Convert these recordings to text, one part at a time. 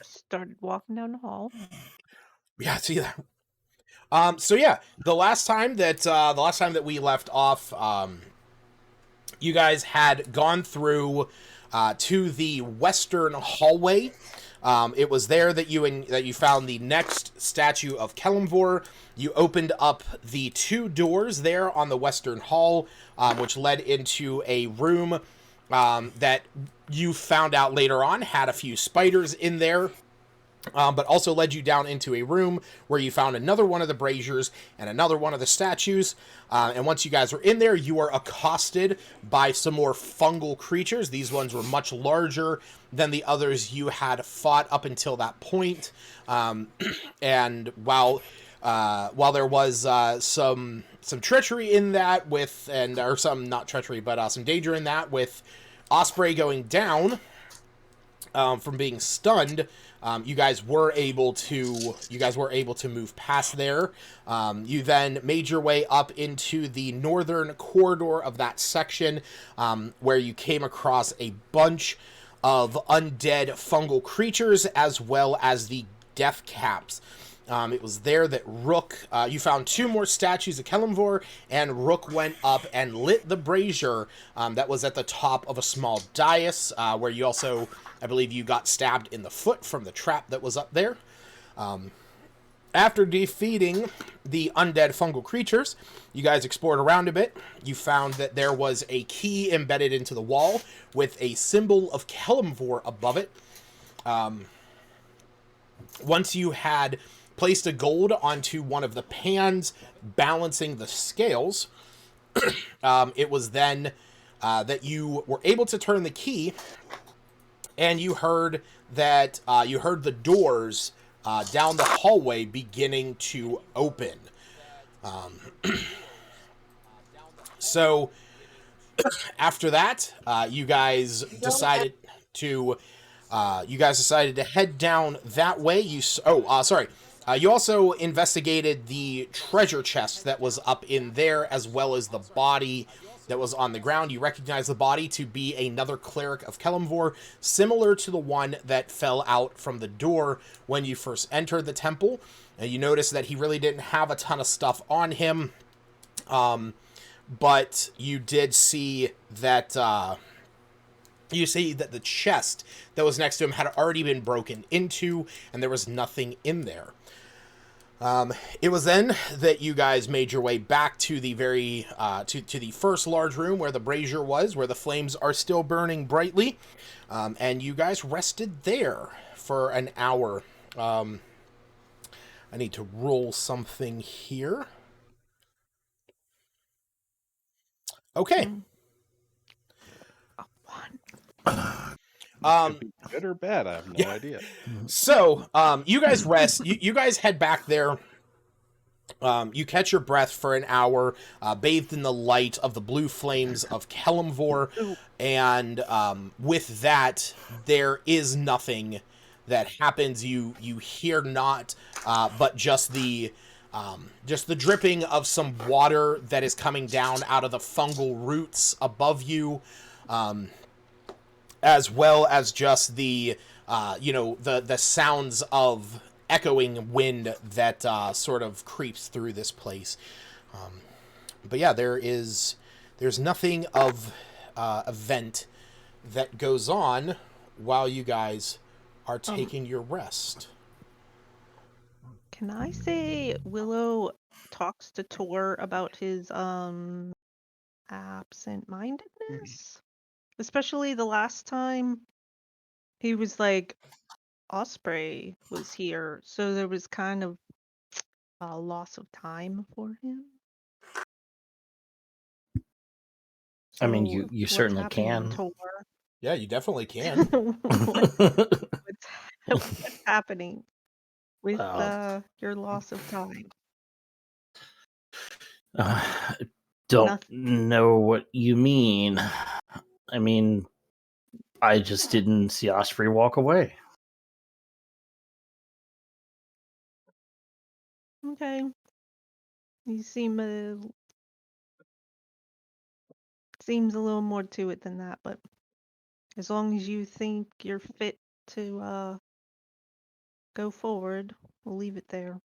started walking down the hall. Yeah, see that. So yeah, the last time that we left off, you guys had gone through to the western hallway. It was there that you found the next statue of Kelimvor. You opened up the two doors there on the western hall, which led into a room that you found out later on had a few spiders in there. But also led you down into a room where you found another one of the braziers and another one of the statues. And once you guys were in there, you were accosted by some more fungal creatures. These ones were much larger than the others you had fought up until that point. And while there was some treachery in that or some not treachery, but some danger in that with Osprey going down from being stunned, you guys were able to move past there. You then made your way up into the northern corridor of that section, where you came across a bunch of undead fungal creatures as well as the death caps. It was there that you found two more statues of Kelimvor, and Rook went up and lit the brazier that was at the top of a small dais, where you also, I believe, you got stabbed in the foot from the trap that was up there. After defeating the undead fungal creatures, you guys explored around a bit. You found that there was a key embedded into the wall with a symbol of Kelimvor above it. Once you had placed a gold onto one of the pans balancing the scales, it was then that you were able to turn the key, and you heard the doors down the hallway beginning to open. So after that, you guys decided to head down that way. You also investigated the treasure chest that was up in there, as well as the body that was on the ground. You recognize the body to be another cleric of Kelimvor, similar to the one that fell out from the door when you first entered the temple. And you notice that he really didn't have a ton of stuff on him, but you did see that. You see that the chest that was next to him had already been broken into, and there was nothing in there. It was then that you guys made your way back to the to the first large room where the brazier was, where the flames are still burning brightly, and you guys rested there for an hour. I need to roll something here. Okay. Could be good or bad. I have no idea. So, you guys rest. You guys head back there. You catch your breath for an hour, bathed in the light of the blue flames of Kelimvor, and with that, there is nothing that happens. You hear not, but just the dripping of some water that is coming down out of the fungal roots above you, as well as just the the sounds of echoing wind that sort of creeps through this place. But yeah, there's nothing of event that goes on while you guys are taking your rest. Can I say Willow talks to Tor about his absent-mindedness? Especially the last time he was like, Osprey was here, so there was kind of a loss of time for him. I mean, So you what's certainly happening, can. Tor? Yeah, you definitely can. What's happening with your loss of time? Don't know what you mean. I mean, I just didn't see Osprey walk away. Okay. You seems a little more to it than that, but as long as you think you're fit to go forward. We'll leave it there.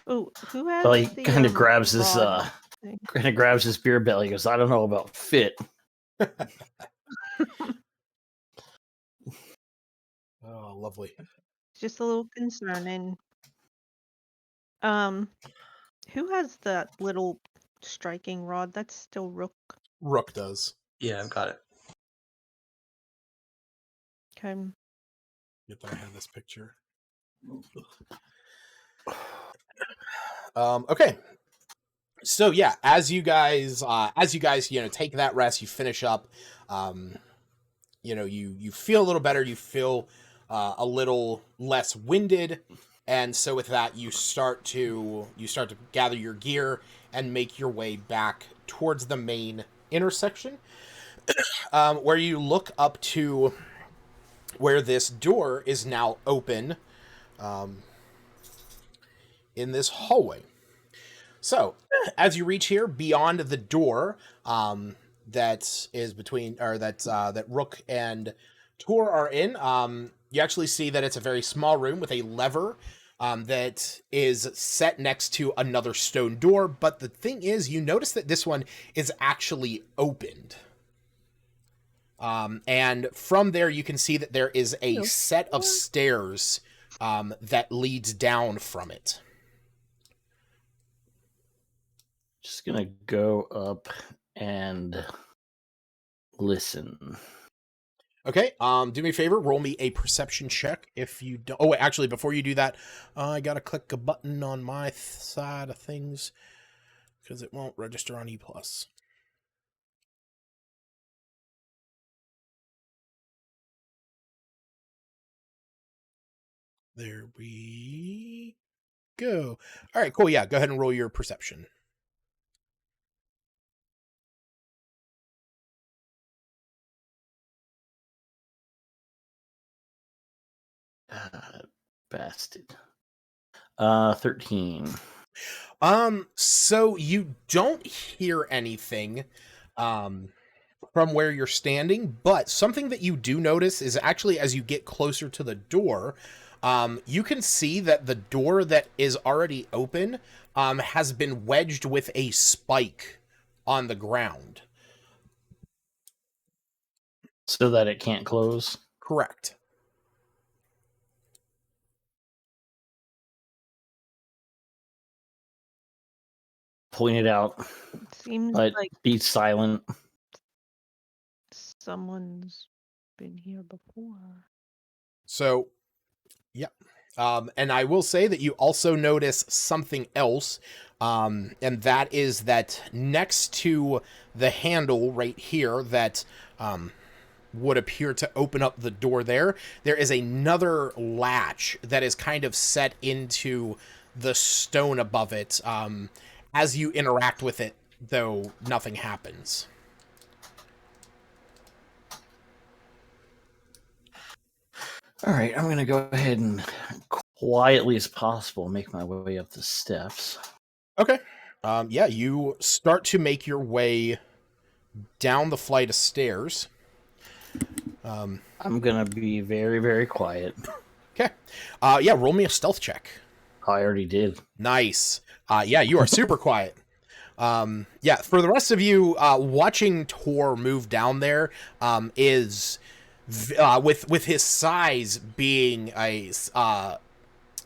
Oh, who has Well, he the kind of grabs his rod thing? kind of grabs his beer belly. He goes, I don't know about fit. Oh, lovely. Just a little concerning. Who has that little striking rod? That's still Rook. Rook does. Yeah, I've got it. Okay. Get that I have this picture. Okay. So yeah, as you guys, take that rest, you finish up. You feel a little better. You feel a little less winded, and so with that, you start to gather your gear and make your way back towards the main intersection, where you look up to where this door is now open, in this hallway. So, as you reach here, beyond the door, that is between, or that Rook and Tor are in, you actually see that it's a very small room with a lever that is set next to another stone door. But the thing is, you notice that this one is actually opened. And from there, you can see that there is a set of stairs that leads down from it. Just gonna go up and listen. Okay, do me a favor, roll me a perception check if you don't... Oh, wait, actually, before you do that, I gotta click a button on my side of things, because it won't register on E+. There we go. All right, cool, yeah, go ahead and roll your perception. Bastard. 13. So you don't hear anything from where you're standing, but something that you do notice is actually as you get closer to the door, you can see that the door that is already open has been wedged with a spike on the ground. So that it can't close? Correct. Point it out, Seems but like be silent. someone's been here before. So, yeah. And I will say that you also notice something else, and that is that next to the handle right here that would appear to open up the door there is another latch that is kind of set into the stone above it. As you interact with it, though, nothing happens. All right, I'm going to go ahead and quietly as possible make my way up the steps. Okay. Yeah, you start to make your way down the flight of stairs. I'm going to be very, very quiet. Okay. Yeah, roll me a stealth check. I already did. Nice. Yeah, you are super quiet. Yeah, for the rest of you, watching Tor move down there is with his size being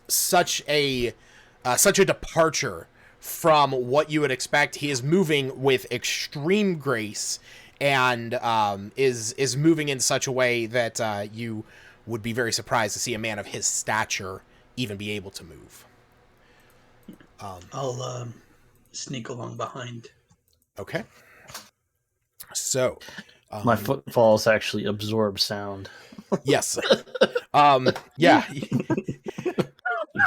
such a departure from what you would expect. He is moving with extreme grace and is moving in such a way that you would be very surprised to see a man of his stature even be able to move. I'll sneak along behind. Okay. So, My footfalls actually absorb sound. yes. Yeah.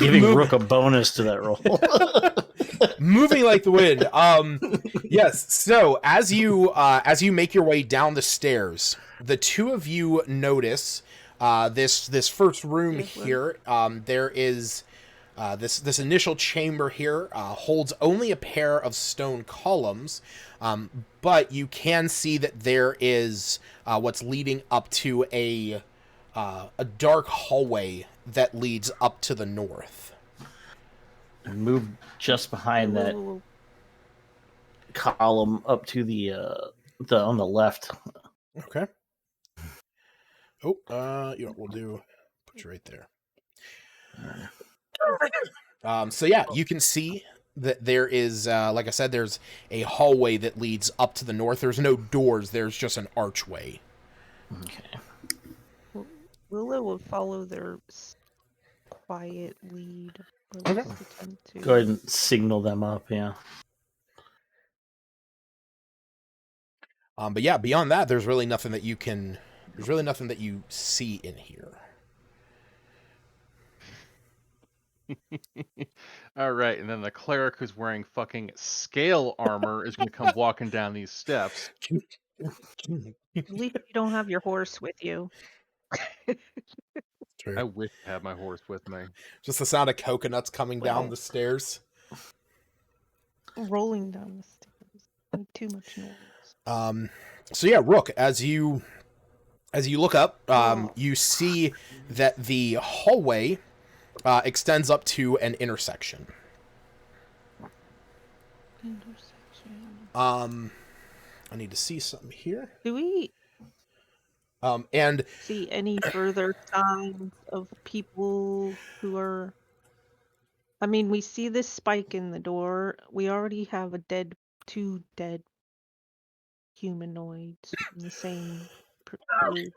Giving Rook a bonus to that roll. Moving like the wind. Yes. So as you make your way down the stairs, the two of you notice this first room here. There is This initial chamber here holds only a pair of stone columns, but you can see that there is what's leading up to a dark hallway that leads up to the north. And move just behind that Whoa. column up to the on the left. Okay. Oh, you know what we'll do? Put you right there. So yeah, you can see that there is, like I said, there's a hallway that leads up to the north. There's no doors. There's just an archway. Okay. Willow will follow their quiet lead. Okay. Willow will tend to- Go ahead and signal them up. Yeah. But yeah, beyond that, there's really nothing that you can. There's really nothing that you see in here. All right, and then the cleric who's wearing fucking scale armor is going to come walking down these steps. At least you don't have your horse with you. True. I wish I had my horse with me. Just the sound of coconuts coming down Wow. the stairs. Rolling down the stairs. Make too much noise. So yeah, Rook, as you look up, you see that the hallway extends up to an intersection. Intersection. I need to see something here. Do we And see any further signs of people who are... I mean, we see this spike in the door. We already have two dead humanoids in the same group.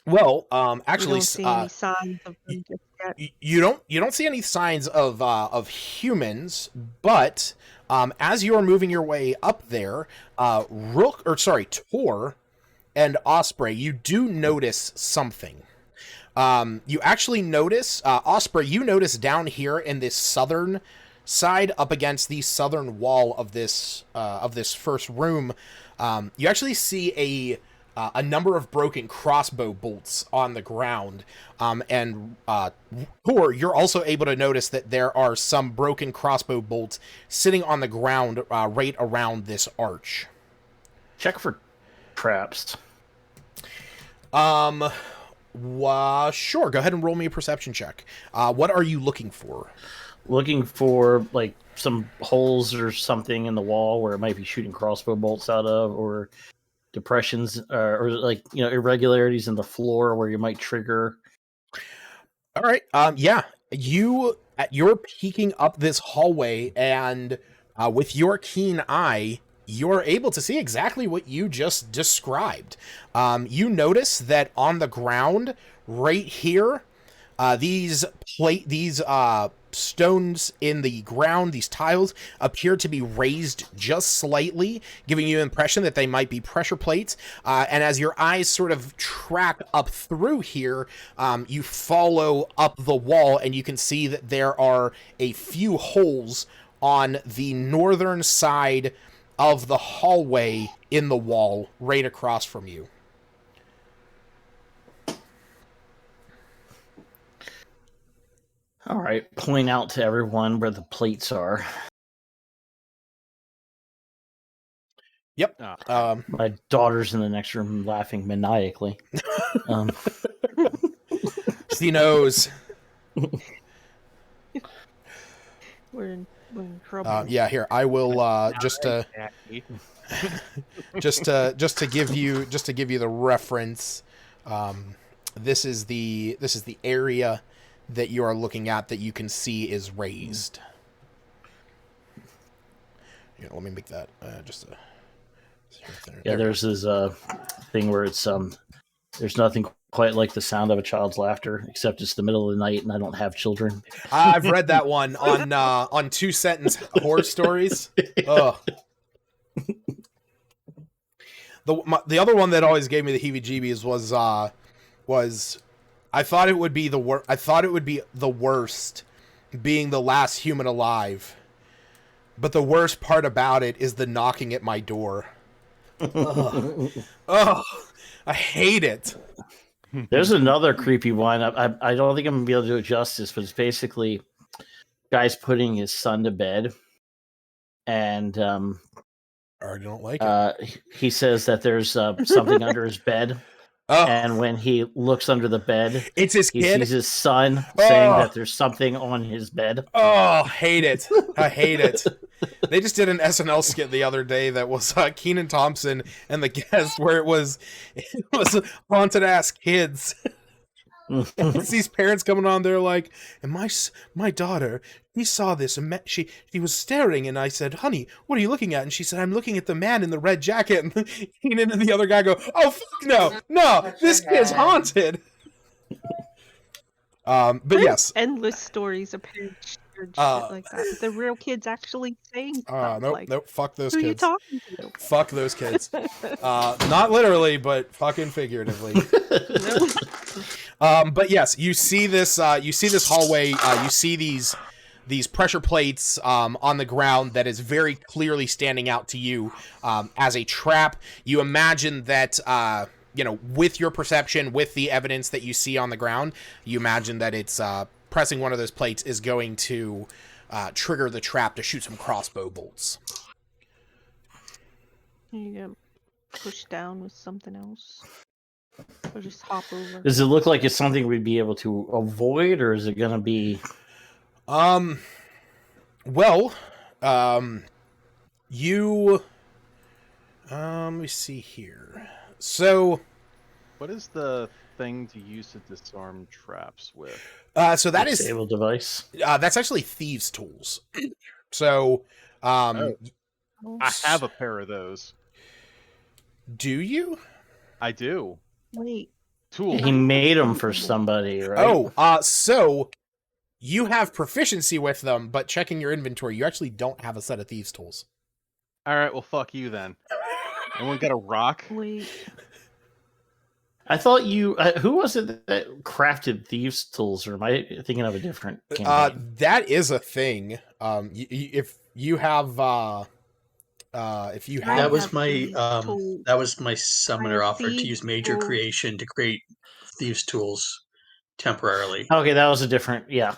well, We actually, don't see any signs of them just yet. you don't see any signs of humans, but as you are moving your way up there, Tor and Osprey, you do notice something. You actually notice, Osprey, you notice down here in this southern side, up against the southern wall of this first room, you actually see a number of broken crossbow bolts on the ground. And Tor, you're also able to notice that there are some broken crossbow bolts sitting on the ground right around this arch. Check for traps. Sure. Go ahead and roll me a perception check. What are you looking for? Looking for like some holes or something in the wall where it might be shooting crossbow bolts out of, or depressions, or like, you know, irregularities in the floor where you might trigger. All right. Yeah. You're peeking up this hallway, and with your keen eye, you're able to see exactly what you just described. You notice that on the ground right here, these stones in the ground, these tiles, appear to be raised just slightly, giving you the impression that they might be pressure plates. And as your eyes sort of track up through here, you follow up the wall, and you can see that there are a few holes on the northern side of the hallway in the wall right across from you. All right, point out to everyone where the plates are. Yep. My daughter's in the next room laughing maniacally. He knows. We're in trouble. Yeah, here I will just to give you the reference. This is the area that you are looking at that you can see is raised. Yeah, let me make that just a. Yeah, there's this thing where it's there's nothing quite like the sound of a child's laughter, except it's the middle of the night and I don't have children. I've read that one on 2-sentence horror stories. Ugh. The other one that always gave me the heebie-jeebies was I thought it would be the worst being the last human alive, but the worst part about it is the knocking at my door. Ugh. Ugh. I hate it. There's another creepy one. I don't think I'm gonna be able to do it justice, but it's basically guy's putting his son to bed, and I already don't like it. he says that there's something under his bed. Oh, And when he looks under the bed, it's his he kid. sees his son saying Oh. that there's something on his bed. Oh, hate it. I hate it. They just did an SNL skit the other day that was Kenan Thompson and the guest where it was haunted ass kids. It's these parents coming on, they're like, and my daughter, he saw this, and she was staring, and I said, honey, what are you looking at? And she said, I'm looking at the man in the red jacket. And Kenan and the other guy go, oh, fuck no, this kid's haunted. But There's yes. endless stories of parents shared shit like that. But the real kids actually saying stuff Nope, fuck those who kids. are you talking to? Fuck those kids. Not literally, but fucking figuratively. But yes, you see this hallway, you see these pressure plates on the ground that is very clearly standing out to you as a trap. You imagine that with your perception, with the evidence that you see on the ground, you imagine that it's pressing one of those plates is going to trigger the trap to shoot some crossbow bolts. You get pushed down with something else. Or just hop over. Does it look like it's something we'd be able to avoid, or is it going to be... Well, you... let me see here. So... What is the thing to use to disarm traps with? So that is... Disable device? That's actually thieves' tools. So, I have a pair of those. Do you? I do. Wait. Tools. He made them for somebody, right? Oh, so you have proficiency with them, but checking your inventory, you actually don't have a set of thieves' tools. All right, well, fuck you then. Anyone got a rock? Wait. I thought you... who was it that crafted thieves' tools, or am I thinking of a different campaign? That is a thing. If you have... if you have... That was my summoner offer to use major creation to create thieves' tools temporarily. Okay, that was a different... Yeah.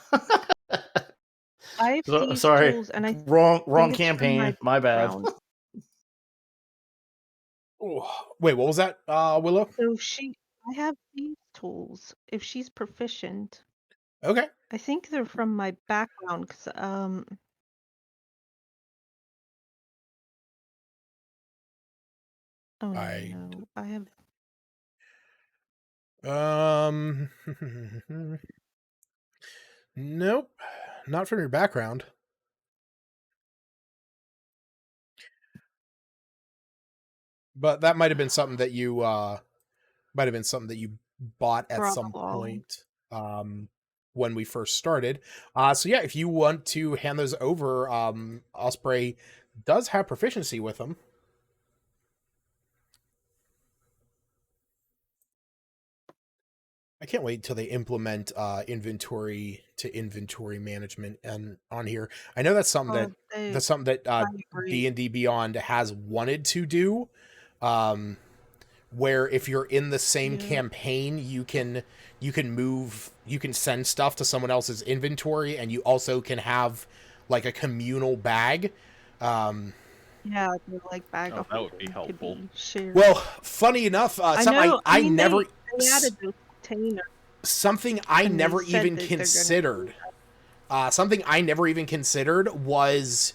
I have thieves' sorry. tools, and I Wrong campaign. My bad. Wait, what was that, Willow? So I have thieves' tools. If she's proficient, Okay. I think they're from my background. Cause oh no, I have. Nope, not from your background. But that might have been something that you bought at some point when we first started. So yeah, if you want to hand those over, Osprey does have proficiency with them. I can't wait until they implement inventory to inventory management and on here. I know that's something that D&D Beyond has wanted to do, where if you're in the same campaign, you can send stuff to someone else's inventory, and you also can have like a communal bag. Yeah, like bag of that would be helpful. Well, funny enough, something I never even considered. Something I never even considered was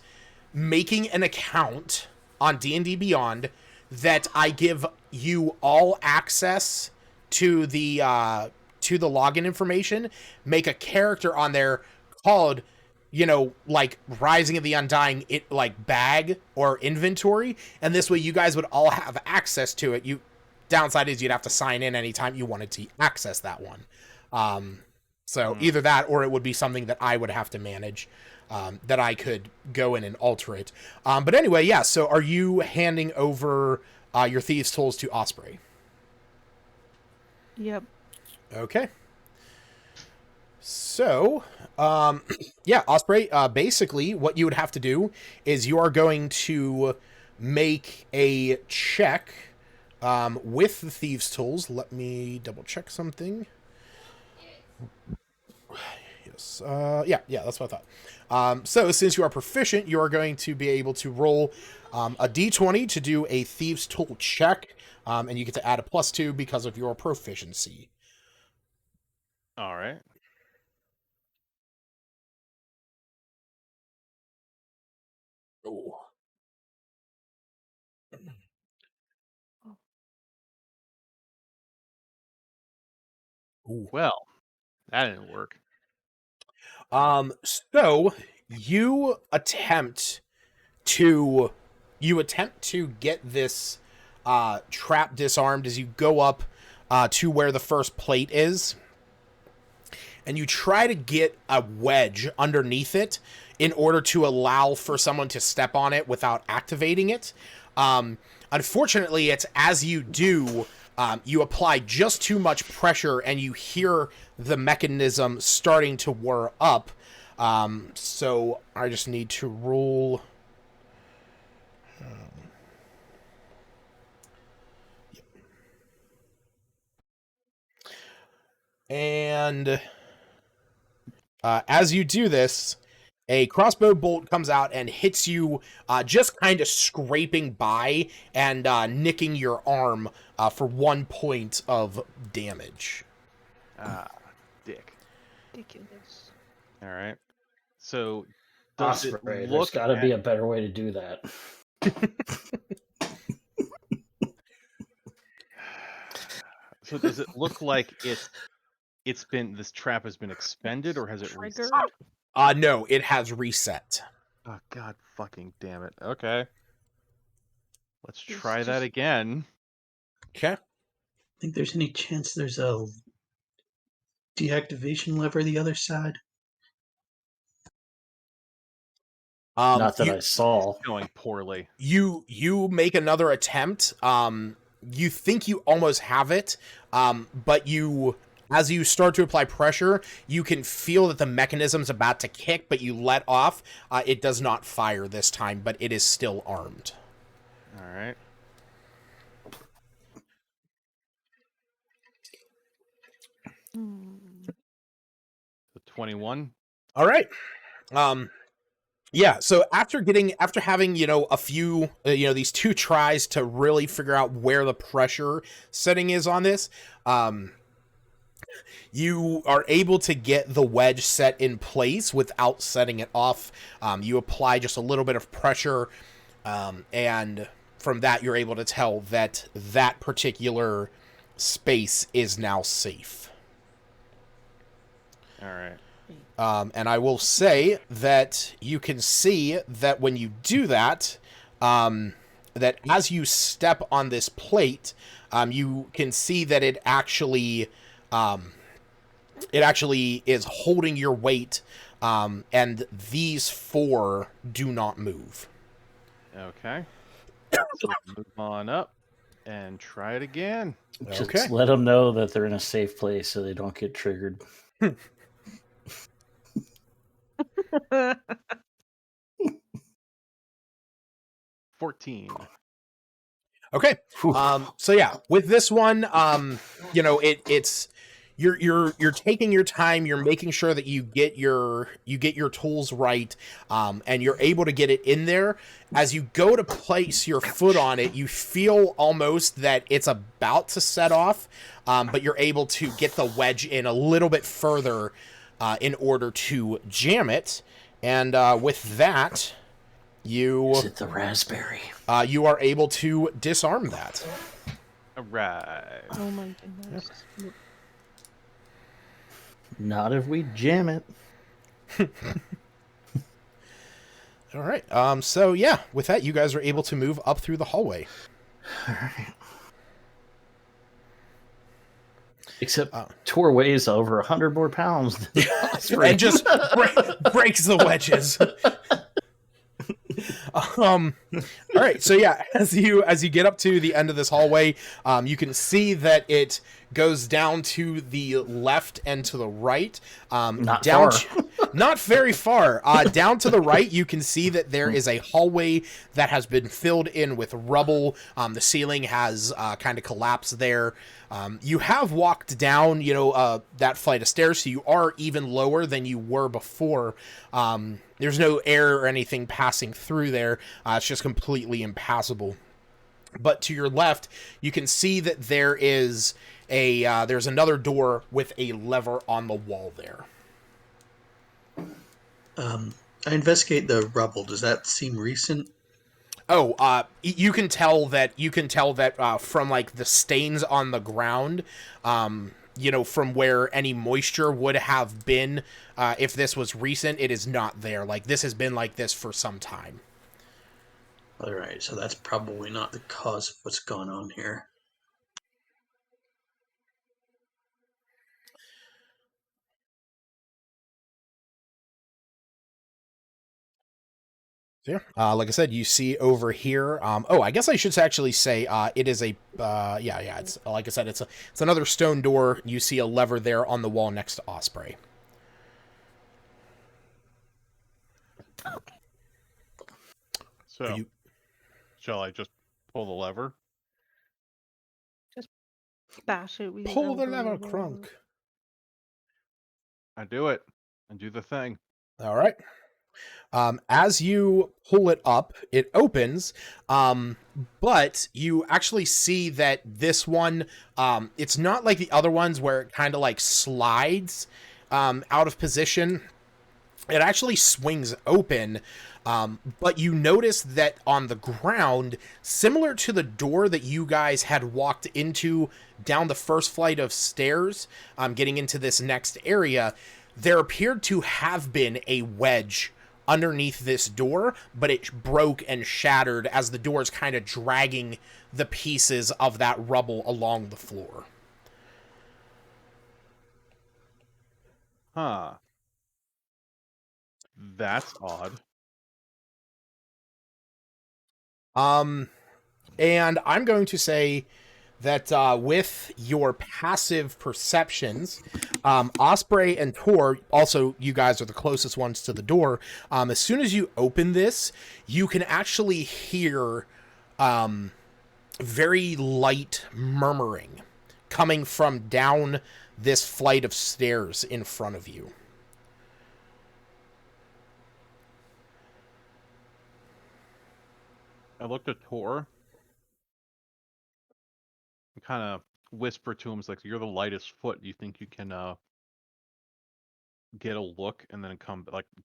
making an account on D&D Beyond that I give you all access to the login information. Make a character on there called, like Rising of the Undying, bag or inventory, and this way you guys would all have access to it. Downside is you'd have to sign in anytime you wanted to access that one. So either that, or it would be something that I would have to manage, that I could go in and alter it. But anyway, yeah, so are you handing over your thieves' tools to Osprey? Yep. Okay. So, yeah, Osprey, basically what you would have to do is you are going to make a check with the thieves' tools. Let me double check something. Yes. Yeah, that's what I thought. So since you are proficient, you are going to be able to roll a d20 to do a thieves' tool check, and you get to add a +2 because of your proficiency. All right. Ooh. Ooh. Well, that didn't work. So you attempt to get this trap disarmed as you go up to where the first plate is, and you try to get a wedge underneath it in order to allow for someone to step on it without activating it. Unfortunately, it's as you do, you apply just too much pressure and you hear the mechanism starting to whir up. So I just need to roll. And as you do this, a crossbow bolt comes out and hits you, just kind of scraping by and nicking your arm for 1 point of damage. Ah, dick. Ridiculous. All right. So does it Osprey, there's look got to be a better way to do that. So does it look like it's been, this trap has been expended, or has it Triggered? reset? No, it has reset. Oh, god fucking damn it. Okay. Let's It's try that just- again. Okay. Think there's any chance there's a deactivation lever the other side? Not that I saw. Going poorly. You make another attempt. You think you almost have it, but as you start to apply pressure, you can feel that the mechanism's about to kick, but you let off. It does not fire this time, but it is still armed. All right. The 21. All right. Yeah, so after having, a few, these 2 tries to really figure out where the pressure setting is on this, you are able to get the wedge set in place without setting it off. You apply just a little bit of pressure, and from that you're able to tell that that particular space is now safe. All right. And I will say that you can see that when you do that, that as you step on this plate, you can see that it actually is holding your weight, and these 4 do not move. Okay. So move on up and try it again. Okay. Just let them know that they're in a safe place so they don't get triggered. 14. Okay. So yeah, with this one, it's you're taking your time, you're making sure that you get your tools right, and you're able to get it in there. As you go to place your foot on it, you feel almost that it's about to set off, but you're able to get the wedge in a little bit further in order to jam it. And with that, Is it the raspberry? you are able to disarm that. All right. Oh my goodness. Not if we jam it. All right. So yeah, with that, you guys are able to move up through the hallway. All right. Except Tor weighs over 100 more pounds than Osprey. And just breaks the wedges. All right. So yeah, as you get up to the end of this hallway, you can see that it goes down to the left and to the right. Not down far. Not very far. Down to the right, you can see that there is a hallway that has been filled in with rubble. The ceiling has kind of collapsed there. You have walked down, that flight of stairs, so you are even lower than you were before. There's no air or anything passing through there. It's just completely impassable. But to your left, you can see that there is there's another door with a lever on the wall there. I investigate the rubble. Does that seem recent? Oh, you can tell that from like the stains on the ground, from where any moisture would have been. If this was recent, it is not there. Like, this has been like this for some time. All right, so that's probably not the cause of what's going on here. Yeah. Like I said, you see over here. I guess I should actually say it is a. Yeah. It's like I said, it's another stone door. You see a lever there on the wall next to Osprey. So, shall I just pull the lever? Just bash it with your Pull the elbow. lever, Crunk. I do it. And do the thing. All right. As you pull it up, it opens, but you actually see that this one, it's not like the other ones where it kind of like slides out of position. It actually swings open, but you notice that on the ground, similar to the door that you guys had walked into down the first flight of stairs, getting into this next area, there appeared to have been a wedge underneath this door, but it broke and shattered as the door is kind of dragging the pieces of that rubble along the floor. Huh. That's odd. And I'm going to say that with your passive perceptions, Osprey and Tor, also you guys are the closest ones to the door. As soon as you open this, you can actually hear very light murmuring coming from down this flight of stairs in front of you. I looked at Tor. And kind of whisper to him, it's like, you're the lightest foot. You think you can get a look and then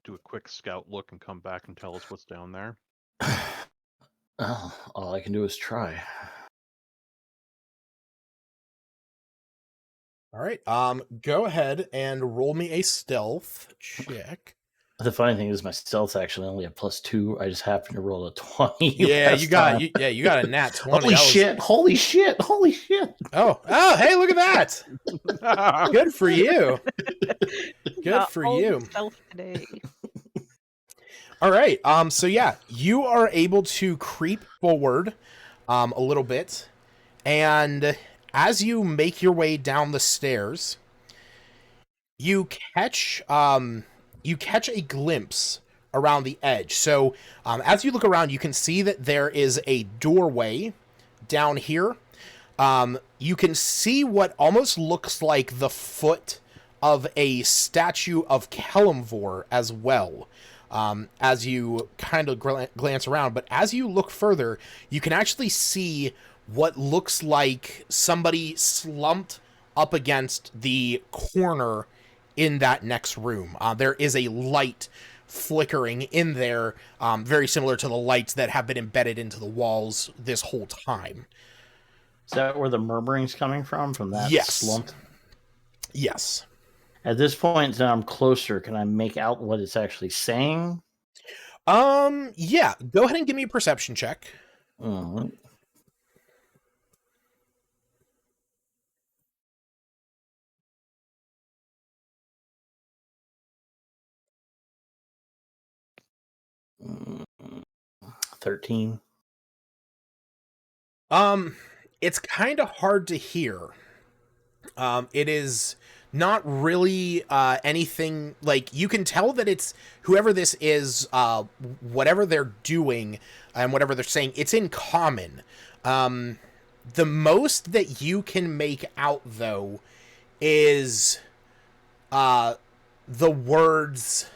do a quick scout look and come back and tell us what's down there? Oh, all I can do is try. All right. Go ahead and roll me a stealth check. The funny thing is, my stealth's actually only a +2. I just happened to roll a 20. Yeah, you got a nat 20. Holy shit! Holy shit! Holy shit! Oh, hey, look at that! Good for you. Good for you. Today. All right. So yeah, you are able to creep forward a little bit, and as you make your way down the stairs, you catch a glimpse around the edge. So as you look around, you can see that there is a doorway down here. You can see what almost looks like the foot of a statue of Kelemvor as well, as you kind of glance around. But as you look further, you can actually see what looks like somebody slumped up against the corner in that next room. There is a light flickering in there, very similar to the lights that have been embedded into the walls this whole time. Is that where the murmuring's coming from? From that slump? Yes. At this point, now I'm closer. Can I make out what it's actually saying? Yeah. Go ahead and give me a perception check. 13. It's kind of hard to hear. It is Not really anything. Like, you can tell that it's whoever this is, whatever they're doing and whatever they're saying, it's in common. The most that you can make out, though, is the words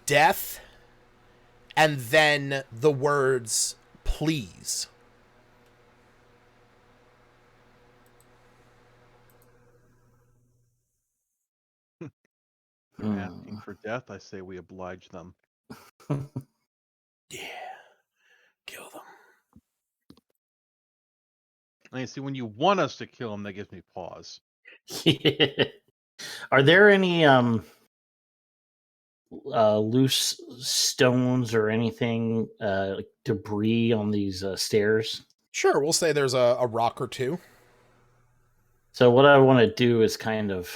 death and then the words please. They're asking for death. I say we oblige them. Yeah. Kill them. And you see, when you want us to kill them, that gives me pause. Are there any loose stones or anything, like debris on these stairs? Sure, we'll say there's a rock or two. So what I want to do is kind of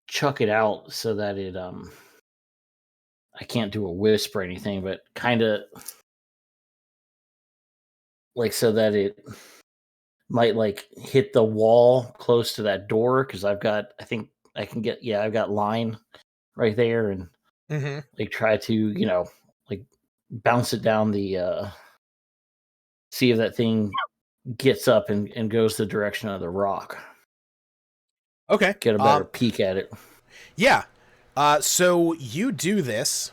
chuck it out so that it I can't do a wisp or anything, but kind of like so that it might like hit the wall close to that door, because I think I can get, I've got line right there, and like try to like bounce it down the see if that thing gets up and goes the direction of the rock. Okay. Get a better peek at it. Yeah. So you do this.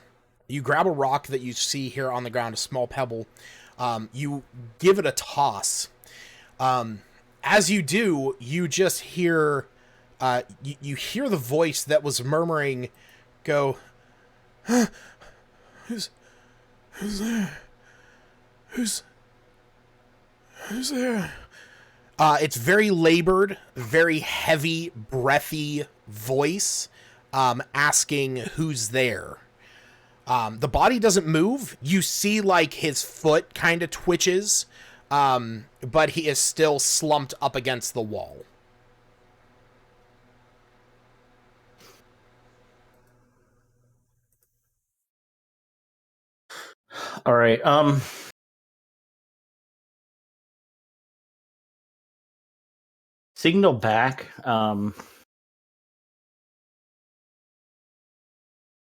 You grab a rock that you see here on the ground, a small pebble. You give it a toss. As you do, you just hear you hear the voice that was murmuring go, who's there? Who's there? It's very labored, very heavy, breathy voice, asking who's there. The body doesn't move. You see, like, his foot kind of twitches, but he is still slumped up against the wall. All right. Signal back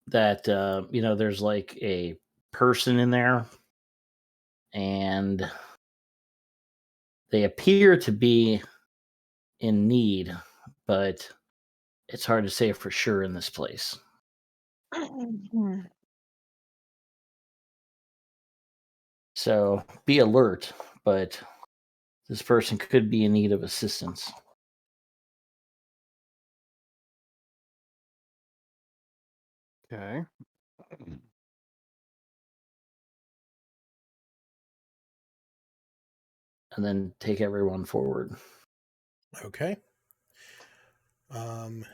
that there's like a person in there, and they appear to be in need, but it's hard to say for sure in this place. So be alert, but this person could be in need of assistance. Okay. And then take everyone forward. Okay. 1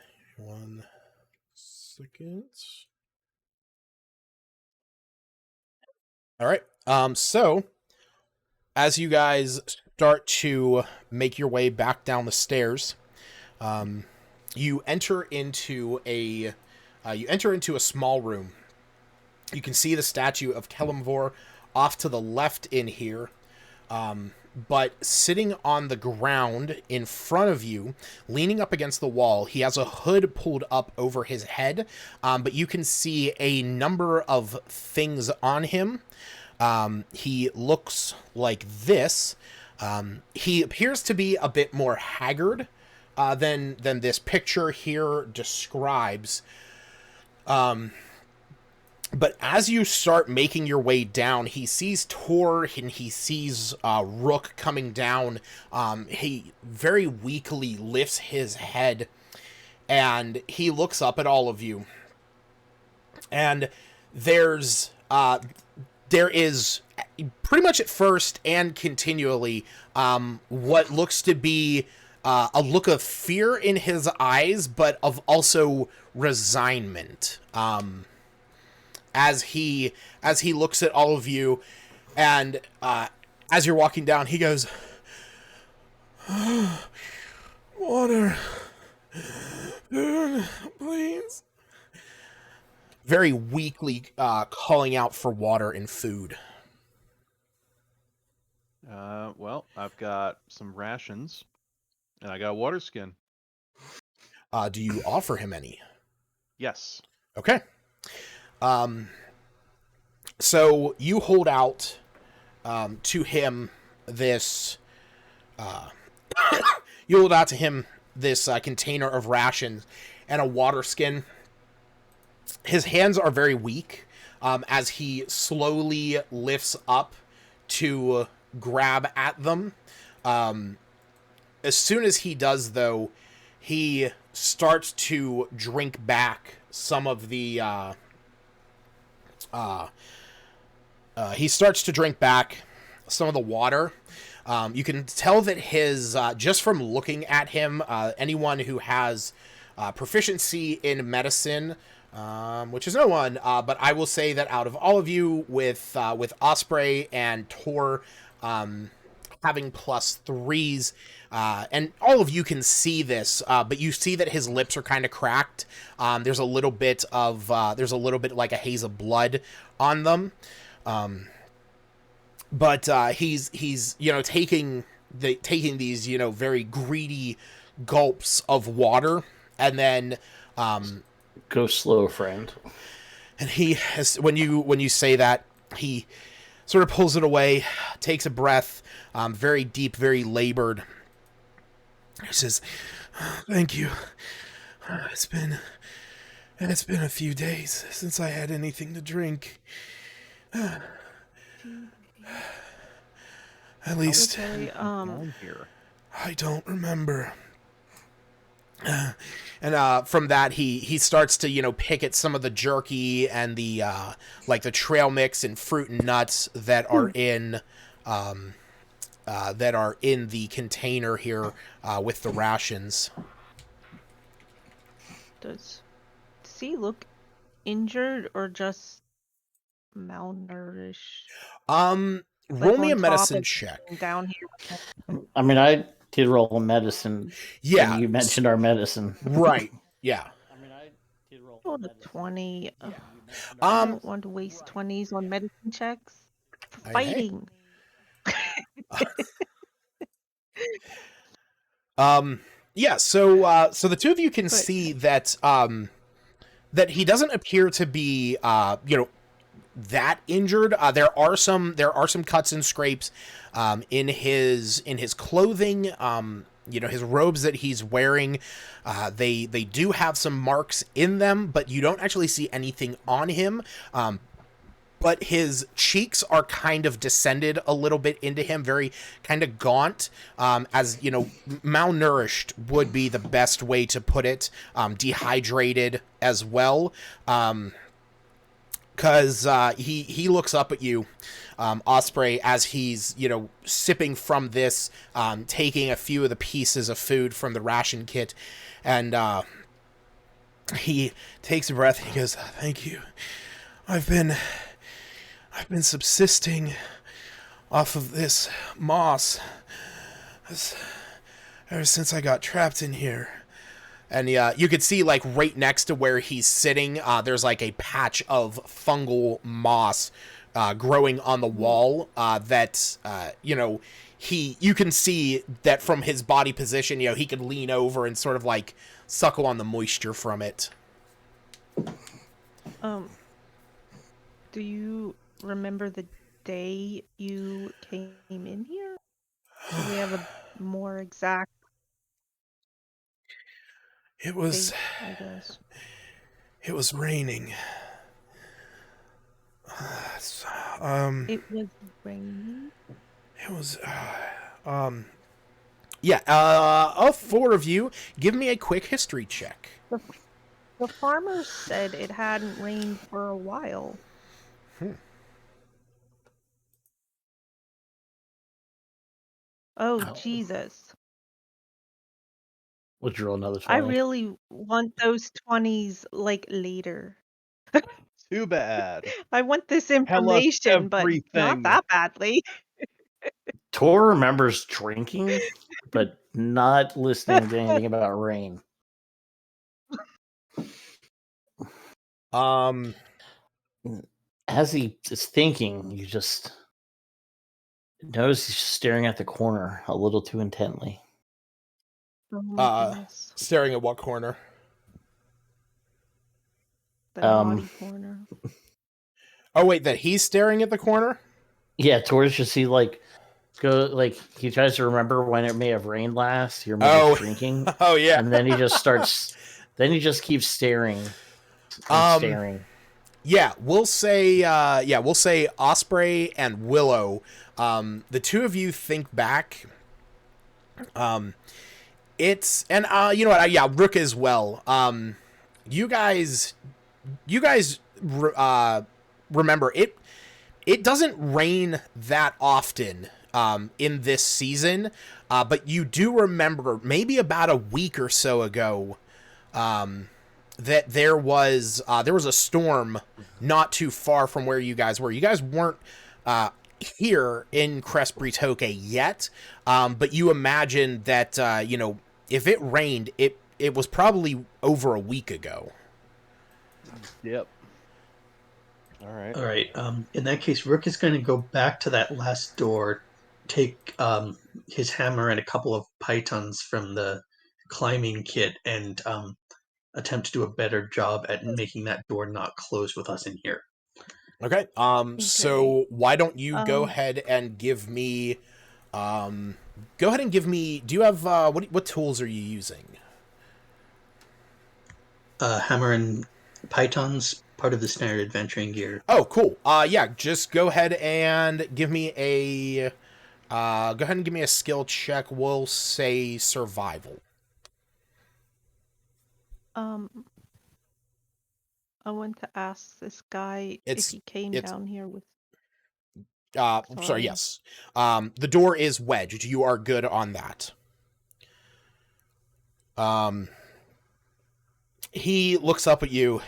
second. All right. So as you guys start to make your way back down the stairs, you enter into a small room. You can see the statue of Kelimvor off to the left in here. But sitting on the ground in front of you, leaning up against the wall, he has a hood pulled up over his head, but you can see a number of things on him. He looks like this. He appears to be a bit more haggard than this picture here describes. But as you start making your way down, he sees Tor and he sees Rook coming down. He very weakly lifts his head and he looks up at all of you. And there is pretty much at first and continually what looks to be a look of fear in his eyes, but of also resignment. As he looks at all of you, and as you're walking down, he goes, "Water, please." Very weakly calling out for water and food. Well, I've got some rations, and I got a water skin. Do you offer him any? Yes. Okay. So you hold out to him this. You hold out to him this container of rations and a water skin. His hands are very weak as he slowly lifts up to grab at them. As soon as he does, though, he starts to drink back some of the. He starts to drink back some of the water. You can tell that his, just from looking at him, anyone who has proficiency in medicine, which is no one, but I will say that out of all of you, with Osprey and Tor having +3s, and all of you can see this, but you see that his lips are kind of cracked. There's a little bit like a haze of blood on them. But he's taking these very greedy gulps of water, and then go slow, friend. And he has, when you say that, he sort of pulls it away, takes a breath, very deep, very labored. He says, "Thank you. It's been a few days since I had anything to drink. At least I don't remember." And from that, he starts to pick at some of the jerky and the the trail mix and fruit and nuts that are in the container here with the rations. Does he look injured or just malnourished? Roll me a medicine check. Down here. I mean, I did roll a medicine. Yeah. And you mentioned our medicine. Right. Yeah. I mean, I did roll a 20. Yeah. I don't want to waste 20s on medicine checks. For fighting. Yeah, so the two of you can see that that he doesn't appear to be that injured. There are some cuts and scrapes in his clothing. His robes that he's wearing, they do have some marks in them, but you don't actually see anything on him. But his cheeks are kind of descended a little bit into him, very kind of gaunt, as malnourished would be the best way to put it. Dehydrated as well. Because he looks up at you, Osprey, as he's sipping from this, taking a few of the pieces of food from the ration kit, and he takes a breath and he goes, "Thank you. I've been subsisting off of this moss ever since I got trapped in here." And you could see, right next to where he's sitting, there's a patch of fungal moss growing on the wall that, you can see that from his body position, he could lean over and sort of, suckle on the moisture from it. Do you remember the day you came in here? Do we have a more exact... It was... date, I guess. It was raining. It was raining? It was... Yeah, all four of you, give me a quick history check. The farmer said it hadn't rained for a while. Oh, Jesus. Would you roll another 20? I really want those 20s, later. Too bad. I want this information, but not that badly. Tor remembers drinking, but not listening to anything about rain. As he is thinking, you just notice he's staring at the corner a little too intently. Oh my goodness. Staring at what corner? The naughty corner. Oh wait, that he's staring at the corner? Yeah, towards just he he tries to remember when it may have rained last. He remembers drinking. Oh yeah. And then he just keeps staring and staring. Yeah, we'll say Osprey and Willow. The two of you think back. It's and you know what? Yeah, Rook as well. You guys remember it. It doesn't rain that often in this season, but you do remember maybe about a week or so ago that there was a storm not too far from where you guys were. You guys weren't here in Crest Britoke yet, but you imagine that if it rained, it was probably over a week ago. Yep. All right. All right. In that case, Rook is going to go back to that last door, take his hammer and a couple of pythons from the climbing kit, and attempt to do a better job at making that door not close with us in here. Okay. So why don't you go ahead and give me, do you have, what tools are you using? Hammer and pythons, part of the standard adventuring gear. Oh, cool. Yeah, just go ahead and give me a skill check. We'll say survival. I want to ask this guy if he came down here with. Sorry, yes. The door is wedged. You are good on that. He looks up at you.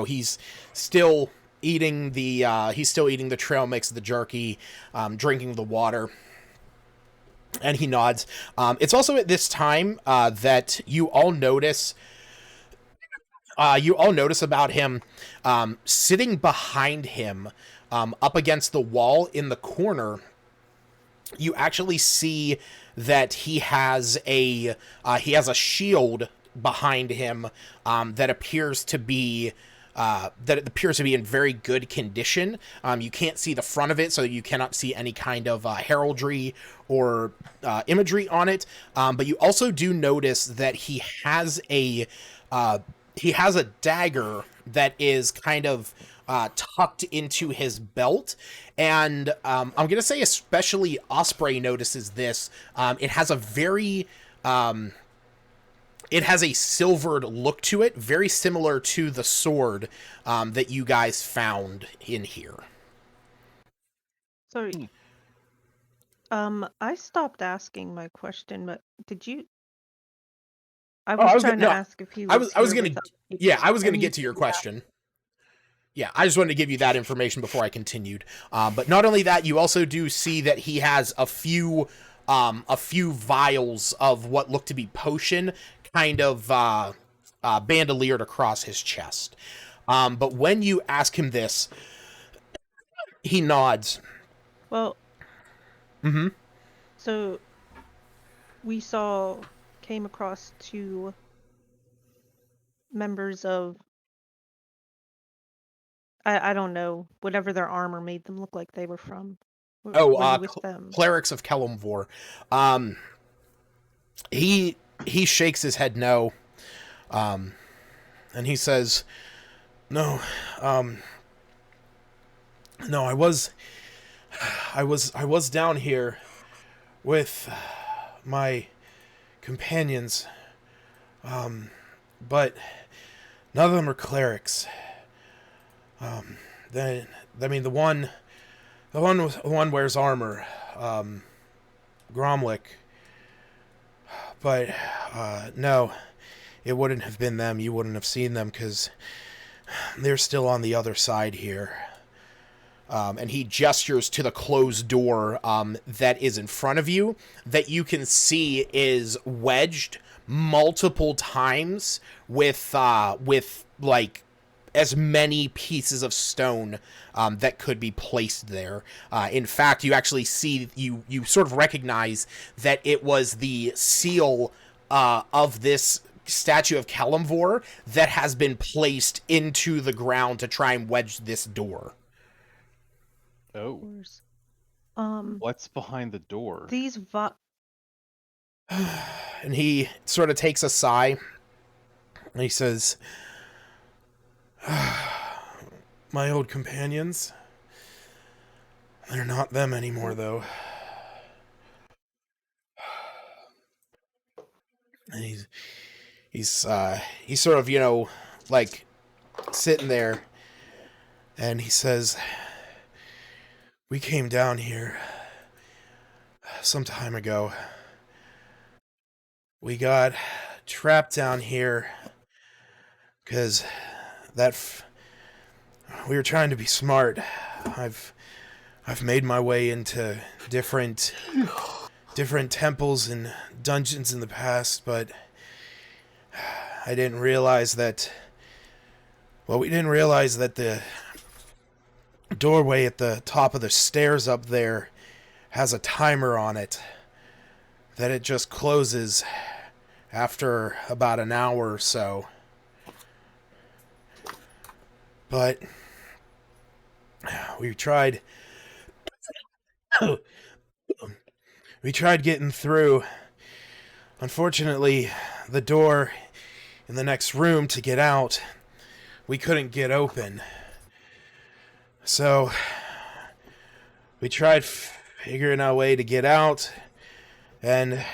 He's still eating the trail mix, the jerky, drinking the water. And he nods. It's also at this time that you all notice about him sitting behind him up against the wall in the corner. You actually see that he has a shield behind him that appears to be in very good condition. You can't see the front of it, so you cannot see any kind of heraldry or imagery on it. But you also do notice that he has a dagger that is kind of tucked into his belt. And I'm going to say especially Osprey notices this. It has a very... it has a silvered look to it, very similar to the sword that you guys found in here. Sorry. I stopped asking my question, but did you... I was trying to ask if he was. I was going to get to your question. Yeah, I just wanted to give you that information before I continued. But not only that, you also do see that he has a few vials of what look to be potion, kind of bandoliered across his chest. But when you ask him this, he nods. Well. Mm-hmm. So we came across two members of, I don't know, whatever their armor made them look like they were from. Clerics of Kellamvor. He shakes his head no, and he says, "No, no, I was down here with my companions, but none of them are clerics. The one wears armor, Gromlick. But no, it wouldn't have been them. You wouldn't have seen them because they're still on the other side here." And he gestures to the closed door that is in front of you, that you can see is wedged multiple times with like as many pieces of stone that could be placed there. In fact, you actually see, you sort of recognize that it was the seal of this statue of Kalimvor that has been placed into the ground to try and wedge this door. Oh, Doors. what's behind the door? These And he sort of takes a sigh and he says, my old companions, they're not them anymore though. And he's sort of, like sitting there, and he says, we came down here some time ago. We got trapped down here because we were trying to be smart. I've made my way into different temples and dungeons in the past, but I didn't realize that. Well, we didn't realize that the doorway at the top of the stairs up there has a timer on it. That it just closes after about an hour or so. But we tried getting through. Unfortunately, the door in the next room to get out, we couldn't get open. So we tried figuring out a way to get out, and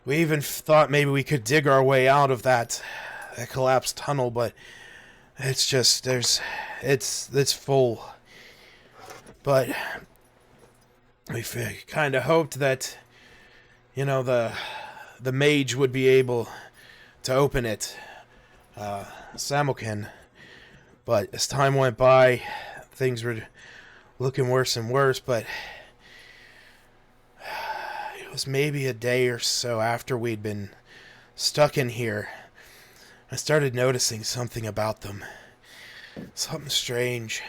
we even thought maybe we could dig our way out of that collapsed tunnel, but it's just it's full. But we kind of hoped that, the mage would be able to open it, Samukin. But as time went by, things were looking worse and worse. But it was maybe a day or so after we'd been stuck in here, I started noticing something about them. Something strange.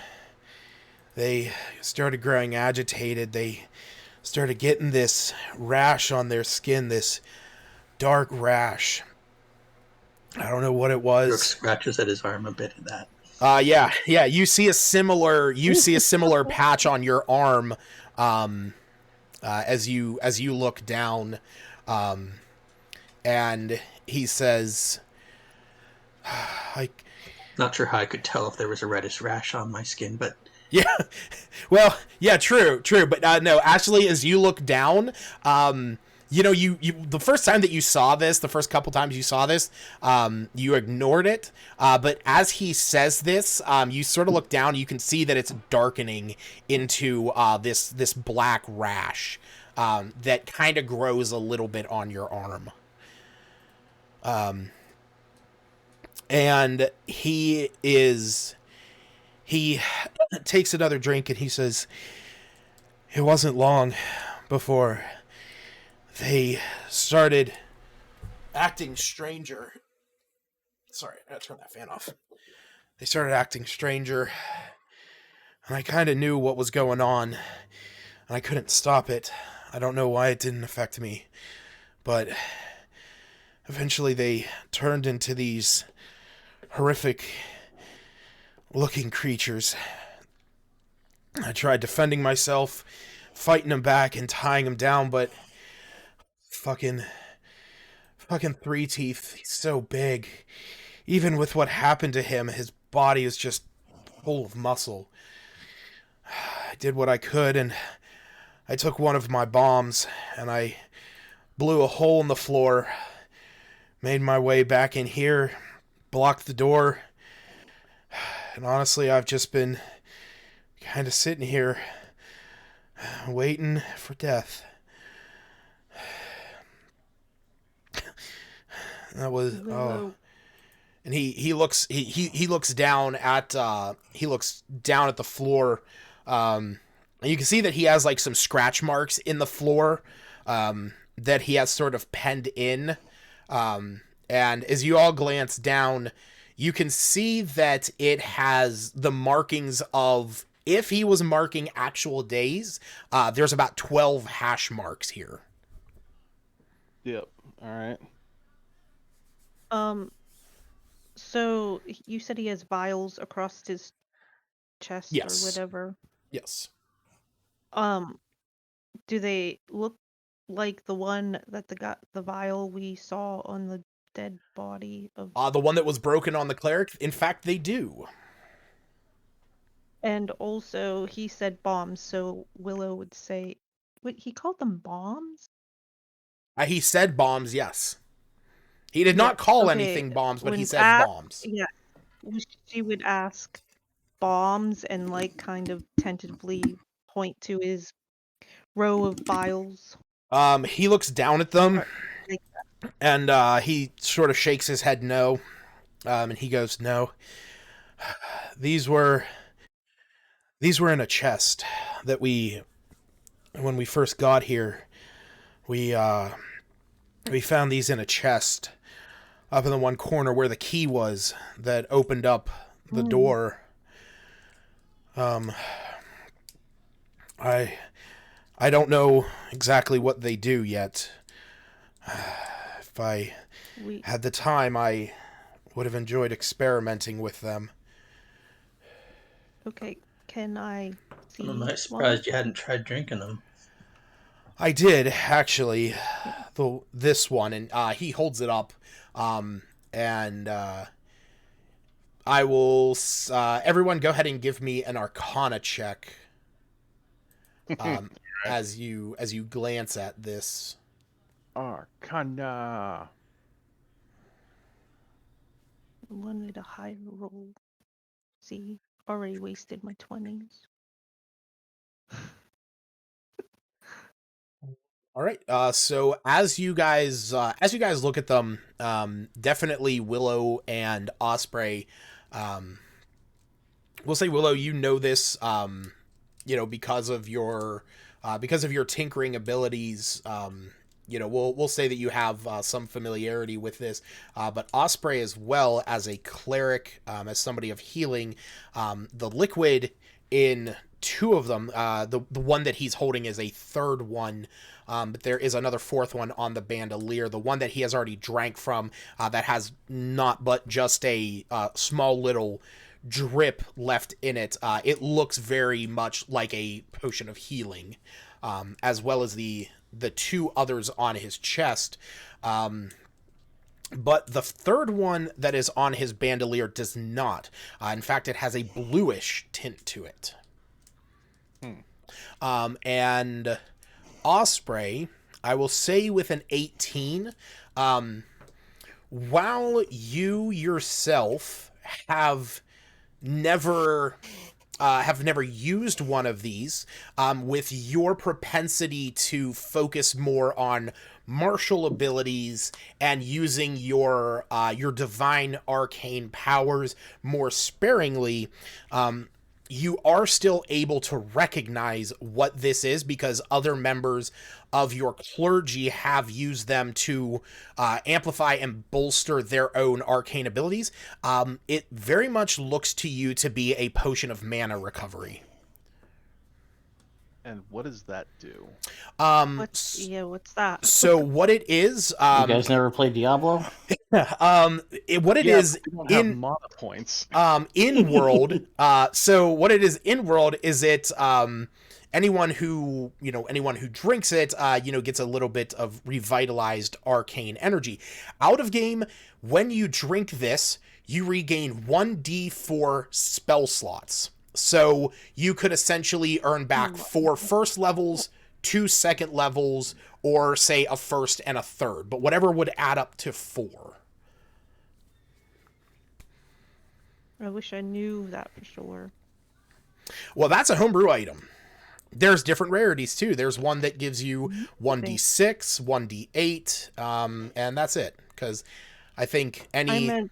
They started growing agitated. They started getting this rash on their skin, this dark rash. I don't know what it was. Rook scratches at his arm a bit in that. Yeah. You see a similar patch on your arm, as you look down, and he says, Not sure how I could tell if there was a reddish rash on my skin, but yeah, well, yeah, true, but no, actually, as you look down, you the first time that you saw this, the first couple times you saw this, you ignored it, but as he says this, you sort of look down, you can see that it's darkening into this black rash that kind of grows a little bit on your arm. And he takes another drink and he says, it wasn't long before they started acting stranger. Sorry, I gotta turn that fan off. They started acting stranger, and I kind of knew what was going on, and I couldn't stop it. I don't know why it didn't affect me, but eventually they turned into these horrific looking creatures. I tried defending myself, fighting them back and tying them down, but fucking Three Teeth, he's so big. Even with what happened to him, his body is just full of muscle. I did what I could, and I took one of my bombs, and I blew a hole in the floor, made my way back in here, blocked the door, and honestly, I've just been kind of sitting here, waiting for death. That was and he looks down at the floor. And you can see that he has like some scratch marks in the floor that he has sort of penned in. And as you all glance down, you can see that it has the markings of, if he was marking actual days, there's about 12 hash marks here. Yep. All right. Um, so you said he has vials across his chest or Yes. whatever. Yes. Um, do they look like the one that the vial we saw on the dead body of? The one that was broken on the cleric. In fact, they do. And also, he said bombs, so Willow would say, wait, he called them bombs? He said bombs. Yes. He did not Yes. call Okay. anything bombs, but he When said asked, bombs. yeah, she would ask bombs and like kind of tentatively point to his row of vials. He looks down at them Or, like, and he sort of shakes his head no. And he goes, "No. These were in a chest that when we first got here, we found these in a chest up in the one corner where the key was that opened up the door. I don't know exactly what they do yet. If I we had the time, I would have enjoyed experimenting with them." okay. Can I see I'm not one? surprised you hadn't tried drinking them. I did, actually. This one, and he holds it up, and I will. Everyone, go ahead and give me an Arcana check. As you glance at this. Arcana. I wanted a higher roll. See, already wasted my 20s. All right. So as you guys look at them, definitely Willow and Osprey. We'll say Willow, you know this, because of your tinkering abilities. We'll say that you have some familiarity with this, but Osprey as well as a cleric, as somebody of healing, the liquid in two of them, the one that he's holding is a third one, but there is another fourth one on the bandolier. The one that he has already drank from, that has not but just a small little drip left in it. It looks very much like a potion of healing, as well as the two others on his chest. But the third one that is on his bandolier does not. In fact, it has a bluish tint to it. And Osprey, I will say with an 18, while you yourself have never used one of these, with your propensity to focus more on martial abilities and using your divine arcane powers more sparingly, you are still able to recognize what this is because other members of your clergy have used them to amplify and bolster their own arcane abilities. It very much looks to you to be a potion of mana recovery. And what does that do? What's that? So what it is, You guys never played Diablo? what it is We don't have in mana points. in world. So what it is in world is it anyone who drinks it, gets a little bit of revitalized arcane energy. Out of game, when you drink this, you regain 1d4 spell slots. So you could essentially earn back 4 first levels, 2 second levels, or say a first and a third, but whatever would add up to 4. I wish I knew that for sure. Well, that's a homebrew item. There's different rarities too. There's one that gives you 1d6, 1d8, and that's it. Because I think any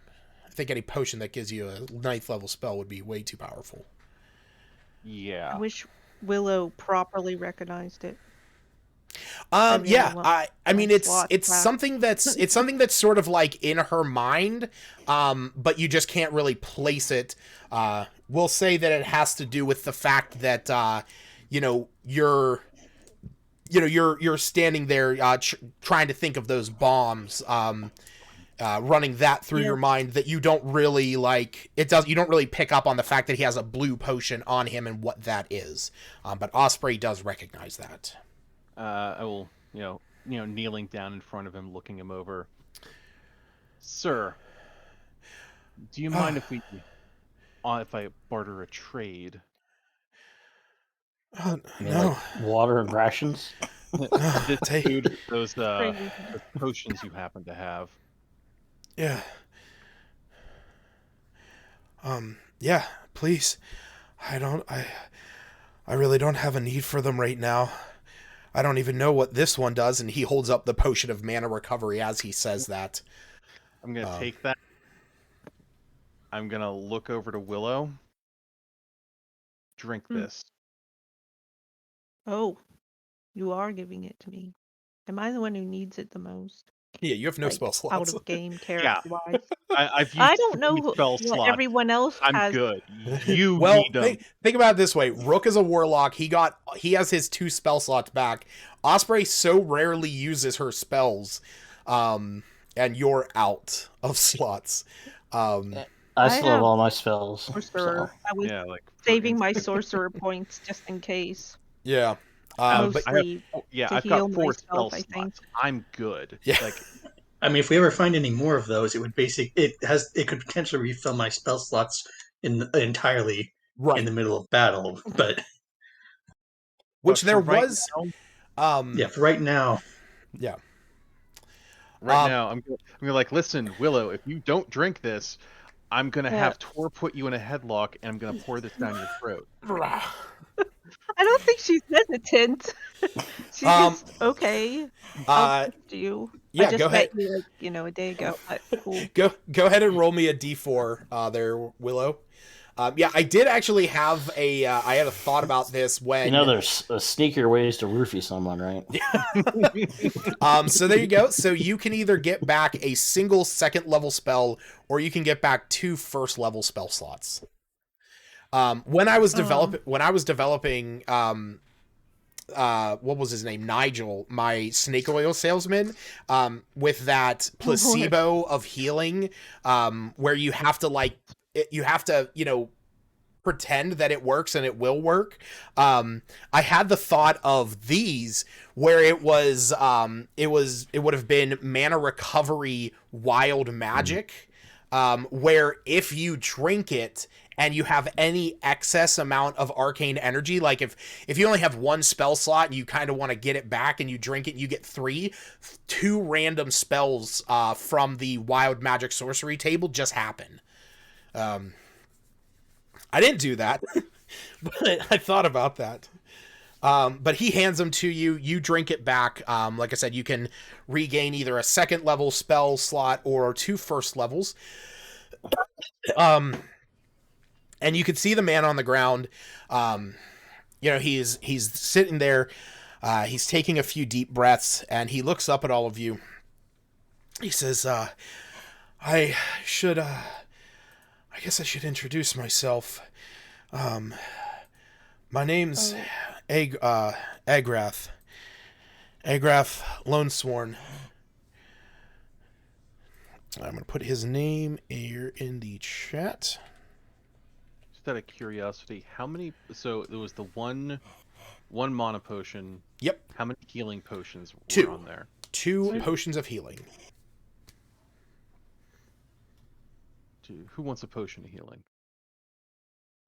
potion that gives you a 9th level spell would be way too powerful. Yeah. I wish Willow properly recognized it. I mean it's slots back. something that's sort of like in her mind, but you just can't really place it. We'll say that it has to do with the fact that you're standing there trying to think of those bombs, running that through your mind, that you don't really like. You don't really pick up on the fact that he has a blue potion on him and what that is. But Osprey does recognize that. I will, kneeling down in front of him, looking him over. Sir, do you mind if I barter a trade? I mean, No. like water and rations. This food, those Crazy. potions you happen to have. Yeah. Yeah, please. I really don't have a need for them right now. I don't even know what this one does, and he holds up the potion of mana recovery as he says that. I'm gonna take that. I'm gonna look over to Willow. Drink this. Oh, you are giving it to me. Am I the one who needs it the most? Yeah, you have no Like, spell slots. out of game character-wise. I've used I don't know 3 spell what slots. everyone else I'm has. good. You Well, need them. think about it this way. Rook is a warlock. He has his 2 spell slots back. Osprey so rarely uses her spells, and you're out of slots. I still have have all my spells. Sorcerer. So. I was Yeah, like for saving my instance- sorcerer points just in case. Yeah. but Mostly to I've heal got 4 spell myself, I think. slots. I'm good. Yeah. Like I mean, if we ever find any more of those, it could potentially refill my spell slots entirely right. in the middle of battle. But Which but there for right was. now, yeah, for right now, Yeah. I'm gonna like, listen, Willow, if you don't drink this, I'm gonna have Tor put you in a headlock, and I'm gonna pour this down your throat. I don't think she's hesitant. She's just okay. I'll do you. Yeah, I just go met ahead. you a day ago. But cool. Go ahead and roll me a d4 there, Willow. Yeah, I did actually have I had a thought about this when... there's sneakier ways to roofie someone, right? So there you go. So you can either get back a single 2nd level spell, or you can get back 2 1st level spell slots. When I was developing what was his name? Nigel, my snake oil salesman, with that placebo of healing, where you have to pretend that it works, and it will work. I had the thought of these where it would have been mana recovery wild magic, where if you drink it and you have any excess amount of arcane energy, like if you only have 1 spell slot and you kind of want to get it back and you drink it, you get 2 random spells from the wild magic sorcery table just happen. I didn't do that, but I thought about that. But he hands them to you. You drink it back. Like I said, you can regain either a 2nd level spell slot or 2 1st levels. And you can see the man on the ground. He's sitting there. He's taking a few deep breaths, and he looks up at all of you. He says, I guess I should introduce myself. My name's Agrath. Agrath Lonesworn. I'm going to put his name here in the chat. Just out of curiosity, how many? So there was the one mana potion. Yep. How many healing potions were 2 on there? 2 potions of healing. Who wants a potion of healing?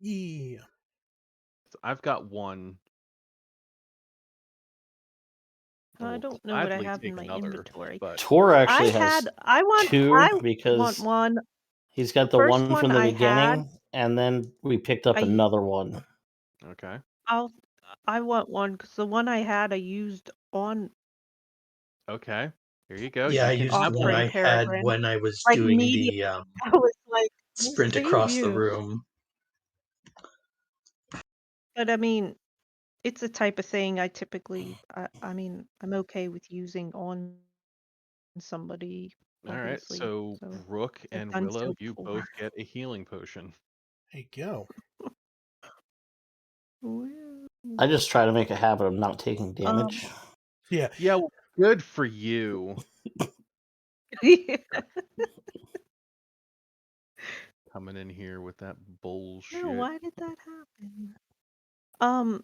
Yeah. So I've got 1. I don't know what I have in my inventory. But Tor actually has I want 2 because want one. he's got the First one from the one I beginning, and then we picked up another one. Okay. I want one because the one I had I used on. Okay. Here you go. yeah, I You can used the have one I had Peregrine. when I was Like doing medium. the I was like, sprint save across the you. room. But I mean, it's a type of thing I typically. I'm okay with using on somebody. All right. Obviously. So Rook I've and done Willow, so you before. both get a healing potion. There you go. I just try to make a habit of not taking damage. Yeah. Yeah, well, good for you. Coming in here with that No, bullshit. why did that happen? Um,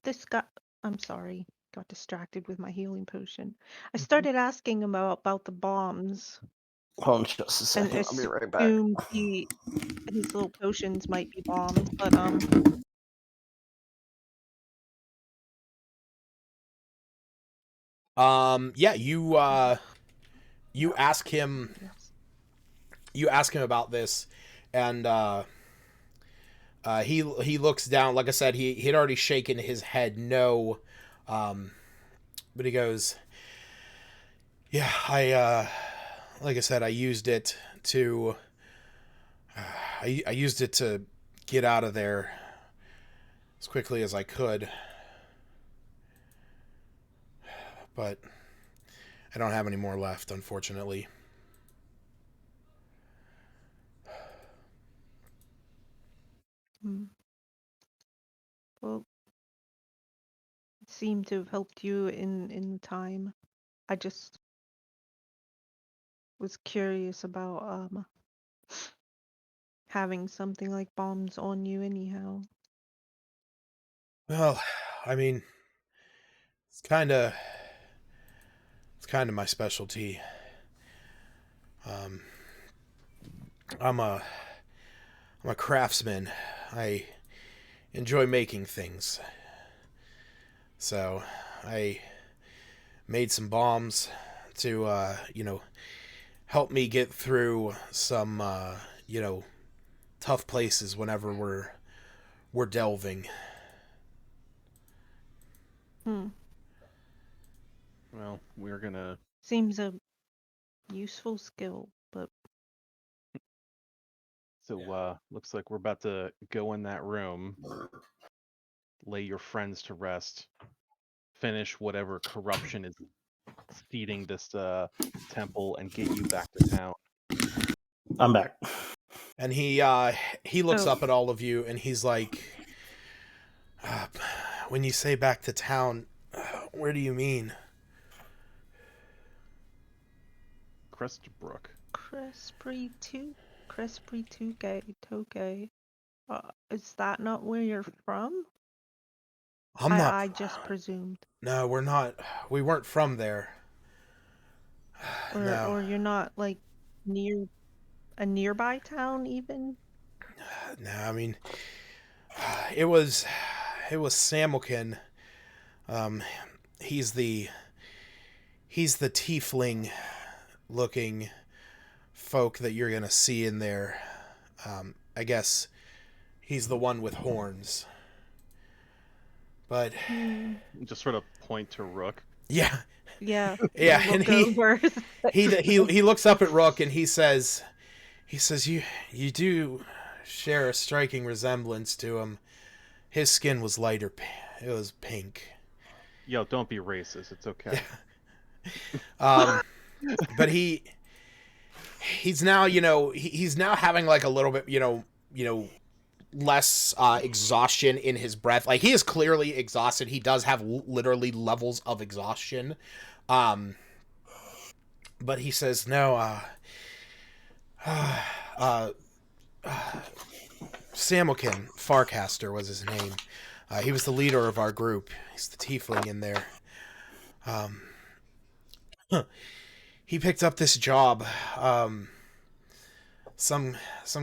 this guy. I'm sorry, got distracted with my healing potion. I started asking him about the bombs, Hold on just a and second. I'll be right back. assumed his little potions might be bombs, but Yeah, you ask him yes. about this, and he looks down. Like I said, he'd already shaken his head no, but he goes, "Yeah, like I said, I used it to I used it to get out of there as quickly as I could, but I don't have any more left, unfortunately." Hmm. Well, it seemed to have helped you in time. I just was curious about having something like bombs on you anyhow. Well, I mean, it's kind of my specialty. Um, I'm a craftsman. I enjoy making things. So I made some bombs to, help me get through some, tough places whenever we're delving. Hmm. Well, we're gonna. Seems a useful skill, but So, looks like we're about to go in that room, lay your friends to rest, finish whatever corruption is feeding this temple, and get you back to town. I'm back. And he looks oh, up at all of you and he's like, "When you say back to town, where do you mean?" Crestbrook. Crespri Toke. Is that not where you're from? I'm not. I just presumed. No, we're not. We weren't from there. No, Or you're not like near a nearby town even? no. I mean, it was Samilkin. Um, he's the tiefling looking folk that you're gonna see in there. I guess he's the one with horns. But Hmm. Just sort of point to Rook. yeah, Yeah, yeah, and look over. he looks up at Rook and he says you do share a striking resemblance to him. His skin was lighter. It was pink. Yo, don't be racist. It's okay. Um, but he's now he's now having like a little bit less exhaustion in his breath. Like he is clearly exhausted. He does have literally levels of exhaustion. Um, but he says no. Uh, Samilkin Farcaster was his name. He was the leader of our group. He's the tiefling in there. Um, he picked up this job. Some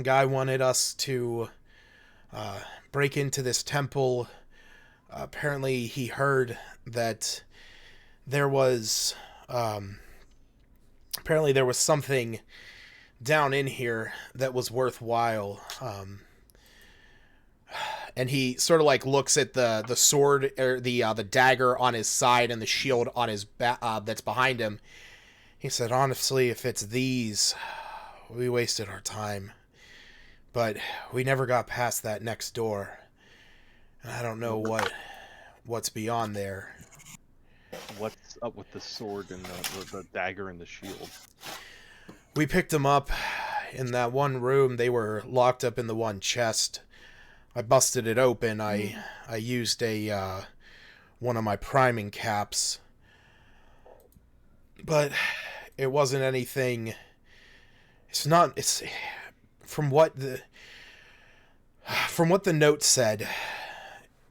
guy wanted us to break into this temple. Apparently, he heard that there was something down in here that was worthwhile. And he sort of like looks at the sword or the dagger on his side and the shield on his that's behind him. He said, "Honestly, if it's these, we wasted our time. But we never got past that next door. And I don't know what's beyond there." What's up with the sword and the dagger and the shield? We picked them up in that one room. They were locked up in the one chest. I busted it open. Mm. I used a one of my priming caps, but it wasn't anything. It's not. It's from what the note said.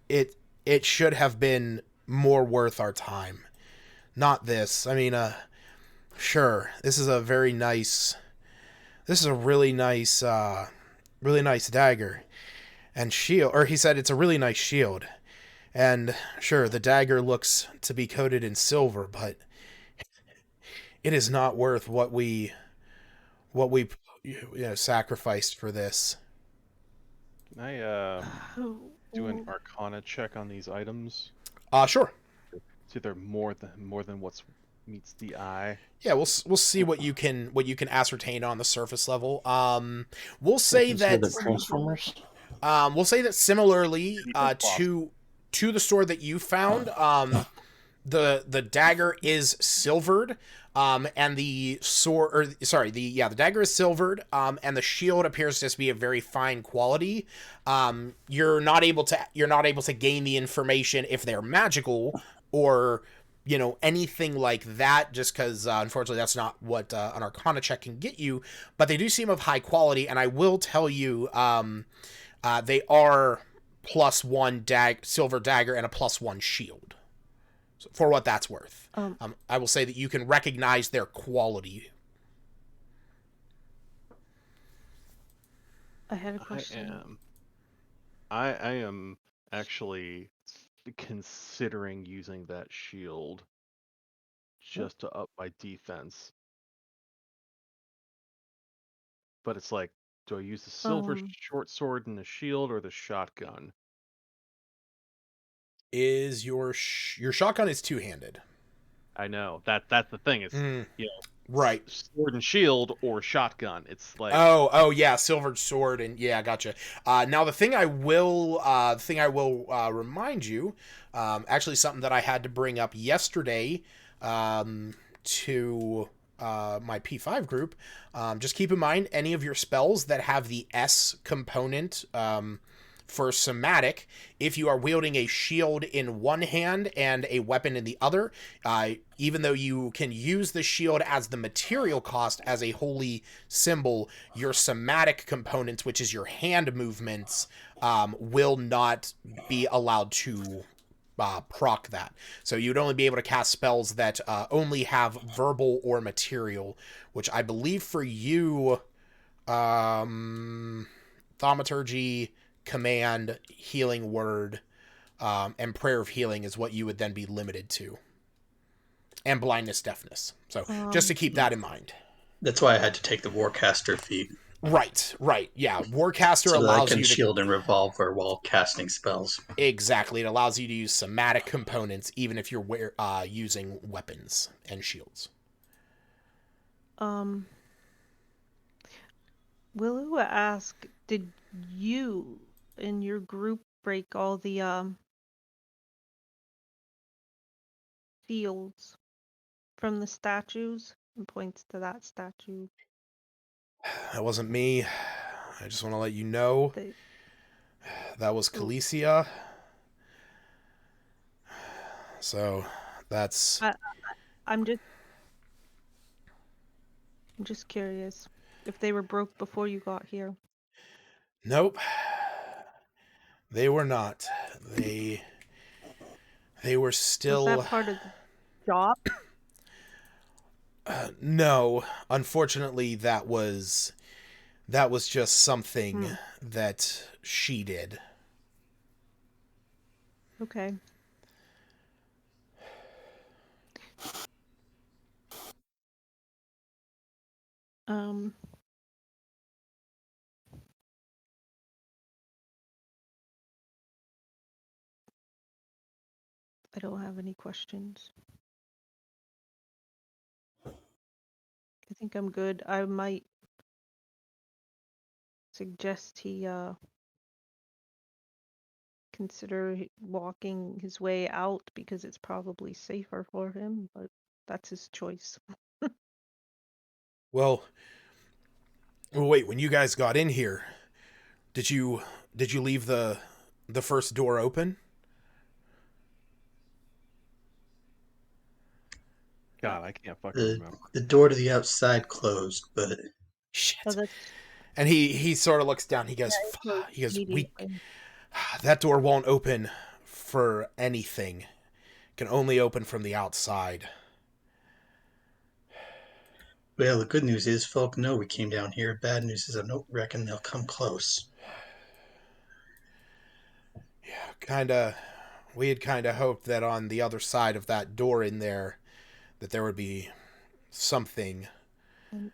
It it should have been more worth our time. Not this. I mean, sure, this is a very nice. This is a really nice dagger and shield. Or he said it's a really nice shield. And sure, the dagger looks to be coated in silver, but it is not worth what we sacrificed for this. Can I do an Arcana check on these items? Sure. See if they're more than what's meets the eye. Yeah, we'll see what you can ascertain on the surface level. We'll I say consider that the Transformers. similarly Even to the sword that you found, the dagger is silvered, and the sword, or sorry, the dagger is silvered, and the shield appears to just be a very fine quality. You're not able to gain the information if they're magical or anything like that, just because unfortunately that's not what an Arcana check can get you. But they do seem of high quality, and I will tell you, they are +1 silver dagger and a +1 shield. So for what that's worth, Um, I will say that you can recognize their quality. I had a I question. am actually considering using that shield just to up my defense. But it's like, do I use the silver Um, short sword and the shield or the shotgun? Is your shotgun is two-handed? I know that's the thing. It's Mm, you right. sword and shield or shotgun. It's like Oh yeah, silvered sword, and yeah, gotcha. Now the thing I will remind you, actually something that I had to bring up yesterday, to my P5 group. Just keep in mind any of your spells that have the S component. For somatic, if you are wielding a shield in one hand and a weapon in the other, even though you can use the shield as the material cost as a holy symbol, your somatic components, which is your hand movements, will not be allowed to proc that. So you'd only be able to cast spells that only have verbal or material, which I believe for you, thaumaturgy, command, healing word, and prayer of healing is what you would then be limited to, and blindness, deafness. So just to um, keep that in mind. That's why I had to take the Warcaster feat, Right. Yeah, Warcaster so that I allows can you to shield and revolver while casting spells. exactly. It allows you to use somatic components even if you're using weapons and shields. um, Willow asked, did you and your group break all the fields from the statues? And points to that statue. That wasn't me. I just want to let you know They, that was oh, Khaleesi. So that's I, I'm just, I'm just curious if they were broke before you got here. nope. They were not. They they were Was that still part of the job? no. Unfortunately, that was just something Hmm. that she did. Okay. Um, I don't have any questions. I think I'm good. I might suggest he consider walking his way out because it's probably safer for him, but that's his choice. Well, wait. When you guys got in here, did you Did you leave the first door open? God, I can't fucking The remember. the door to the outside closed, but Oh, Shit. that's And he sort of looks down. He goes, it closed we immediately. that door won't open for anything. It can only open from the outside. well, the good news is folk know we came down here. Bad news is I don't reckon they'll come close. Yeah, kind of. We had kind of hoped that on the other side of that door in there, that there would be something, And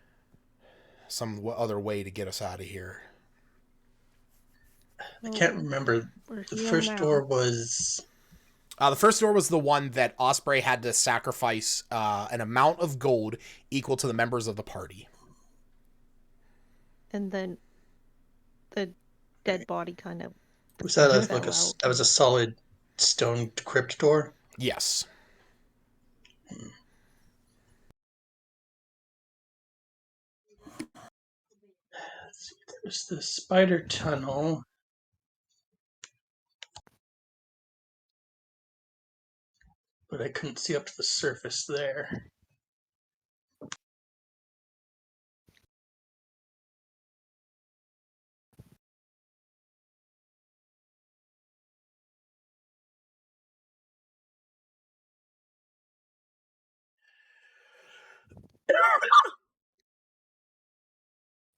some other way to get us out of here. I well, can't remember. we're The here first now. door was The first door was the one that Osprey had to sacrifice an amount of gold equal to the members of the party. And then the dead body kind of was that like fell out. that was a solid stone crypt door? Yes. Let's see, there was the spider tunnel. But I couldn't see up to the surface there.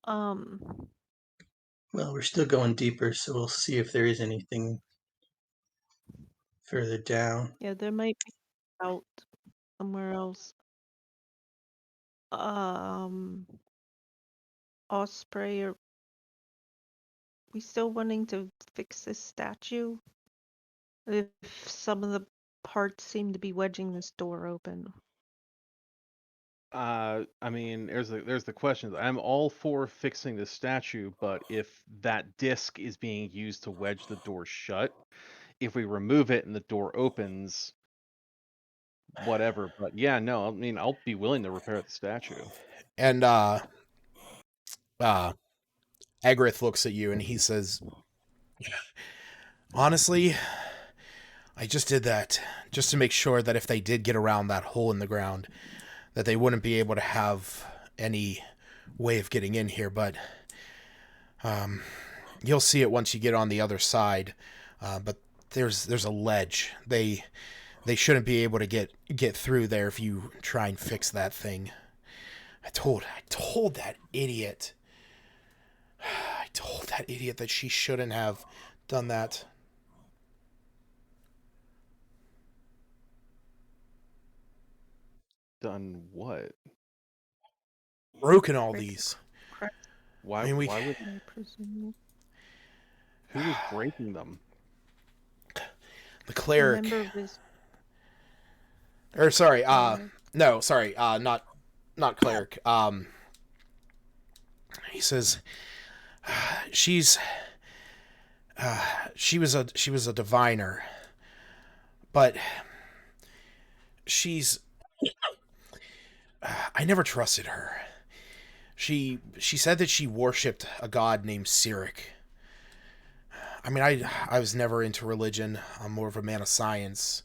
Um, Well, we're still going deeper, so we'll see if there is anything further down. yeah, there might be out somewhere else. Um, Osprey, are we still wanting to fix this statue? If some of the parts seem to be wedging this door open. I mean, there's the question. I'm all for fixing the statue, but if that disc is being used to wedge the door shut, if we remove it and the door opens, whatever. But yeah, no, I mean, I'll be willing to repair the statue. And uh Agrith looks at you and he says, honestly, I just did that just to make sure that if they did get around that hole in the ground, that they wouldn't be able to have any way of getting in here, but you'll see it once you get on the other side. But there's a ledge. They shouldn't be able to get through there if you try and fix that thing. I told that idiot. I told that idiot that she shouldn't have done that. Done what? Broken all Break these. crack, Why? I mean, Why would? I presume. Who was breaking them? the A cleric. member of this Or sorry, cleric. no, sorry, not cleric. He says she's she was a diviner, but she's I never trusted her. She said that she worshipped a god named Cyric. I mean, I was never into religion. I'm more of a man of science.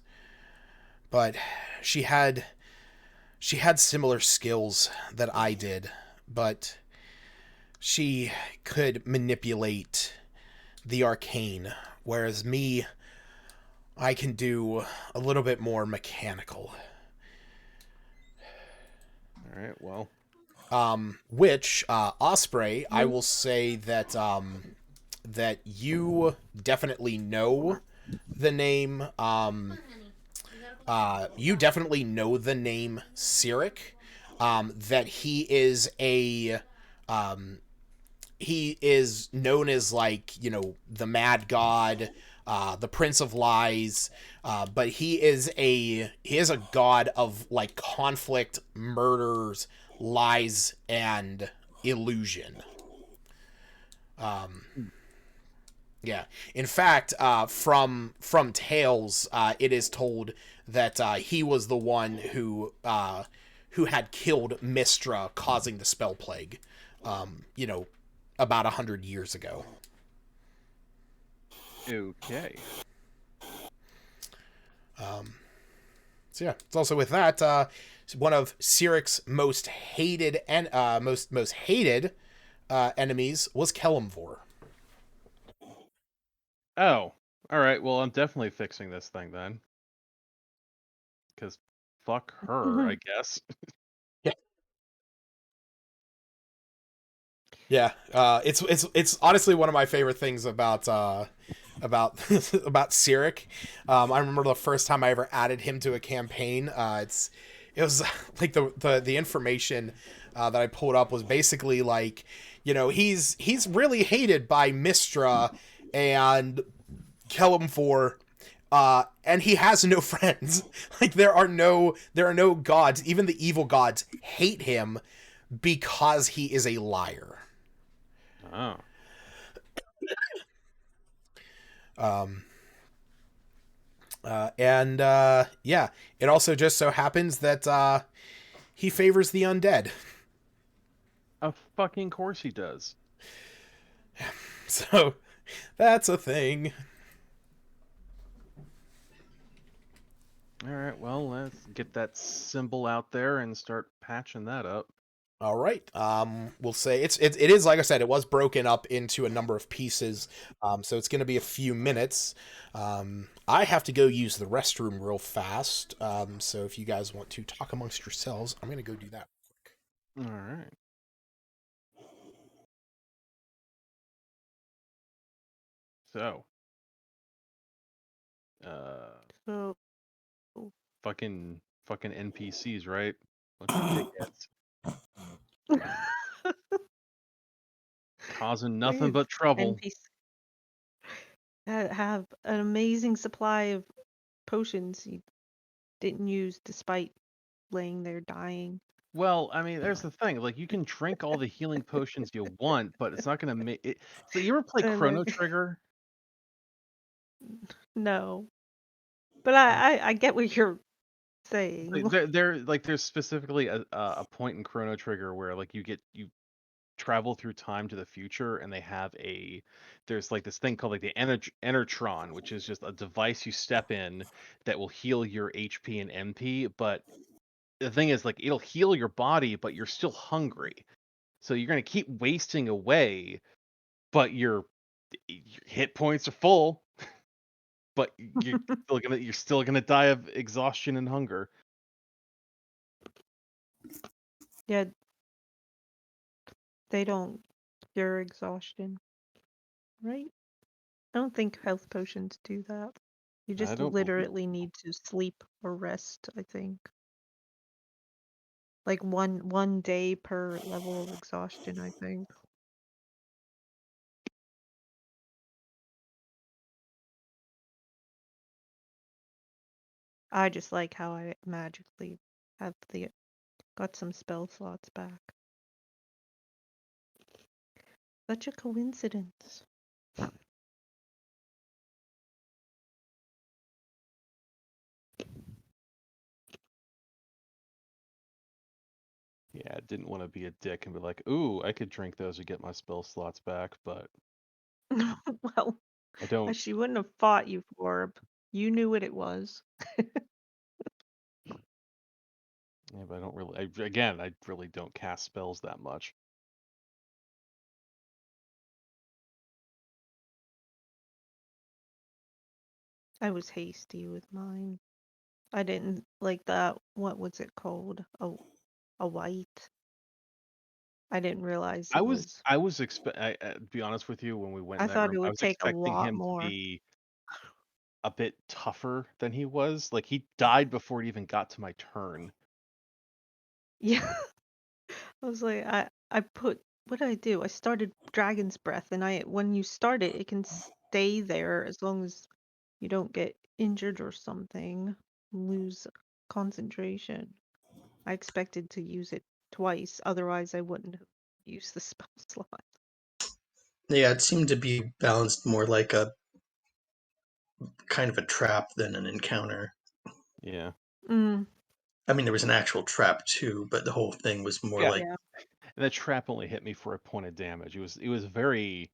But she had similar skills that I did, but she could manipulate the arcane, whereas me, I can do a little bit more mechanical. All right. Well, Which Osprey, I will say that that you definitely know the name. You definitely know the name Cyric. That he is known as, like, the Mad God, the Prince of Lies, but he is a god of, like, conflict, murders, lies, and illusion. Yeah. In fact, from tales, it is told that he was the one who had killed Mistra, causing the spell plague. About 100 years ago. Okay. So yeah, it's also with that one of Siric's most hated and most hated enemies was Kelemvor. Oh, all right. Well, I'm definitely fixing this thing then, because fuck her, I guess. Yeah, yeah. It's honestly one of my favorite things about about about Sirik. I remember the first time I ever added him to a campaign. It was like the information that I pulled up was basically like, he's really hated by Mistra and Kelemvor, and he has no friends. Like there are no gods. Even the evil gods hate him because he is a liar. Oh. And yeah, it also just so happens that he favors the undead. Of fucking course he does. So that's a thing. All right, well, let's get that symbol out there and start patching that up. All right. We'll say it is, like I said, it was broken up into a number of pieces. So it's going to be a few minutes. I have to go use the restroom real fast. So if you guys want to talk amongst yourselves, I'm going to go do that. All right. So, So fucking NPCs, right? Bunch of dickheads causing nothing weird. but trouble. NPC have an amazing supply of potions you didn't use despite laying there dying. Well, I mean, there's the thing. Like, you can drink all the healing potions you want, but it's not gonna make it. So, you ever play They're Chrono Trigger? no. But I get what you're saying. There's specifically a point in Chrono Trigger where like you travel through time to the future, and there's like this thing called like the Enertron, which is just a device you step in that will heal your HP and MP. But the thing is, like, it'll heal your body, but you're still hungry, so you're gonna keep wasting away. But your hit points are full, but you're still gonna die of exhaustion and hunger. Yeah, they don't cure exhaustion, right? I don't think health potions do that. You I just don't believe. literally need to sleep or rest, I think. Like one day per level of exhaustion, I think. I just like how I magically have the got some spell slots back. Such a coincidence. Yeah, I didn't want to be a dick and be like, "Ooh, I could drink those to get my spell slots back," but Well, I don't. she wouldn't have fought you for it. You knew what it was. Yeah, but I don't really. Again, I really don't cast spells that much. I was hasty with mine. I didn't like that. What was it called? A white. I didn't realize I it was was. I was to be honest with you, when we went in I that thought room, it I would was take a expecting lot him to more. be a bit tougher than he was. Like, he died before it even got to my turn. Yeah. I was like, I put what did I do? I started Dragon's Breath, and when you start it, it can stay there as long as you don't get injured or something, lose concentration. I expected to use it twice, otherwise I wouldn't have used the spell slot. Yeah, it seemed to be balanced more like a kind of a trap than an encounter. Yeah, Mm, I mean, there was an actual trap too, but the whole thing was more yeah. like yeah. And that trap only hit me for a point of damage. It was very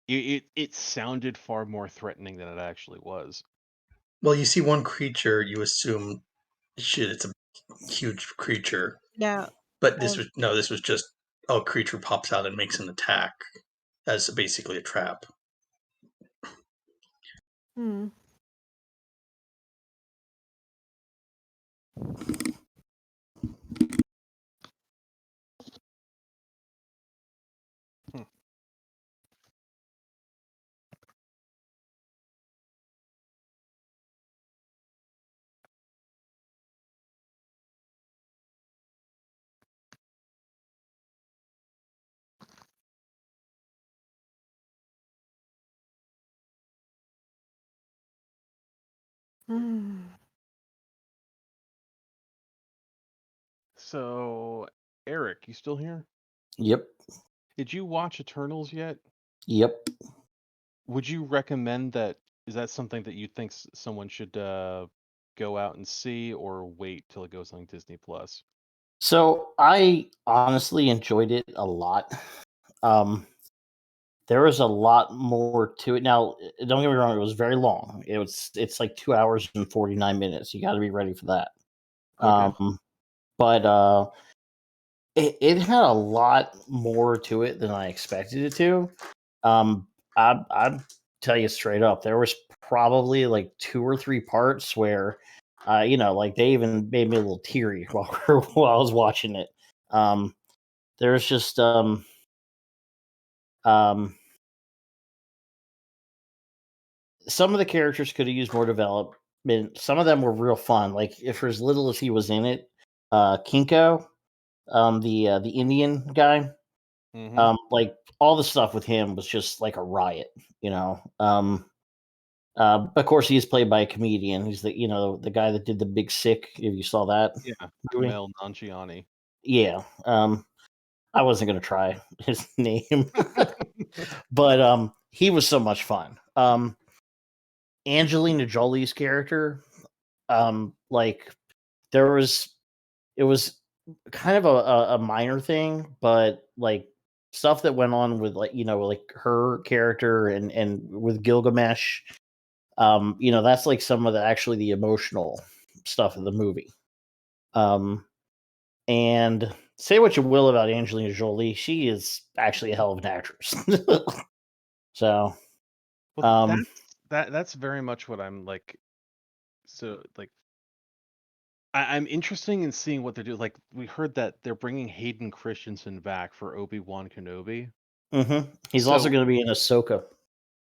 It sounded far more threatening than it actually was. Well, you see one creature, you assume, shit, it's a huge creature. Yeah. But Um, this was just a creature pops out and makes an attack as basically a trap. hmm. Hmm. Hmm. So, Eric, you still here? Yep. Did you watch Eternals yet? Yep. Would you recommend that? Is that something that you think someone should go out and see, or wait till it goes on Disney Plus? So I honestly enjoyed it a lot. Um, there was a lot more to it. Now, don't get me wrong; it was very long. It's like 2 hours and 49 minutes. You got to be ready for that. Okay. But it had a lot more to it than I expected it to. I tell you straight up, there was probably like 2 or 3 parts where, like they even made me a little teary while I was watching it. Um, there's just um, some of the characters could have used more development. Some of them were real fun. Like if for as little as he was in it, Kinko, the Indian guy, Mm-hmm. like all the stuff with him was just like a riot, you know. Of course, he's played by a comedian. He's the guy that did the Big Sick. If you saw that Yeah, movie, Kumail Nanjiani. yeah. I wasn't gonna try his name, but he was so much fun. Angelina Jolie's character, like there was, it was kind of a minor thing, but like stuff that went on with like her character and with Gilgamesh. That's like some of the emotional stuff of the movie. Um, and say what you will about Angelina Jolie, she is actually a hell of an actress. So, Well, um, that's very much what I'm like. So, like, I'm interested in seeing what they're doing. Like, we heard that they're bringing Hayden Christensen back for Obi-Wan Kenobi. he's also So, going to be in Ahsoka.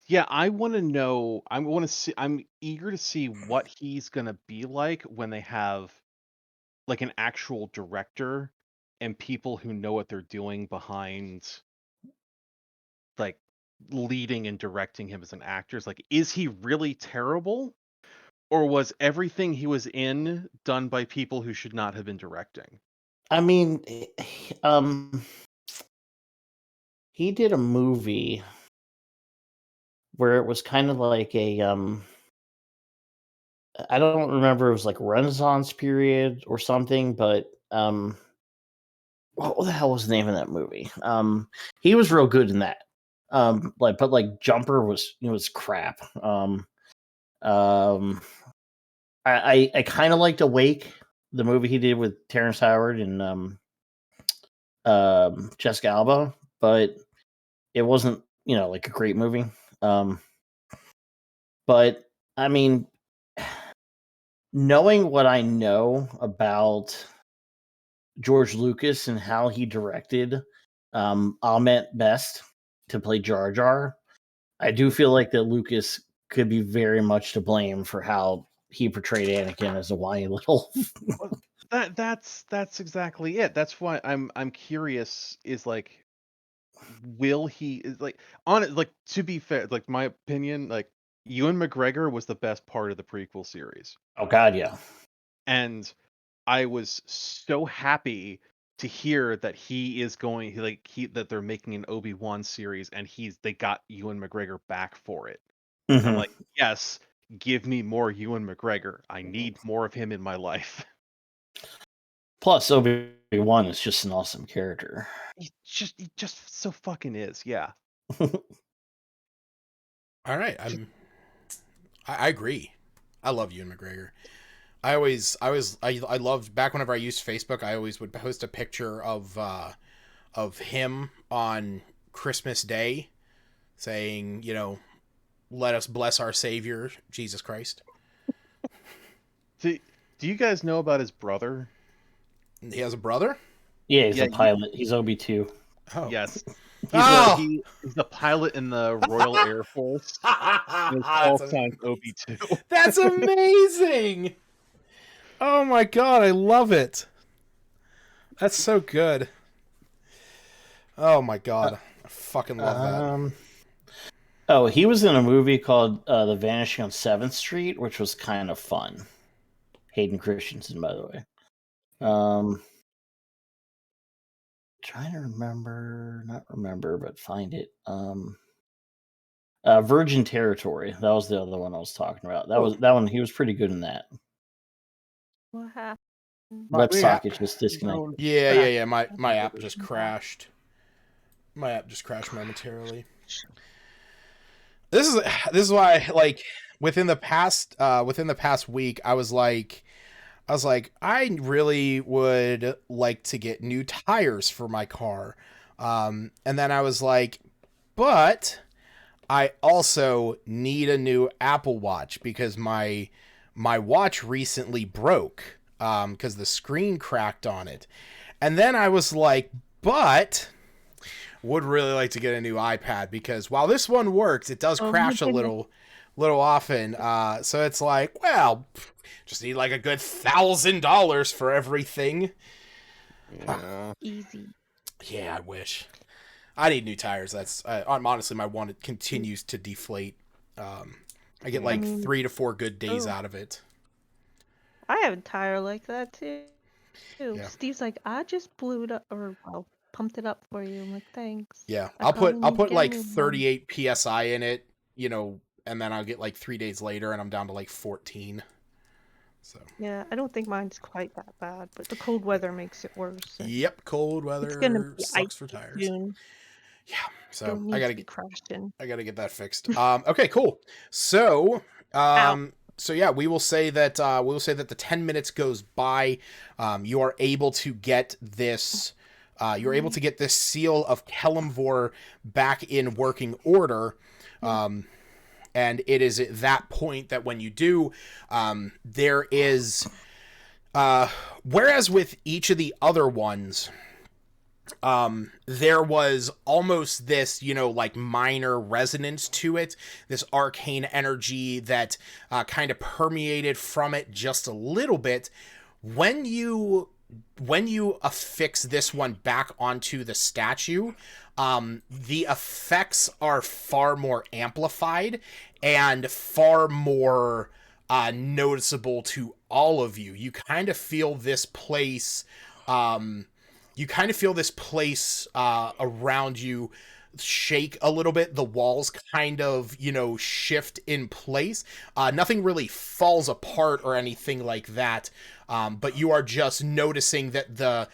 yeah, I want to know. I want to see. I'm eager to see what he's gonna be like when they have like an actual director and people who know what they're doing behind, like leading and directing him as an actor. It's like, is he really terrible, or was everything he was in done by people who should not have been directing? I mean, he did a movie where it was kind of like I don't remember, it was like Renaissance period or something, but what the hell was the name of that movie? He was real good in that. But Jumper was crap. Um, I kind of liked Awake, the movie he did with Terrence Howard and Jessica Alba, but it wasn't like a great movie. Um, but I mean, knowing what I know about George Lucas and how he directed Ahmet Best to play Jar Jar, I do feel like that Lucas could be very much to blame for how he portrayed Anakin as a whiny little. Well, that's exactly it. That's why I'm curious. Is like, will he is like on it? Like, to be fair, like my opinion, like Ewan McGregor was the best part of the prequel series, Oh God, yeah. and I was so happy to hear that that they're making an Obi-Wan series, and they got Ewan McGregor back for it. I'm hmm like, yes, give me more Ewan McGregor. I need more of him in my life. Plus, Obi-Wan is just an awesome character. He just so fucking is, yeah. All right, I agree. I love Ewan McGregor. I loved back whenever I used Facebook. I always would post a picture of him on Christmas Day, saying, "Let us bless our Savior, Jesus Christ." Do you guys know about his brother? He has a brother. Yeah, he's Yeah, a pilot. He's OB2. Oh, yes. oh, He's the pilot in the Royal Air Force. And his call that's, sign's OB2. that's amazing. Oh my god, I love it. That's so good. Oh my god, I fucking love that. Oh, he was in a movie called The Vanishing on 7th Street, which was kind of fun. Hayden Christensen, by the way. Trying to not remember, but find it. Virgin Territory. That was the other one I was talking about. That one. He was pretty good in that. What happened? WebSocket just disconnected. Yeah. My app just crashed. My app just crashed momentarily. This is why, like, within the past week, I was like, I really would like to get new tires for my car. And then I was like, but I also need a new Apple Watch because my watch recently broke because the screen cracked on it. And then I was like, but would really like to get a new iPad because while this one works, it does crash a little often. So it's like, well, just need like a good $1,000 for everything. Yeah. Easy. Yeah, I wish. I need new tires. That's honestly my one. It continues to deflate. I get like 3 to 4 good days out of it. I have a tire like that too. Yeah. Steve's like, I just blew it up, or well, pumped it up for you. I'm like, thanks. Yeah, I I'll probably need to put get a like new one. 38 psi in it, and then I'll get like 3 days later, and I'm down to like 14. So. Yeah, I don't think mine's quite that bad, but the cold weather makes it worse. Yep, cold weather It's gonna be sucks for tires. soon. Yeah, so I gotta be crashing. I gotta get that fixed. Okay, cool. So, so yeah, we will say that the 10 minutes goes by. You are able to get this. You're able to get this seal of Kelemvor back in working order. And it is at that point that when you do, there is, whereas with each of the other ones, there was almost this, like minor resonance to it, this arcane energy that kind of permeated from it just a little bit. When you affix this one back onto the statue, the effects are far more amplified and far more noticeable to all of you. You kind of feel this place around you shake a little bit. The walls kind of, shift in place. Nothing really falls apart or anything like that. But you are just noticing that the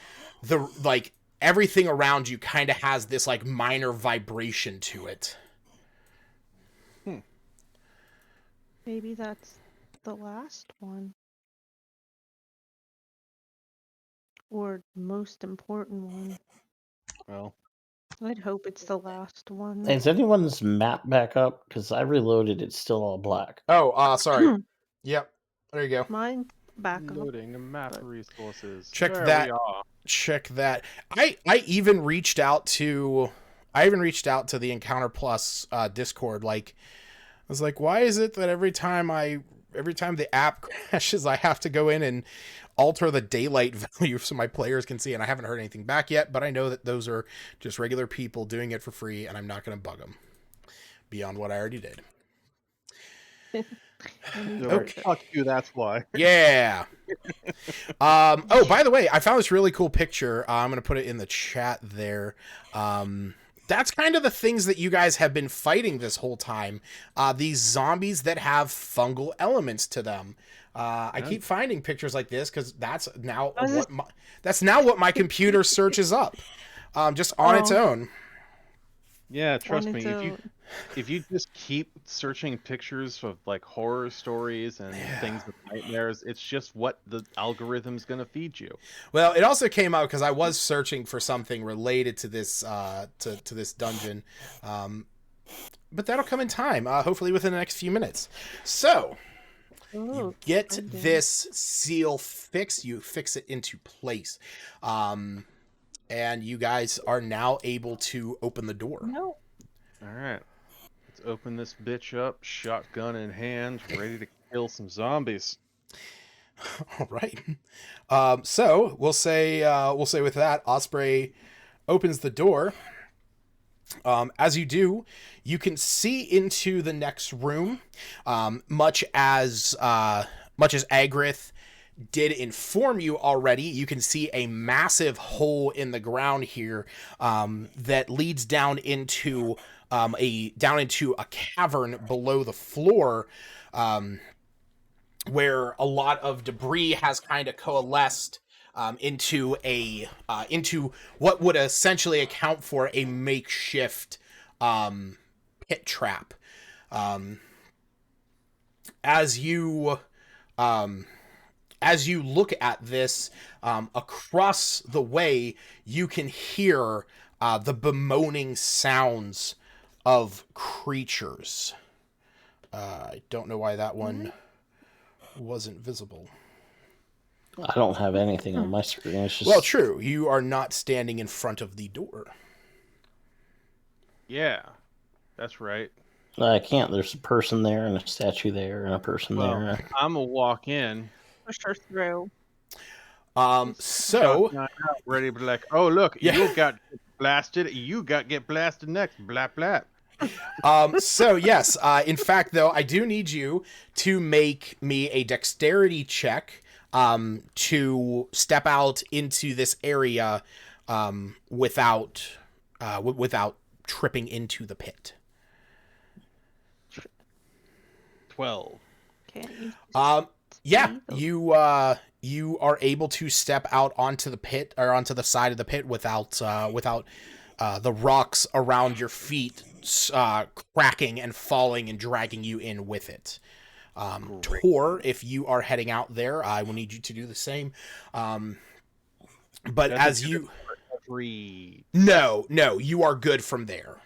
like everything around you kind of has this like minor vibration to it. Maybe that's the last one. Or most important one. Well, I'd hope it's the last one. Hey, is anyone's map back up? Because I reloaded, it's still all black. Oh, sorry. Yep. There you go. Mine back up. loading map resources. Check There that. we are. Check that. I even reached out to the Encounter Plus Discord. Like, I was like, why is it that every time the app crashes, I have to go in and alter the daylight value so my players can see? And I haven't heard anything back yet, but I know that those are just regular people doing it for free, and I'm not going to bug them beyond what I already did. Okay. Fuck you, that's why. Yeah. Oh, by the way, I found this really cool picture. I'm going to put it in the chat there. That's kind of the things that you guys have been fighting this whole time. These zombies that have fungal elements to them. I keep finding pictures like this because that's now what my computer searches up, just on its own. Yeah, trust me. if you just keep searching pictures of like horror stories and things with nightmares, it's just what the algorithm's gonna feed you. Well, it also came out because I was searching for something related to this to this dungeon, but that'll come in time. Hopefully within the next few minutes. So you Oh, get exciting. this seal fixed. You fix it into place, and you guys are now able to open the door. No. All right, let's open this bitch up, shotgun in hand, ready to kill some zombies. All right. So we'll say with that, Osprey opens the door. As you do, you can see into the next room, much as Agrith did inform you already. You can see a massive hole in the ground here that leads down into a cavern below the floor, where a lot of debris has kind of coalesced into what would essentially account for a makeshift pit trap. As you look at this, across the way, you can hear the bemoaning sounds of creatures. I don't know why that one wasn't visible. I don't have anything on my screen. It's just Well, true. You are not standing in front of the door. Yeah, that's right. I can't. There's a person there and a statue there and a person Well, there. I'm gonna walk in, Push her through. So shotgun out, ready to be like, oh look, Yeah. you got blasted. You got get blasted next. Blap blap. so yes, in fact, though, I do need you to make me a dexterity check to step out into this area without tripping into the pit. 12. Can't you? Yeah, you are able to step out onto the pit, or onto the side of the pit, without the rocks around your feet cracking and falling and dragging you in with it. Tor, if you are heading out there, I will need you to do the same. But That's as a you... Every... No, you are good from there.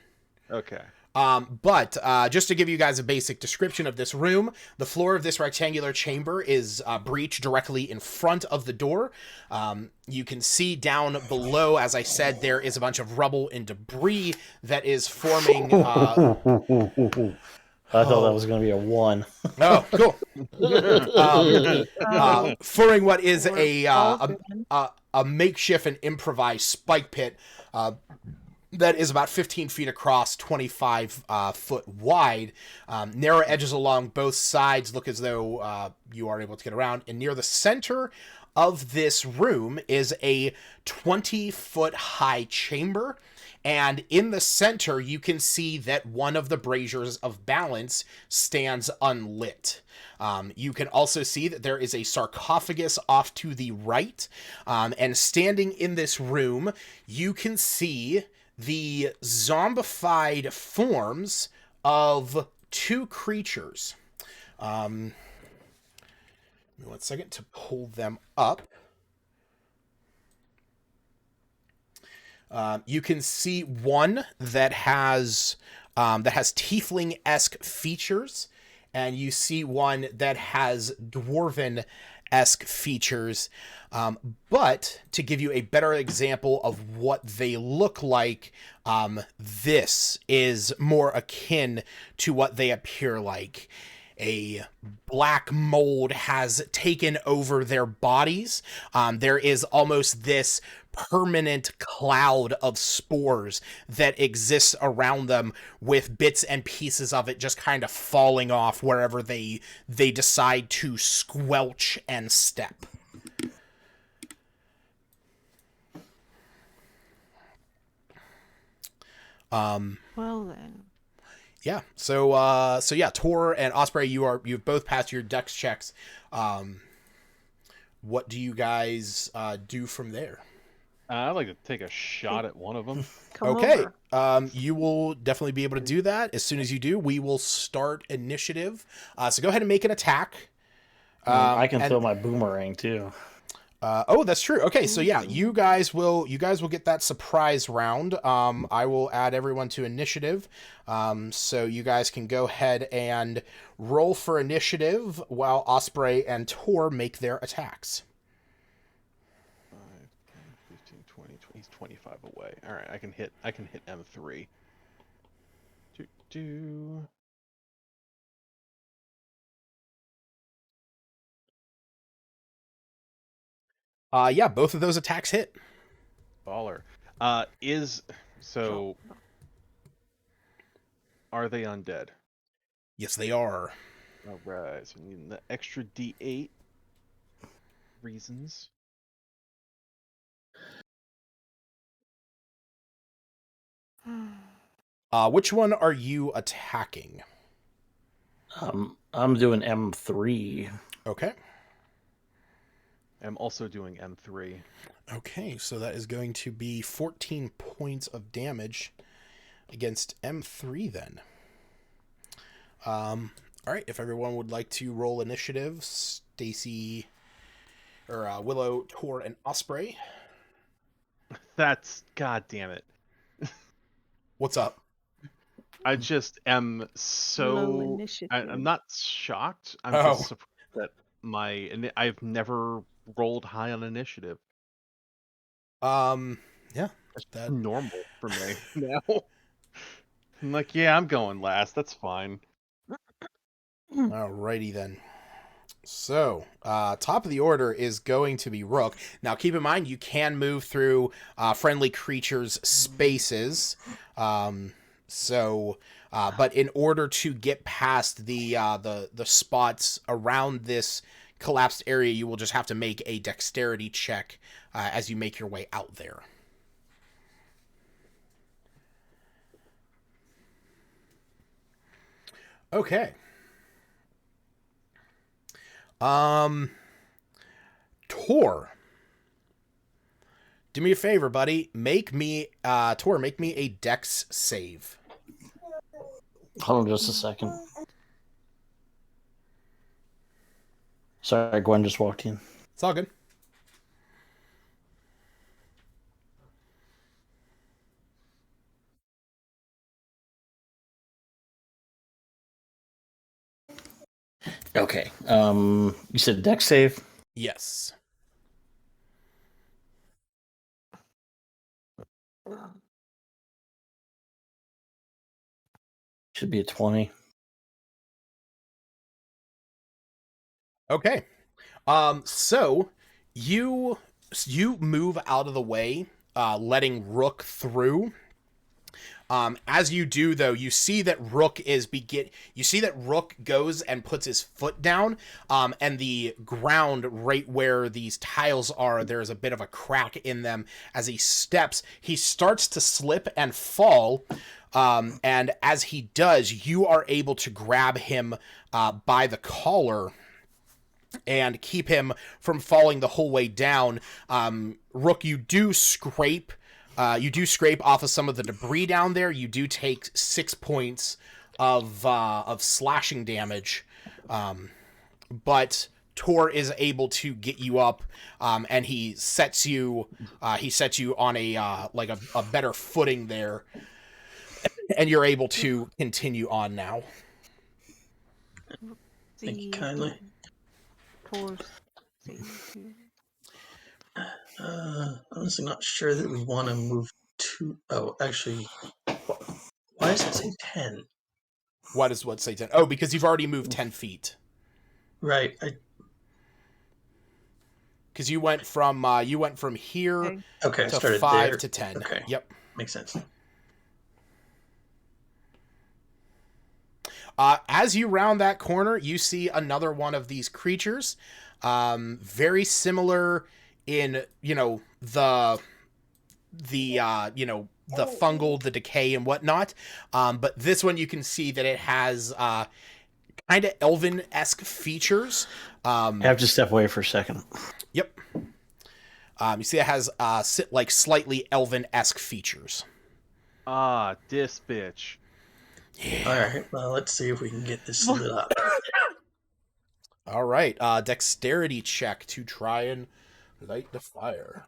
Okay. But just to give you guys a basic description of this room, the floor of this rectangular chamber is breached directly in front of the door. You can see down below, as I said, there is a bunch of rubble and debris that is forming... I thought that was going to be a 1. Oh, cool. Forming what is All a makeshift and improvised spike pit that is about 15 feet across, 25 foot wide. Narrow edges along both sides look as though you are able to get around. And near the center of this room is a 20-foot high chamber. And in the center, you can see that one of the braziers of balance stands unlit. You can also see that there is a sarcophagus off to the right. And standing in this room, you can see the zombified forms of 2 creatures. Give me 1 second to pull them up. You can see one that has tiefling-esque features, and you see one that has dwarven-esque features. But to give you a better example of what they look like, this is more akin to what they appear like. A black mold has taken over their bodies. There is almost this permanent cloud of spores that exists around them, with bits and pieces of it just kind of falling off wherever they decide to squelch and step. Well then. Yeah. So yeah, Tor and Osprey, you've both passed your dex checks. What do you guys do from there? I'd like to take a shot at one of them. Come Okay. over. You will definitely be able to do that. As soon as you do, we will start initiative. So go ahead and make an attack. I can And throw my boomerang too. oh, that's true. Okay, so yeah, Ooh. you guys will get that surprise round. I will add everyone to initiative. So you guys can go ahead and roll for initiative while Osprey and Tor make their attacks. 5, 10, 15, 20, 20. He's 25 away. All right, I can hit M3. Do. Yeah, both of those attacks hit. Baller. So are they undead? Yes, they are. All right. So needing the extra D8 reasons. Which one are you attacking? I'm doing M3. Okay. I'm also doing M3. Okay, so that is going to be 14 points of damage against M3 then. All right, if everyone would like to roll initiative, Stacy or Willow, Tor, and Osprey. That's god damn it. What's up? I just am Low so initiative. I'm not shocked. I'm Oh. just surprised that I've never rolled high on initiative. Yeah, That's that normal for me now. I'm like, yeah, I'm going last. That's fine. Alrighty then. So, top of the order is going to be Rook. Now, keep in mind, you can move through friendly creatures' spaces. But in order to get past the spots around this collapsed area, you will just have to make a dexterity check as you make your way out there. Okay. Tor. Do me a favor, buddy. Tor, make me a dex save. Hold on just a second. Sorry, Gwen just walked in. It's all good. Okay. You said dex save? Yes. Should be a 20. Okay. So you move out of the way, letting Rook through. As you do, though, you see that Rook goes and puts his foot down, and the ground right where these tiles are, there's a bit of a crack in them. As he steps, he starts to slip and fall, and as he does, you are able to grab him by the collar and keep him from falling the whole way down. Rook, you do scrape off of some of the debris down there. You do take 6 points of slashing damage, but Tor is able to get you up, and he sets you on a better footing there, and you're able to continue on now. Thank you kindly. Honestly, not sure that we want to move to. Oh, actually, why does it say 10? Why does what say 10? Oh, because you've already moved 10 feet. Right. Because you went from here Okay. I to started 5 there. to 10. Okay. Yep. Makes sense. As you round that corner, you see another one of these creatures. Very similar in, the fungal, the decay and whatnot. But this one you can see that it has kind of elven-esque features. I have to step away for a second. Yep. You see it has like slightly elven-esque features. Ah, this bitch. All right. Well, let's see if we can get this lit up. All right. Dexterity check to try and light the fire.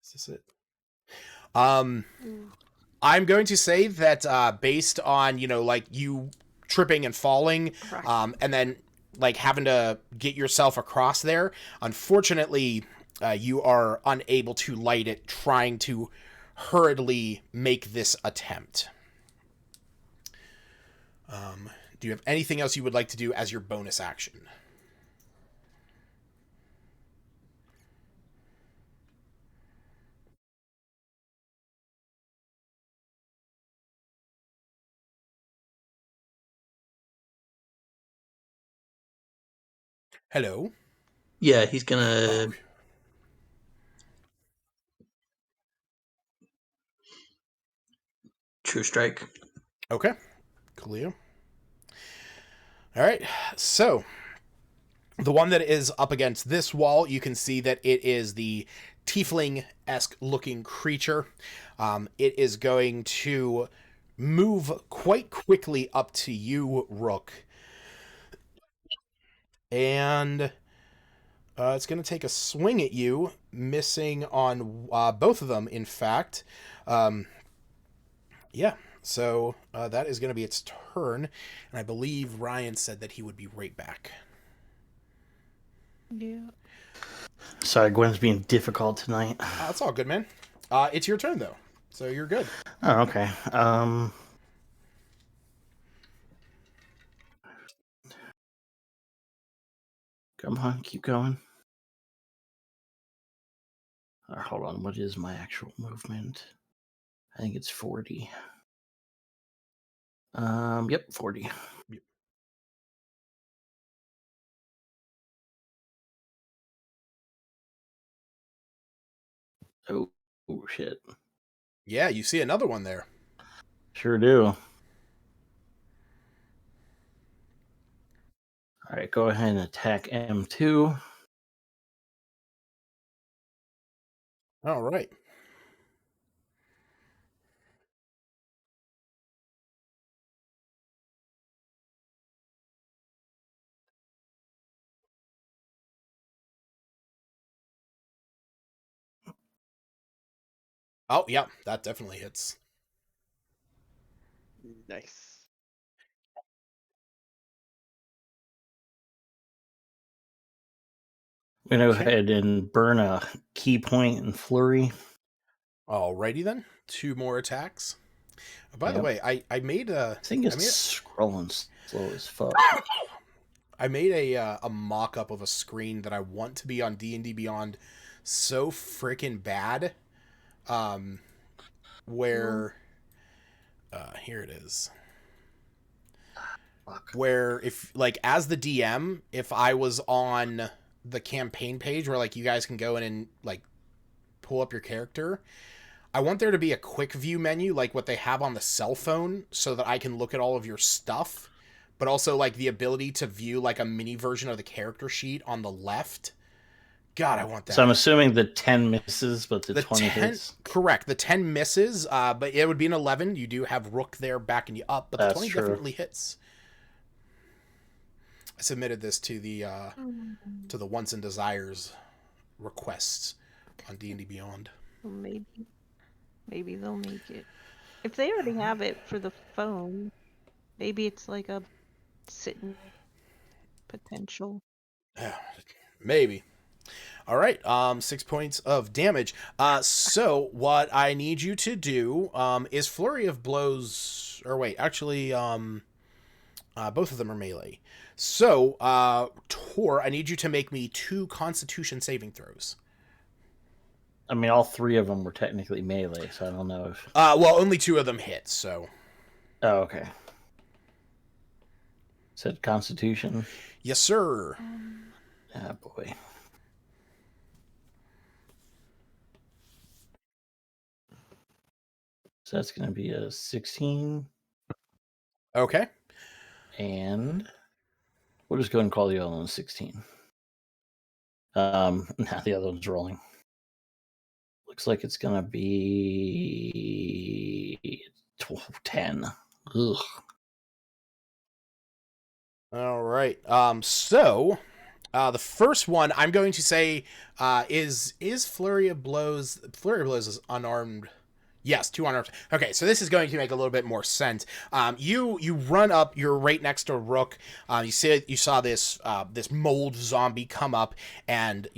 Is this it? I'm going to say that based on, like you tripping and falling, Correct. and then like having to get yourself across there, unfortunately, you are unable to light it trying to hurriedly make this attempt. Do you have anything else you would like to do as your bonus action? Hello? Yeah, he's gonna Oh, true strike. okay. Cleo. All right. So, the one that is up against this wall, you can see that it is the tiefling-esque looking creature. It is going to move quite quickly up to you, Rook. And it's going to take a swing at you, missing on both of them, in fact. Yeah, so that is going to be its turn. And I believe Ryan said that he would be right back. Yeah. Sorry, Gwen's being difficult tonight. That's all good, man. It's your turn, though, so you're good. Oh, okay. Come on, keep going. Hold on, what is my actual movement? I think it's 40. Yep, 40. Yep. Oh, shit. Yeah, you see another one there. Sure do. All right, go ahead and attack M2. All right. Oh, yeah, that definitely hits. Nice. I'm going to go Okay. ahead and burn a key point and flurry. Alrighty then. 2 more attacks. By the Yep. way, I made a This thing is scrolling slow as fuck. I made a mock up of a screen that I want to be on D&D Beyond so freaking bad. Where here it is. Fuck. Where if like as the DM, if I was on the campaign page where like you guys can go in and like pull up your character, I want there to be a quick view menu like what they have on the cell phone so that I can look at all of your stuff, but also like the ability to view like a mini version of the character sheet on the left. God, I want that. So I'm assuming the 10 misses, but the 20 10 hits. Correct. The 10 misses, but it would be an 11. You do have Rook there backing you up, but the That's 20 true. definitely hits. I submitted this to the Wants and Desires requests on D&D Beyond. Well, maybe they'll make it. If they already have it for the phone, maybe it's like a sitting potential. Maybe. All right, 6 points of damage. So what I need you to do is Flurry of Blows. Or wait, actually, both of them are melee. So, Tor, I need you to make me 2 Constitution saving throws. I mean, all 3 of them were technically melee, so I don't know if... Well, only 2 of them hit, so... Oh, okay. Said Constitution? Yes, sir. Ah, boy. So that's going to be a 16. Okay. And we'll just go ahead and call the other one 16. Now the other one's rolling. Looks like it's gonna be 10. Ugh. All right. So the first one I'm going to say is Flurry of Blows. Flurry of Blows is unarmed. Yes, 2 unarmed. Okay, so this is going to make a little bit more sense. You run up. You're right next to Rook. You saw this this mold zombie come up and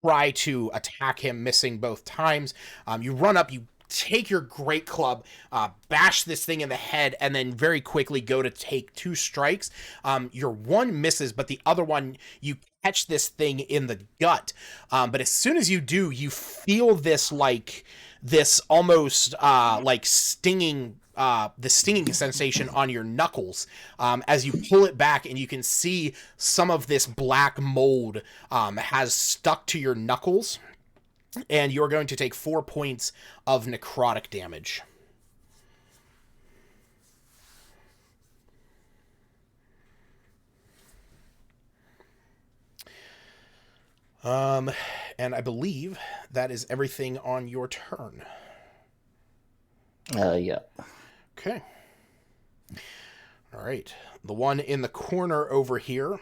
try to attack him, missing both times. You run up. You take your great club, bash this thing in the head, and then very quickly go to take 2 strikes. Your one misses, but the other one you catch this thing in the gut. But as soon as you do, you feel this almost like stinging. The stinging sensation on your knuckles as you pull it back, and you can see some of this black mold has stuck to your knuckles, and you're going to take 4 points of necrotic damage. And I believe that is everything on your turn. Yeah. Okay. All right. The one in the corner over here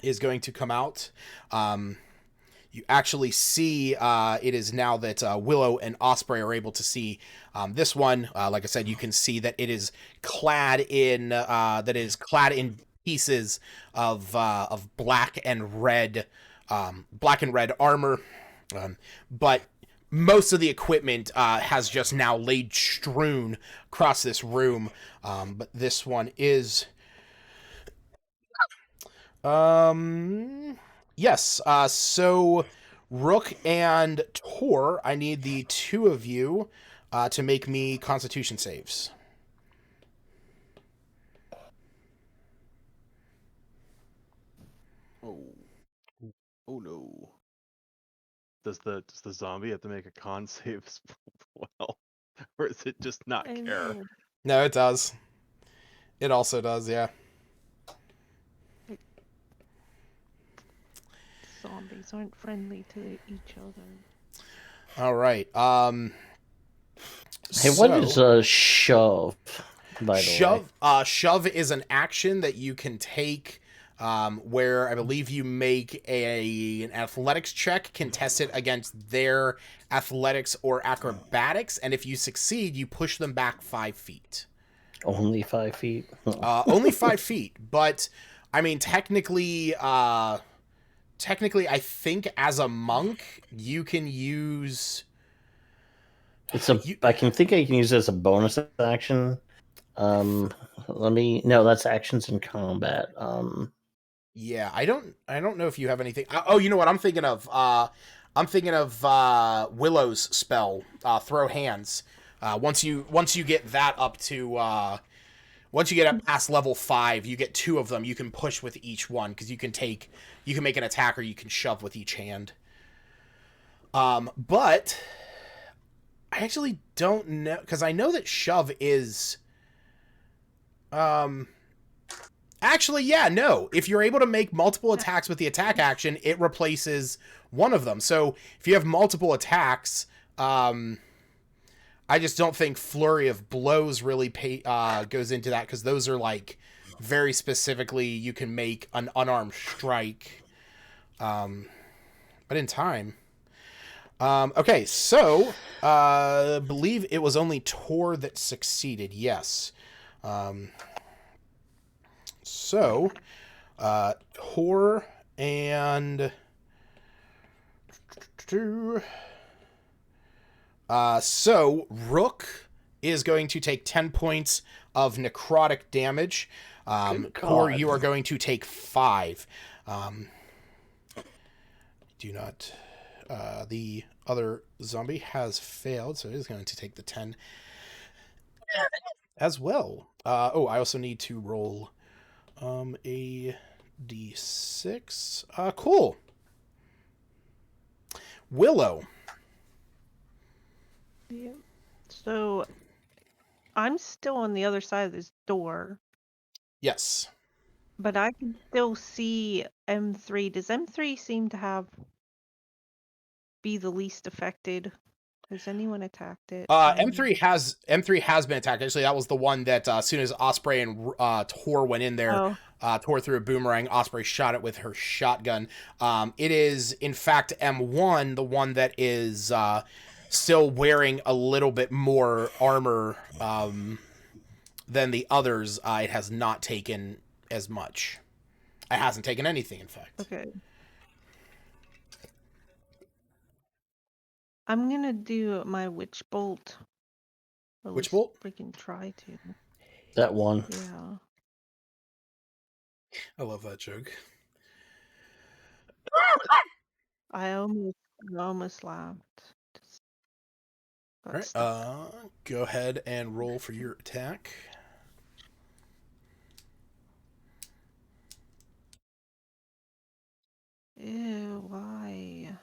is going to come out. You actually see it is now that Willow and Osprey are able to see this one. Like I said, you can see that it is clad in pieces of black and red armor, but most of the equipment has just now laid strewn across this room. But this one is yes. So Rook and Tor, I need the 2 of you to make me Constitution saves. Oh. Oh no. Does the zombie have to make a con save as well? Or is it just not I care? know. No, it does. It also does, yeah. Zombies aren't friendly to each other. All right. Hey, what is shove? By the way, shove is an action that you can take where I believe you make an athletics check, contest it against their athletics or acrobatics, and if you succeed, you push them back 5 feet. only 5 feet. Only 5 feet, but I mean, technically, I think as a monk, you can use. I think I can use it as a bonus action. No, that's actions in combat. Yeah, I don't know if you have anything. Oh, you know what I'm thinking of? I'm thinking of Willow's spell, throw hands. Once you get that up to once you get up past level 5, you get 2 of them. You can push with each one because you can make an attack or you can shove with each hand. But I actually don't know because I know that shove is Actually, yeah, no. If you're able to make multiple attacks with the attack action, it replaces one of them. So if you have multiple attacks, I just don't think Flurry of Blows really goes into that because those are like very specifically you can make an unarmed strike. But in time. Okay, so believe it was only Tor that succeeded. Yes. So, Tor and so Rook is going to take 10 points of necrotic damage. Tor, you are going to take 5. Do not. The other zombie has failed, so it is going to take the 10 as well. I also need to roll a d6. Cool. Willow. Yeah. So I'm still on the other side of this door. Yes. But I can still see M3. Does M3 seem to be the least affected? Has anyone attacked it? M3 has been attacked. Actually, that was the one that as soon as Osprey and Tor went in there, Oh, Tor threw a boomerang. Osprey shot it with her shotgun. It is in fact M1, the one that is still wearing a little bit more armor than the others. It has not taken as much. It hasn't taken anything, in fact. okay. I'm gonna do my witch bolt. Or at Which least bolt? freaking try to. That one. Yeah. I love that joke. I almost laughed. Just All got right. stuck. Go ahead and roll for your attack. Ew, why?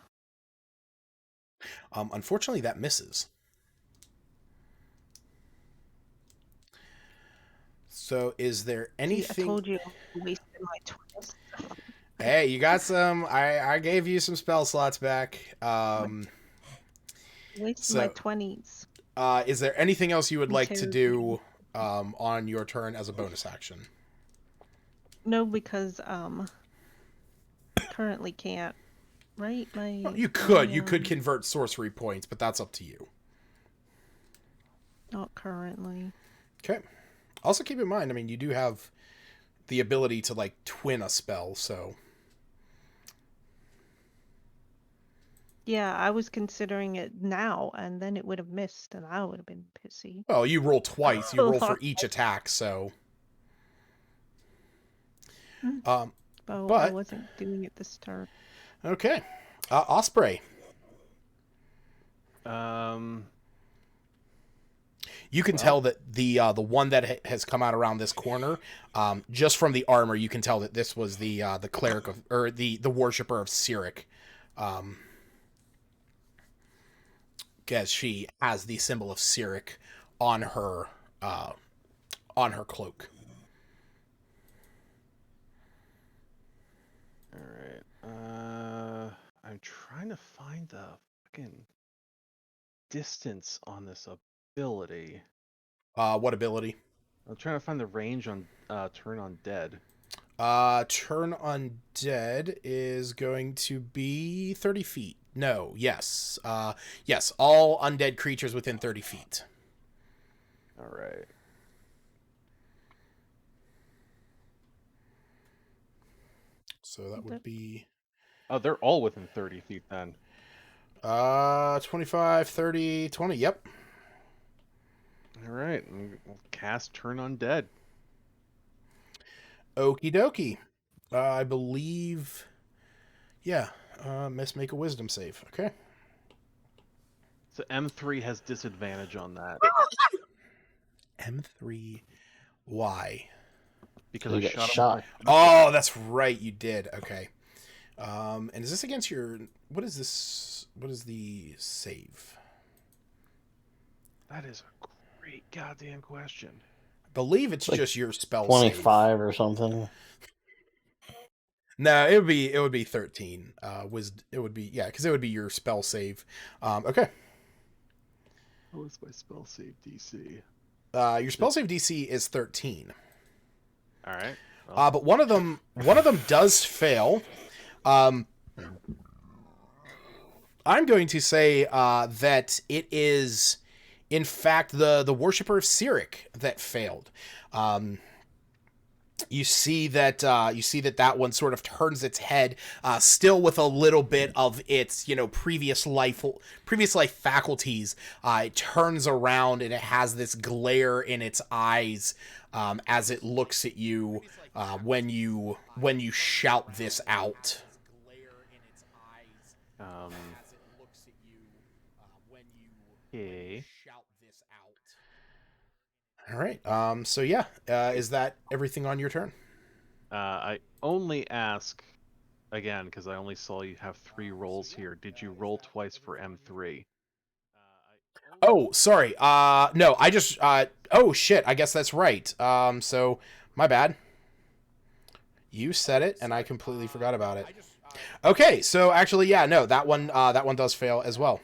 Unfortunately, that misses. So, is there See, I anything? told you I wasted my 20s. Hey, you got some. I gave you some spell slots back. Wasted my So, 20s. is there anything else you would I'm like to terrible. do on your turn as a bonus action? No, because currently can't. Right? Well, My you could convert sorcery points, but that's up to you. not currently. Okay. Also, keep in mind, I mean, you do have the ability to like twin a spell, so. Yeah, I was considering it now, and then it would have missed, and I would have been pissy. Well, you roll twice. You A roll for lot. each attack, so. Mm. Um, Oh, I but wasn't doing it this turn. okay, Osprey. Um, You can Well. tell that the one that has come out around this corner, just from the armor, you can tell that this was the cleric of, or the worshiper of Cyric, as she has the symbol of Cyric on her cloak. All right. I'm trying to find the fucking distance on this ability. What ability? I'm trying to find the range on turn on dead. Turn undead is going to be 30 feet. No, yes. Yes, all undead creatures within 30 feet. All right. So that would be Oh, they're all within 30 feet then. 25, 30, 20. Yep. All right. We'll cast turn on dead. Okie dokie. I believe. Yeah. Must make a wisdom save. Okay. So M3 has disadvantage on that M3. Why? because You I got shot him shot. with my Oh, that's right. You did. Okay. And is this against your? What is this? What is the save? That is a great goddamn question. I believe it's Like just your spell 25 or something. save. No, it would be 13. It would be, yeah, because it would be your spell save. Okay. What was my spell save DC? Your spell save DC is 13. All right. Well, But one of them does fail. I'm going to say that it is, in fact, the worshiper of Cyric that failed. You see that that one sort of turns its head, still with a little bit of its previous life faculties. It turns around and it has this glare in its eyes as it looks at you when you shout this out. okay. All right. So yeah, is that everything on your turn? I only ask again because I only saw you have 3 rolls here. Did you roll twice for M3? Oh, sorry. No, oh shit. I guess that's right. So my bad. You said it, and I completely forgot about it. Okay, so actually, yeah, no, that one does fail as well.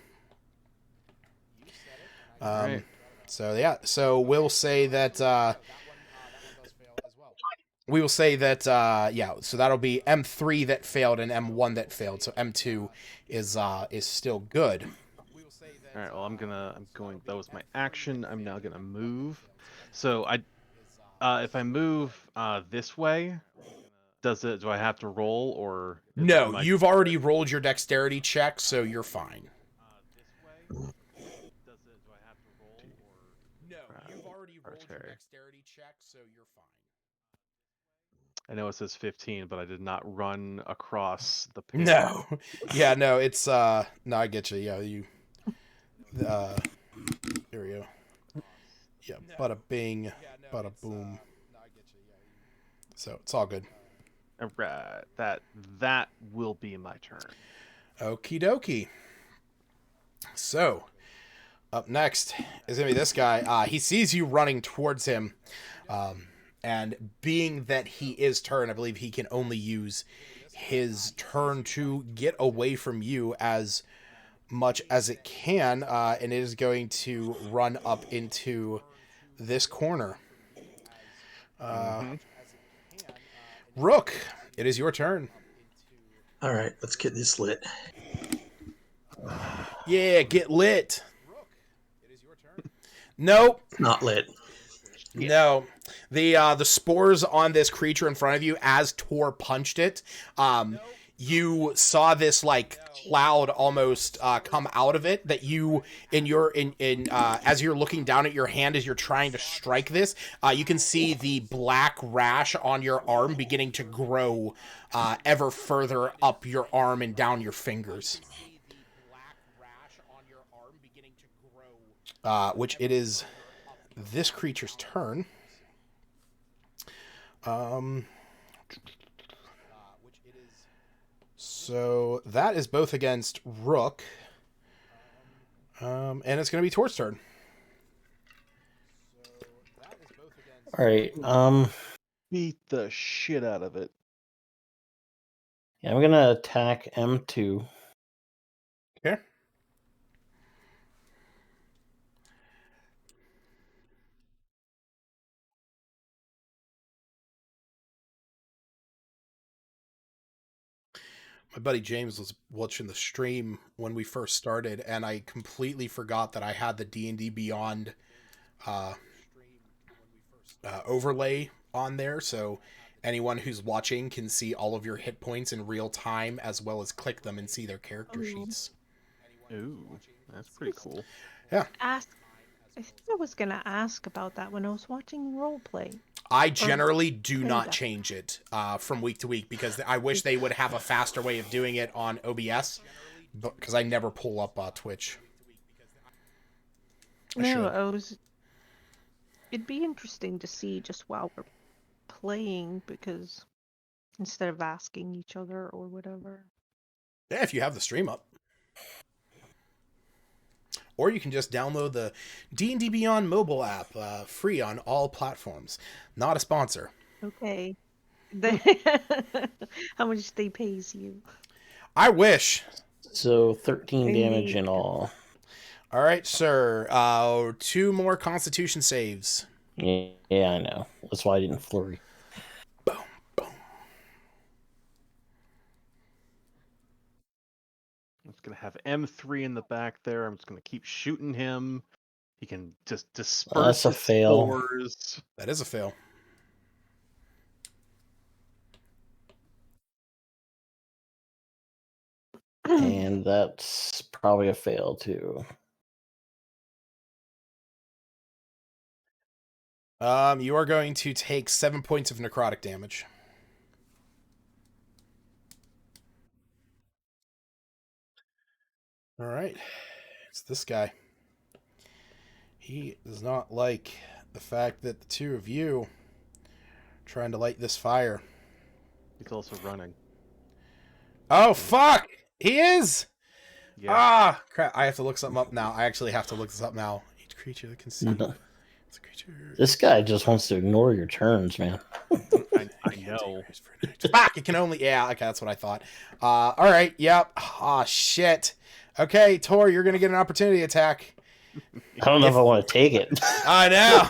Right. So yeah, so we'll say that yeah, so that'll be M3 that failed and M1 that failed. So M2 is still good. All right. Well, I'm going. That was my action. I'm now gonna move. So if I move this way, do I have to roll, or No, am I you've already rolled your dexterity check, so you're fine. No, you've already rolled your archery? dexterity check, so you're fine. I know it says 15, but I did not run across the pit. No. Yeah, no, it's no, I get you. Yeah, you here we go. Yeah, bada bing, bada boom. So it's all good. All right. That will be my turn. Okie dokie. So, up next is going to be this guy. He sees you running towards him. And being that he is turn, I believe he can only use his turn to get away from you as much as it can. And it is going to run up into this corner. Rook, it is your turn. All right, let's get this lit. Yeah, get lit. Nope. Not lit. No. The spores on this creature in front of you, as Tor punched it, you saw this like cloud almost come out of it that you as you're looking down at your hand as you're trying to strike this, you can see the black rash on your arm beginning to grow ever further up your arm and down your fingers. Which it is this creature's turn. So that is both against Rook. And it's going to be Tor's turn. All right. Beat the shit out of it. Yeah, I'm gonna attack M2. Okay. My buddy James was watching the stream when we first started, and I completely forgot that I had the D&D Beyond overlay on there, so anyone who's watching can see all of your hit points in real time, as well as click them and see their character sheets. Ooh, that's pretty cool. Yeah. I think I was gonna ask about that when I was watching roleplay. I generally do not change it from week to week because I wish they would have a faster way of doing it on OBS, because I never pull up Twitch. It'd be interesting to see just while we're playing, because instead of asking each other or whatever. Yeah, if you have the stream up. Or you can just download the D&D Beyond mobile app, free on all platforms. Not a sponsor. Okay. How much they pays you? I wish. So 13 damage in all. All right, sir. 2 more Constitution saves. Yeah, I know. That's why I didn't flurry. Boom, boom. I'm just gonna have M3 in the back there. I'm just gonna keep shooting him. He can just disperse. That's a fail. Spores. That is a fail. And that's probably a fail too. You are going to take 7 points of necrotic damage. All right. It's this guy. He does not like the fact that the two of you are trying to light this fire. He's also running. Oh, fuck! He is! Yeah. Ah, crap. I have to look something up now. I actually have to look this up now. Each creature that can see. No. This guy just wants to ignore your turns, man. I know. Fuck! It can only. Yeah, okay, that's what I thought. All right. Yep. Ah, shit. Okay, Tor, you're gonna get an opportunity attack. I don't know if I want to take it. I know.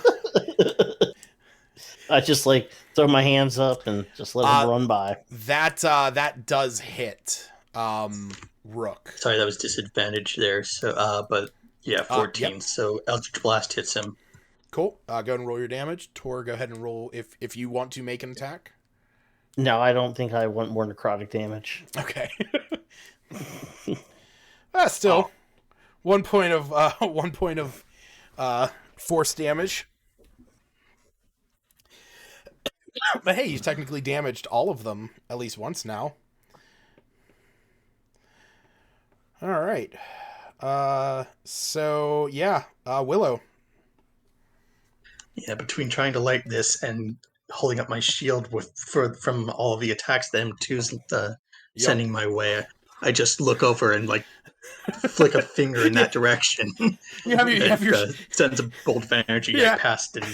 I just like throw my hands up and just let him run by. That does hit. Rook. Sorry, that was disadvantage there. So, but yeah, 14. Yep. So Eldritch Blast hits him. Cool. Go ahead and roll your damage. Tor, go ahead and roll if you want to make an attack. No, I don't think I want more necrotic damage. Okay. Still, 1 point of 1 point of force damage. But hey, you technically damaged all of them at least once now. All right. So yeah, Willow. Yeah, between trying to light this and holding up my shield from all of the attacks that M2's sending my way, I just look over and like flick a finger in that direction. You have your sends a bolt of energy past and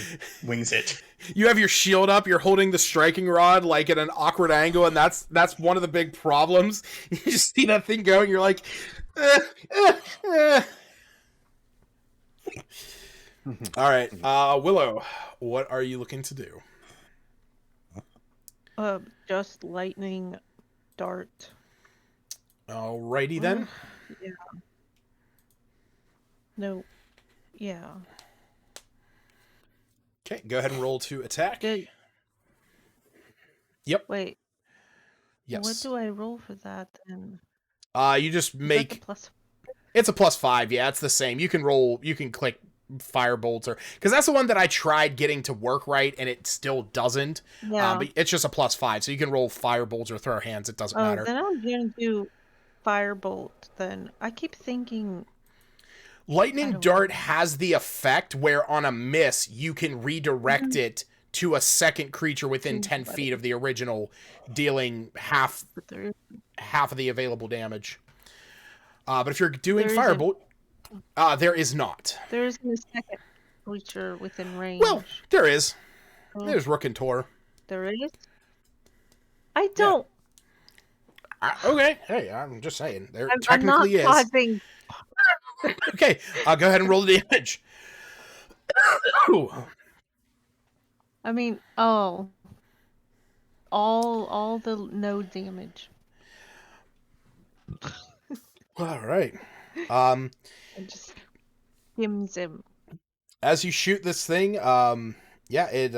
wings it. You have your shield up. You're holding the striking rod like at an awkward angle, and that's one of the big problems. You just see that thing going. You're like, All right, Willow, what are you looking to do? Just lightning dart. Alrighty then. Yeah. No. Yeah. Okay, go ahead and roll to attack. Yep. Wait. Yes. What do I roll for that then? You just make. It's a +5. Yeah, it's the same. You can roll. You can click Firebolt or because that's the one that I tried getting to work right and it still doesn't. Yeah. But it's just a +5, so you can roll Firebolt or throw hands. It doesn't matter. Then I'm gonna do Firebolt. Then I keep thinking. Lightning Dart has the effect where on a miss you can redirect it to a second creature within 10 feet of the original, dealing half of the available damage. But if you're doing Firebolt, there is not. There isn't a second creature within range. Well, there is. There's Rook and Tor. There is? I don't. Yeah. Okay. Hey, I'm just saying. There technically is. Pausing. Okay. I'll go ahead and roll the damage. I mean, all the no damage. All right. It just skims him. As you shoot this thing, it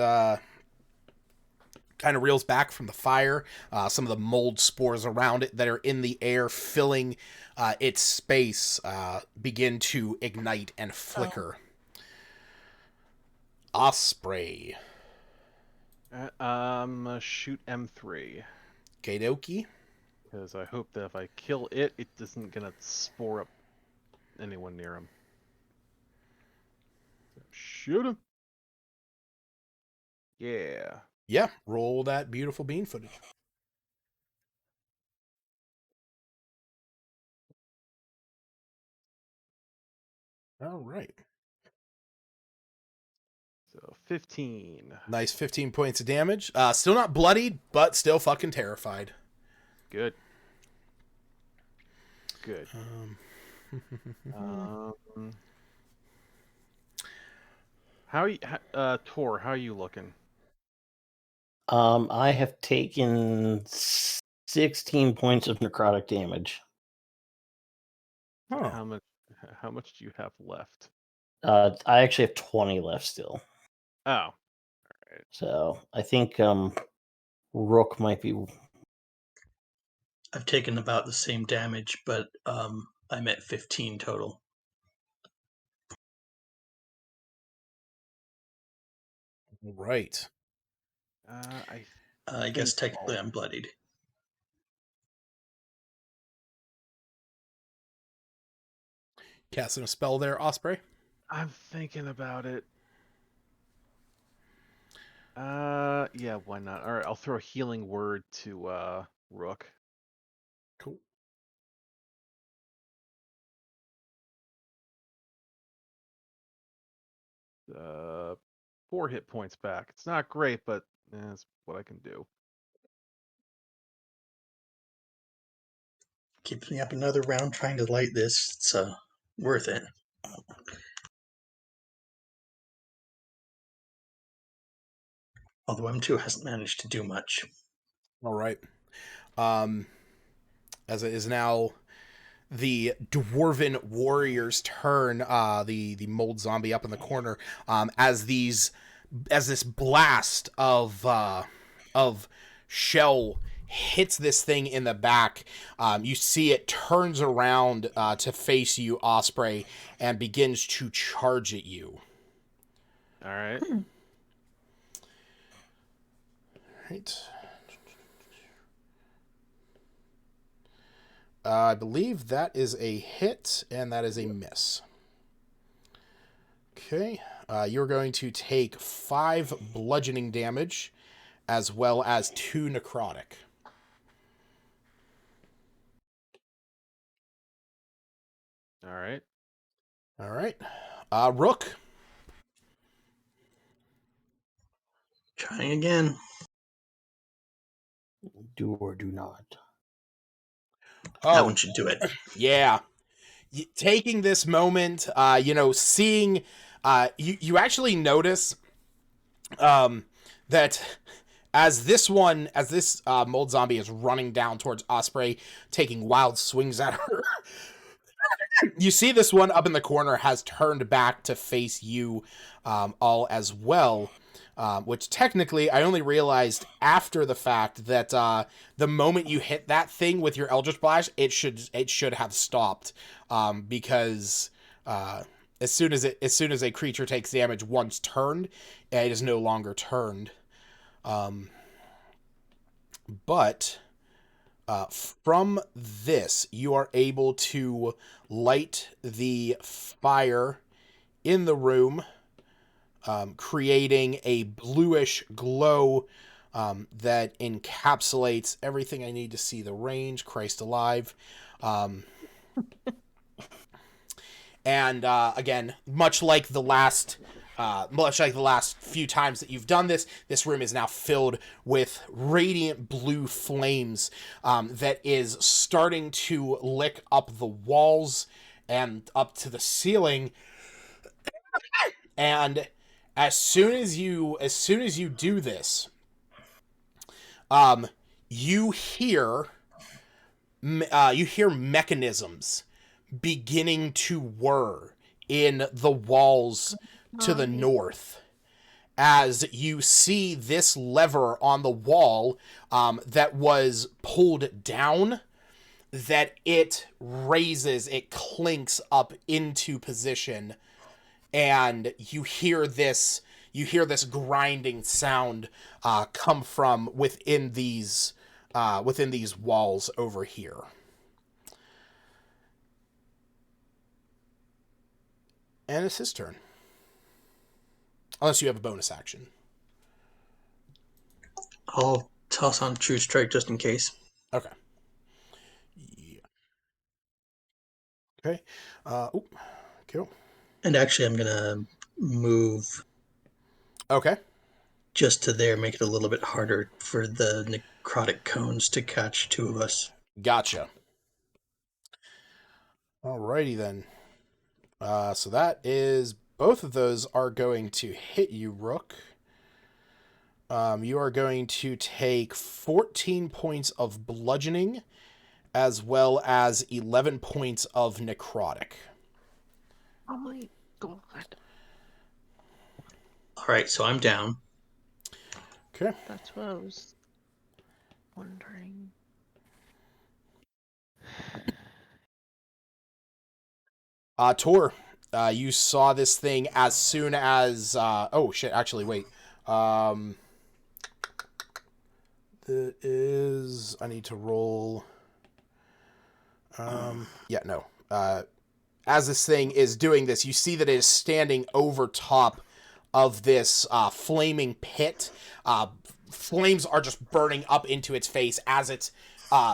kind of reels back from the fire. Some of the mold spores around it that are in the air, filling its space, begin to ignite and flicker. Osprey. Shoot M3. Gadoki. Because I hope that if I kill it, it isn't gonna spore up anyone near him. So shoot him. Yeah. Yeah, roll that beautiful bean footage. All right. So 15. Nice 15 points of damage. Still not bloodied, but still fucking terrified. Good. Good. How are you, Tor? How are you looking? I have taken 16 points of necrotic damage. Oh. How much do you have left? I actually have 20 left still. Oh. All right. So I think Rook might be. I've taken about the same damage, but I'm at 15 total. Right. I guess technically I'm bloodied. Casting a spell there, Osprey. I'm thinking about it. Yeah, why not? All right, I'll throw a healing word to Rook. Cool. Four hit points back. It's not great, but That's what I can do. Keeps me up another round trying to light this. It's worth it. Although M2 hasn't managed to do much. All right. As it is now the dwarven warrior's turn, the mold zombie up in the corner, as this blast of shell hits this thing in the back. You see it turns around to face you, Osprey, and begins to charge at you. All right. Right. I believe that is a hit, and that is a miss. Okay. You're going to take 5 bludgeoning damage, as well as 2 necrotic. All right. All right. Rook. Trying again. Do or do not. That Oh, one should do it. yeah. Taking this moment, seeing, you actually notice that as this mold zombie is running down towards Osprey, taking wild swings at her, you see this one up in the corner has turned back to face you all as well. Which technically I only realized after the fact that the moment you hit that thing with your Eldritch Blast, it should have stopped, because as soon as a creature takes damage once turned, it is no longer turned. But from this, you are able to light the fire in the room, creating a bluish glow that encapsulates everything I need to see the range. Christ alive. And again, much like the last few times that you've done this, this room is now filled with radiant blue flames that is starting to lick up the walls and up to the ceiling. And as soon as you do this, you hear mechanisms beginning to whir in the walls to the north, as you see this lever on the wall that was pulled down, that it raises, it clinks up into position, and you hear this grinding sound come from within these walls over here. And it's his turn. Unless you have a bonus action. I'll toss on True Strike just in case. Okay. Yeah. Okay. Cool. And actually, I'm going to move Okay. just to there, make it a little bit harder for the necrotic cones to catch two of us. Gotcha. Alrighty then. So that is, both of those are going to hit you, Rook. You are going to take 14 points of bludgeoning, as well as 11 points of necrotic. Oh my god. All right, so I'm down. Okay. That's what I was wondering. Tor, you saw this thing as soon as, oh shit, actually, wait. That is, I need to roll, yeah, no. As this thing is doing this, you see that it is standing over top of this flaming pit. Flames are just burning up into its face as it's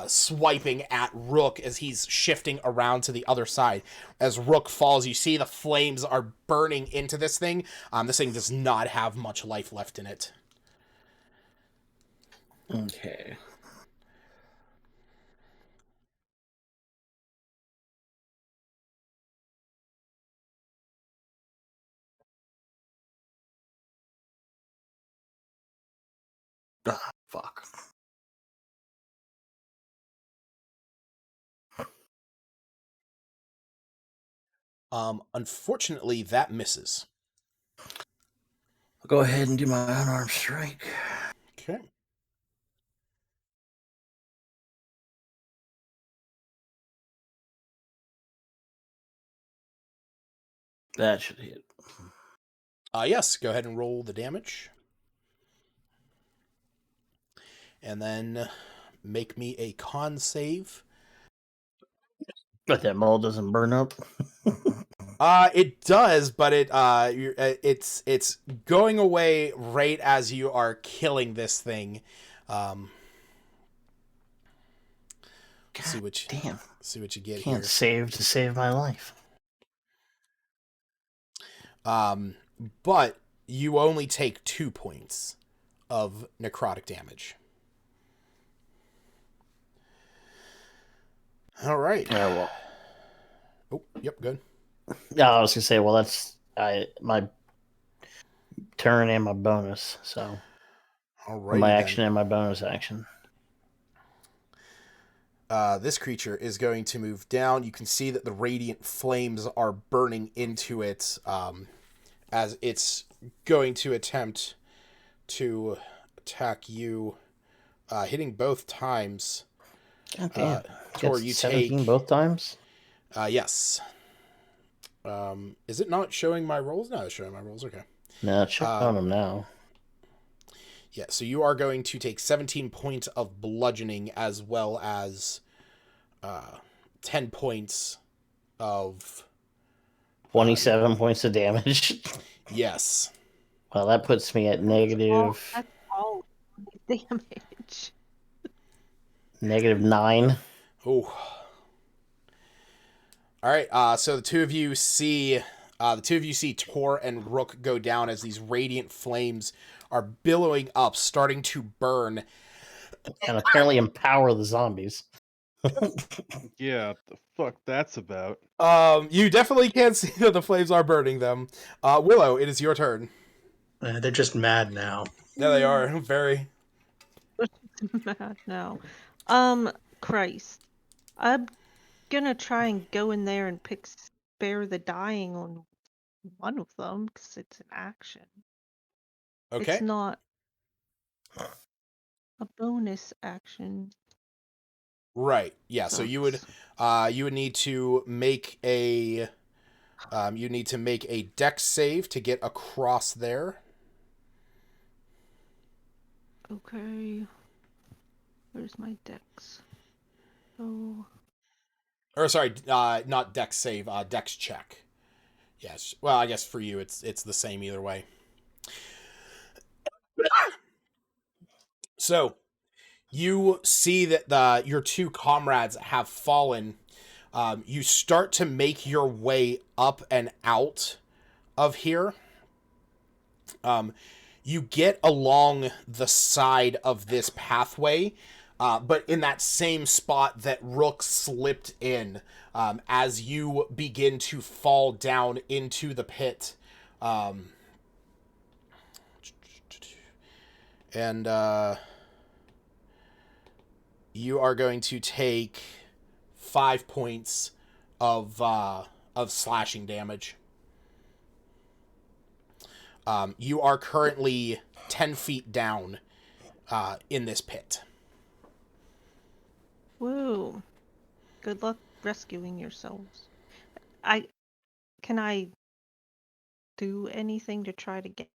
swiping at Rook as he's shifting around to the other side. As Rook falls, you see the flames are burning into this thing. This thing does not have much life left in it. Okay. Ah, fuck. Unfortunately, that misses. I'll go ahead and do my unarmed strike. Okay. That should hit. Yes, go ahead and roll the damage. And then make me a con save. But that mall doesn't burn up. It does, but it's going away right as you are killing this thing. God See what you get Can't here. save to save my life. But you only take 2 points of necrotic damage. All right. Well. Oh, yep, good. Yeah, I was gonna say, well, that's my turn and my bonus. So Alrighty my then. action and my bonus action. This creature is going to move down. You can see that the radiant flames are burning into it as it's going to attempt to attack you, hitting both times. God damn. Tor, Gets you 17 take... both times? Yes. Is it not showing my rolls? No, it's showing my rolls. Okay. No, check on them now. Yeah, so you are going to take 17 points of bludgeoning as well as 10 points of... 27 points of damage. Yes. Well, that puts me at negative... That's all damage. -9. Oh. All right. So the two of you see Tor and Rook go down as these radiant flames are billowing up, starting to burn. And apparently empower the zombies. Yeah, the fuck that's about. You definitely can see that the flames are burning them. Willow, it is your turn. They're just mad now. Yeah, they are very. Mad now. Christ. I'm gonna try and go in there and pick spare the dying on one of them because it's an action. Okay. It's not a bonus action. Right. Yeah. So you would need to make a dex save to get across there. Okay. Where's my dex? Oh. Or sorry, not dex save, dex check. Yes. Well, I guess for you it's the same either way. So, you see that your two comrades have fallen. You start to make your way up and out of here. You get along the side of this pathway, but in that same spot that Rook slipped in as you begin to fall down into the pit. And you are going to take 5 points of slashing damage. You are currently 10 feet down in this pit. Whoa. Good luck rescuing yourselves. Can I do anything to try to get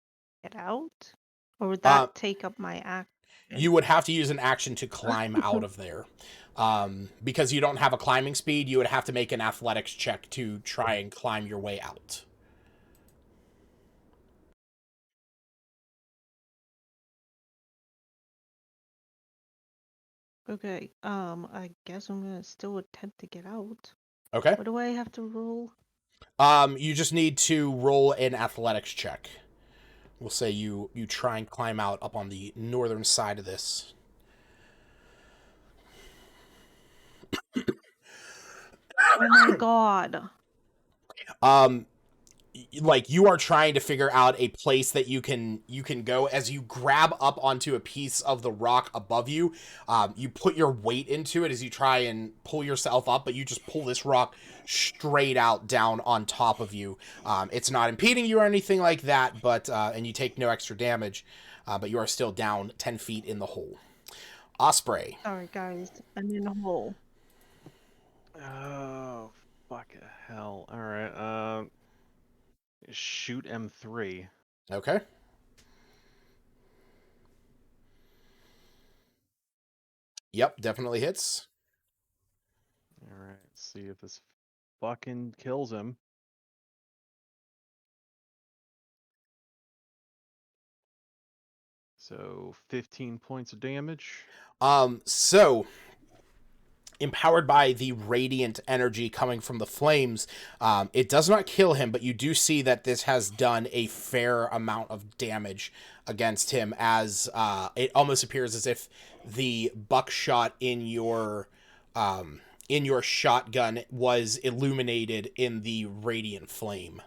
out? Or would that take up my action? You would have to use an action to climb out of there. Because you don't have a climbing speed, you would have to make an athletics check to try and climb your way out. Okay, I guess I'm gonna still attempt to get out. Okay. What do I have to roll? You just need to roll an athletics check. We'll say you try and climb out up on the northern side of this. Oh my god. Like you are trying to figure out a place that you can go as you grab up onto a piece of the rock above you. You put your weight into it as you try and pull yourself up, but you just pull this rock straight out down on top of you. It's not impeding you or anything like that, but and you take no extra damage, but you are still down 10 feet in the hole. Osprey. Sorry, guys. I'm in a hole. Oh, fuck hell. All right. Shoot M3. Okay. Yep, definitely hits. All right. See if this fucking kills him. So 15 points of damage. So empowered by the radiant energy coming from the flames, it does not kill him, but you do see that this has done a fair amount of damage against him, as it almost appears as if the buckshot in your shotgun was illuminated in the radiant flame.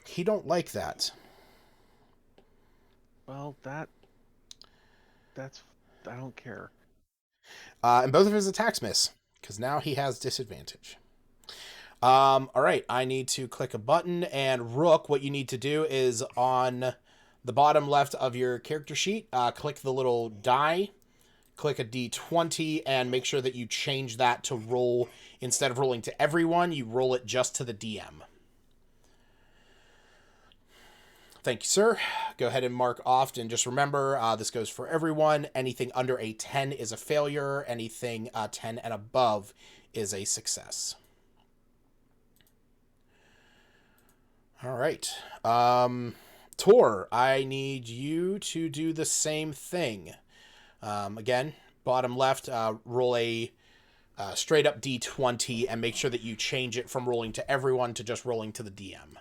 He don't like that. Well, that's I don't care. And both of his attacks miss, because now he has disadvantage. All right, I need to click a button, and Rook, what you need to do is on the bottom left of your character sheet, click the little die, click a D20, and make sure that you change that to roll, instead of rolling to everyone, you roll it just to the DM. Thank you, sir. Go ahead and mark off, and just remember, this goes for everyone. Anything under a 10 is a failure. Anything 10 and above is a success. All right. Tor, I need you to do the same thing. Again, bottom left, roll a straight up D20 and make sure that you change it from rolling to everyone to just rolling to the DM.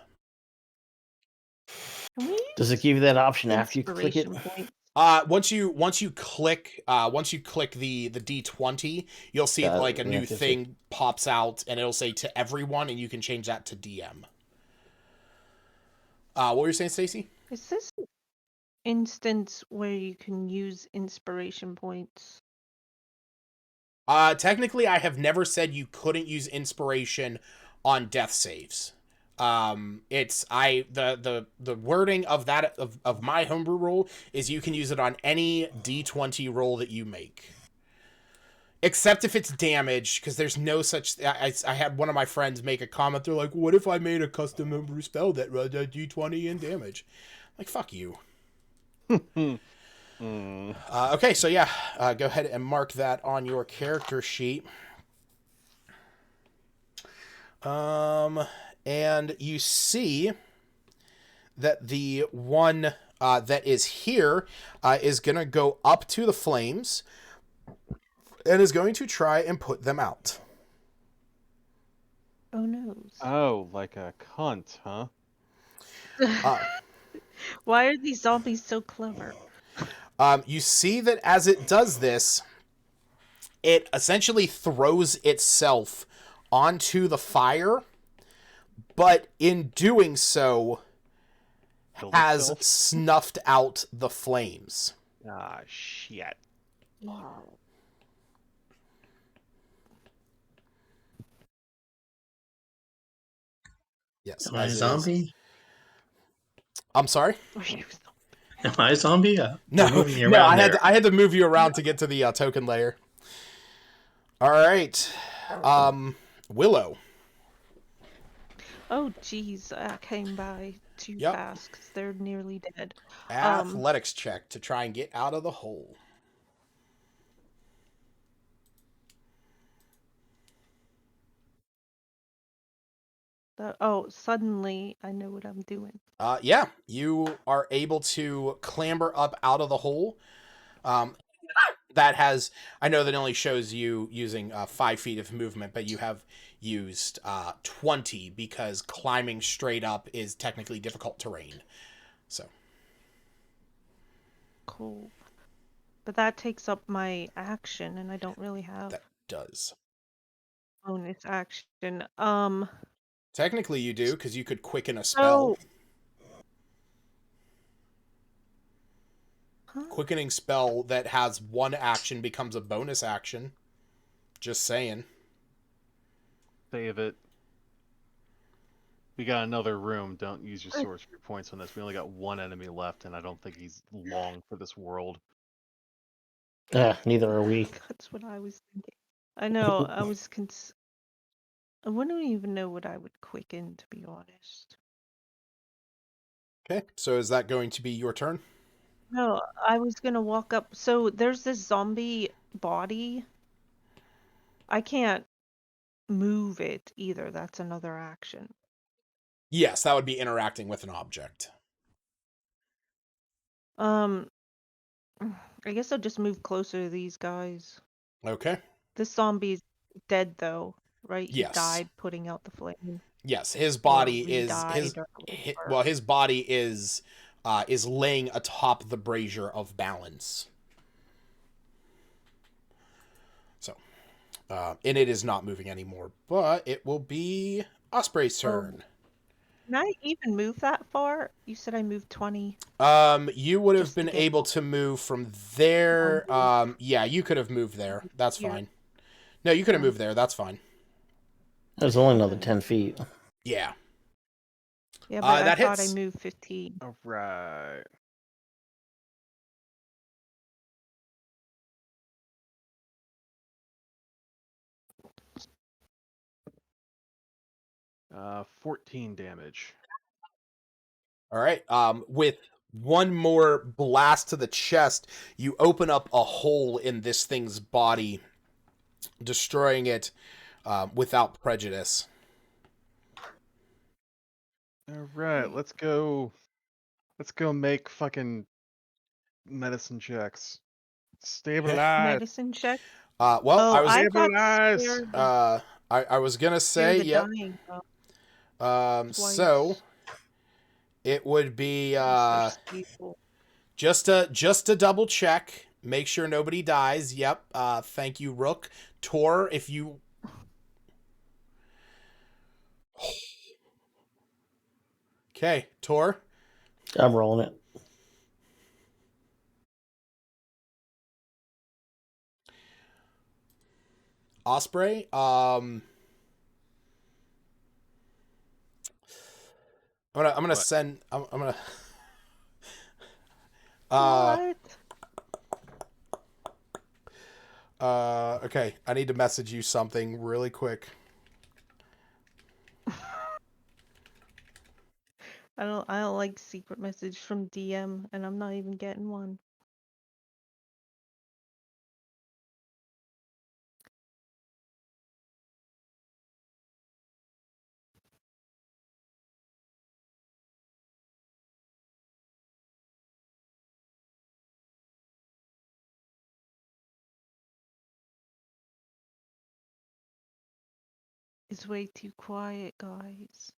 Can we Does it give you that option after you click it? inspiration point? Once you click the D20, you'll see Got it. like a Yeah, new yes, thing pops out, and it'll say to everyone, and you can change that to DM. What were you saying, Stacy? Is this an instance where you can use inspiration points? Technically, I have never said you couldn't use inspiration on death saves. It's the wording of that of my homebrew roll is you can use it on any D20 roll that you make, except if it's damage, because there's no such. I had one of my friends make a comment. They're like, "What if I made a custom homebrew spell that runs a D20 in damage?" Like, fuck you. Okay, so yeah, go ahead and mark that on your character sheet. And you see that the one that is here is going to go up to the flames and is going to try and put them out. Oh no. Oh, like a cunt, huh? Why are these zombies so clever? You see that as it does this, it essentially throws itself onto the fire, but in doing so has snuffed out the flames. Ah, shit. Wow. Yes. Am I a zombie? I'm sorry? Am I a zombie? No, You're moving me no, around I had to move you around to get to the token layer. All right. Willow. Oh geez, I came by too Yep. fast because they're nearly dead. Athletics check to try and get out of the hole. Suddenly I know what I'm doing. Yeah, you are able to clamber up out of the hole. That has, I know that only shows you using 5 feet of movement, but you have used 20 because climbing straight up is technically difficult terrain. So. Cool. But that takes up my action, and I don't really have That does. bonus action. Technically, you do, because you could quicken a spell. So, huh? Quickening spell that has one action becomes a bonus action. Just saying. Save it. We got another room. Don't use your sorcery points on this. We only got one enemy left, and I don't think he's long for this world. Neither are we. That's what I was thinking. I know. I was I wouldn't even know what I would quicken, to be honest. Okay, so is that going to be your turn? No, I was gonna walk up. So there's this zombie body. I can't move it either. That's another action. Yes, that would be interacting with an object. I guess I'll just move closer to these guys. Okay. This zombie's dead though, right? He Yes. died putting out the flame. Yes, his Or body is re-died or whatever. his body is laying atop the brazier of balance. So, and it is not moving anymore, but it will be Osprey's turn. Can I even move that far? You said I moved 20. You would have Just to been get able to move from there. Yeah, you could have moved there. That's here. fine. No, you could have moved there. That's fine. There's only another 10 feet. Yeah. Yeah, but that I thought hits. I moved 15. All right. Uh, 14 damage. All right. With one more blast to the chest, you open up a hole in this thing's body, destroying it without prejudice. All right, let's go. Let's go make fucking medicine checks. Stabilize. Medicine check? Well, Oh, I was I thought Stabilize. scare I was gonna say, the yep. dying twice. So it would be They're stable. just to double check, make sure nobody dies. Yep. Thank you, Rook. Tor, if you. Okay, Tor. I'm rolling it. Osprey. I'm gonna What? send. I'm gonna. What? Okay. I need to message you something really quick. I don't like secret message from DM, and I'm not even getting one. It's way too quiet, guys.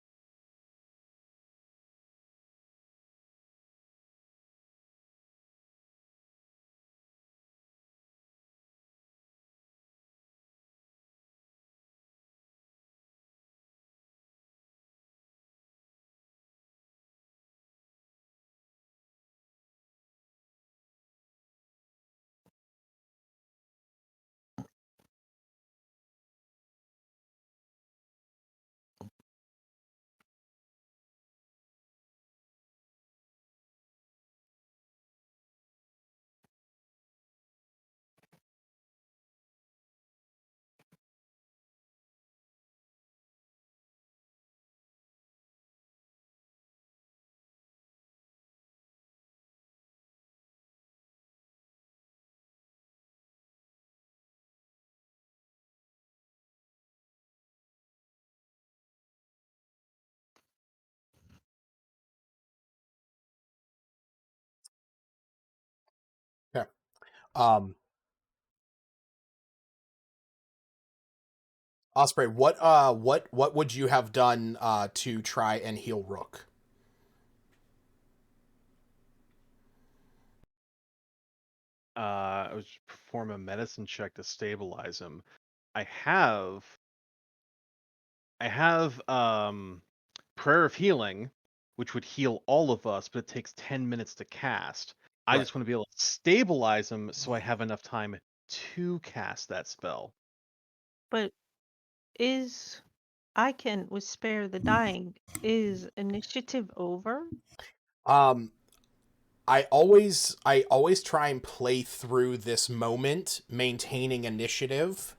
Okay. Osprey, what would you have done to try and heal Rook? I would perform a medicine check to stabilize him. I have Prayer of Healing, which would heal all of us, but it takes 10 minutes to cast. I Right. just want to be able to stabilize him so I have enough time to cast that spell. But I can with Spare the Dying. Is initiative over? Um, I always try and play through this moment maintaining initiative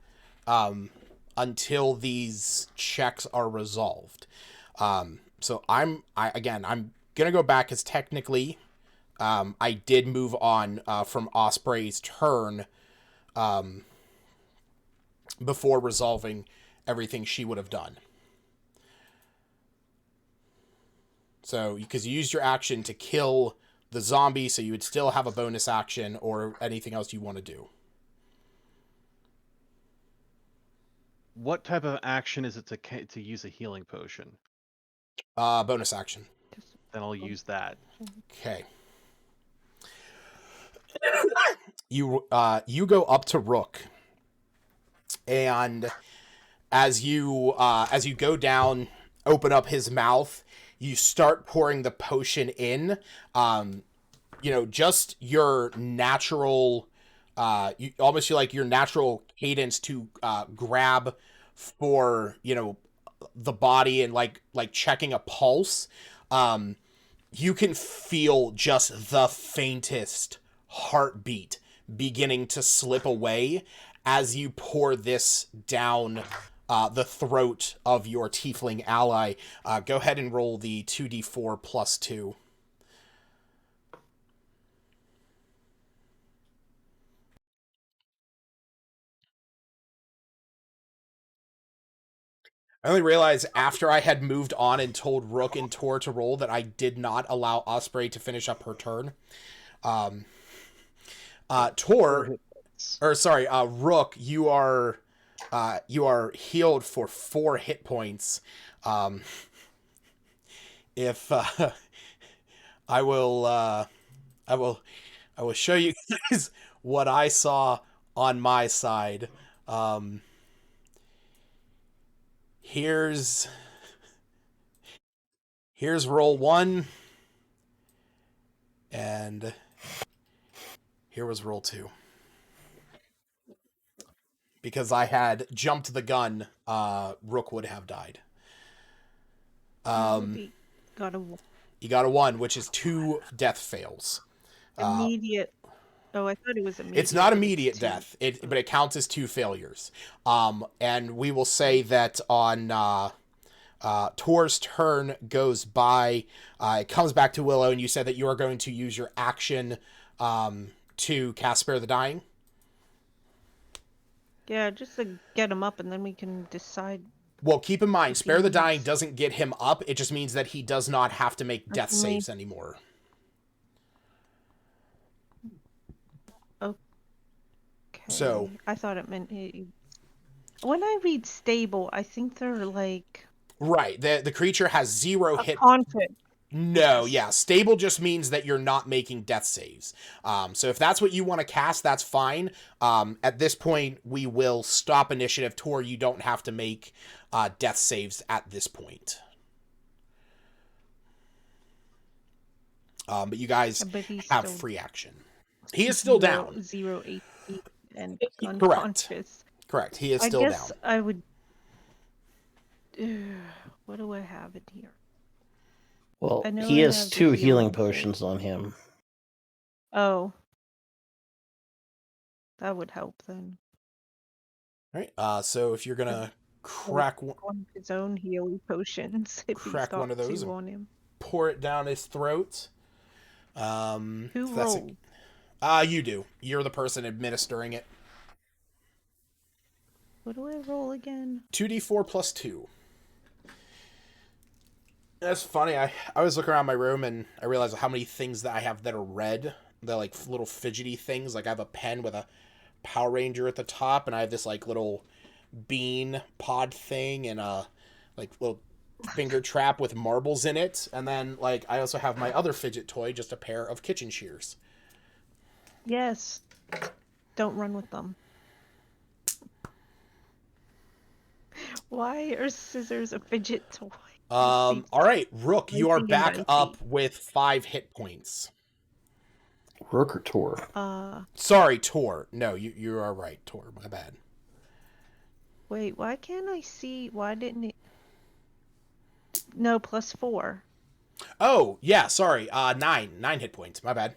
until these checks are resolved. So I'm gonna go back as technically I did move on from Osprey's turn before resolving everything she would have done. So because you used your action to kill the zombie, so you would still have a bonus action or anything else you want to do. What type of action is it to use a healing potion? Bonus action. Then I'll use that. Okay. You go up to Rook, and as you go down, open up his mouth, you start pouring the potion in. Just your natural, you almost feel like your natural cadence to grab for the body and like checking a pulse. You can feel just the faintest heartbeat beginning to slip away as you pour this down the throat of your tiefling ally. Go ahead and roll the 2d4 plus 2. I only realized after I had moved on and told Rook and Tor to roll that I did not allow Osprey to finish up her turn. Tor, or sorry, Rook, you are healed for 4 hit points. If I will show you guys what I saw on my side. Here's roll 1, and here was roll 2. Because I had jumped the gun, Rook would have died. Got a You got a 1, which is 2 death fails. immediate. Oh, I thought it was immediate. It's not It was immediate 2. death, but it counts as 2 failures. And we will say that on Tor's turn goes by, it comes back to Willow, and you said that you are going to use your action to cast Spare the Dying. Yeah, just to get him up, and then we can decide. Well, keep in mind, If he Spare the Dying needs- doesn't get him up. It just means that he does not have to make death Only- saves anymore. Okay. So- I thought it meant when I read stable, I think they're like Right. The creature has 0 hit. confident. No, yeah. Stable just means that you're not making death saves. So if that's what you want to cast, that's fine. At this point, we will stop initiative. Tor, you don't have to make death saves at this point. But you guys But he's have still free action. He is still down. 0 HP and Correct. unconscious. Correct. He is I still guess down. I would. What do I have in here? Well, I know he I has have the 2 healing healing potions on him. Oh, that would help then. All right. So if you're gonna crack one, On his own healing potions if he's Crack got one of those 2 and- on him. pour it down his throat. Who that's rolled? you do. You're the person administering it. What do I roll again? 2d4 plus 2. That's funny. I was looking around my room and I realized how many things that I have that are red. They're like little fidgety things. Like I have a pen with a Power Ranger at the top, and I have this like little bean pod thing and a like little finger trap with marbles in it. And then like I also have my other fidget toy, just a pair of kitchen shears. Yes, Don't run with them. Why are scissors a fidget toy? All right, Rook, you are Racing and back up dicey. with 5 hit points. Rook or Tor? Sorry, Tor. No, you are right, Tor. My bad. Wait, why can't I see? Why didn't it? No, +4. Oh, yeah, sorry. 9 hit points. My bad.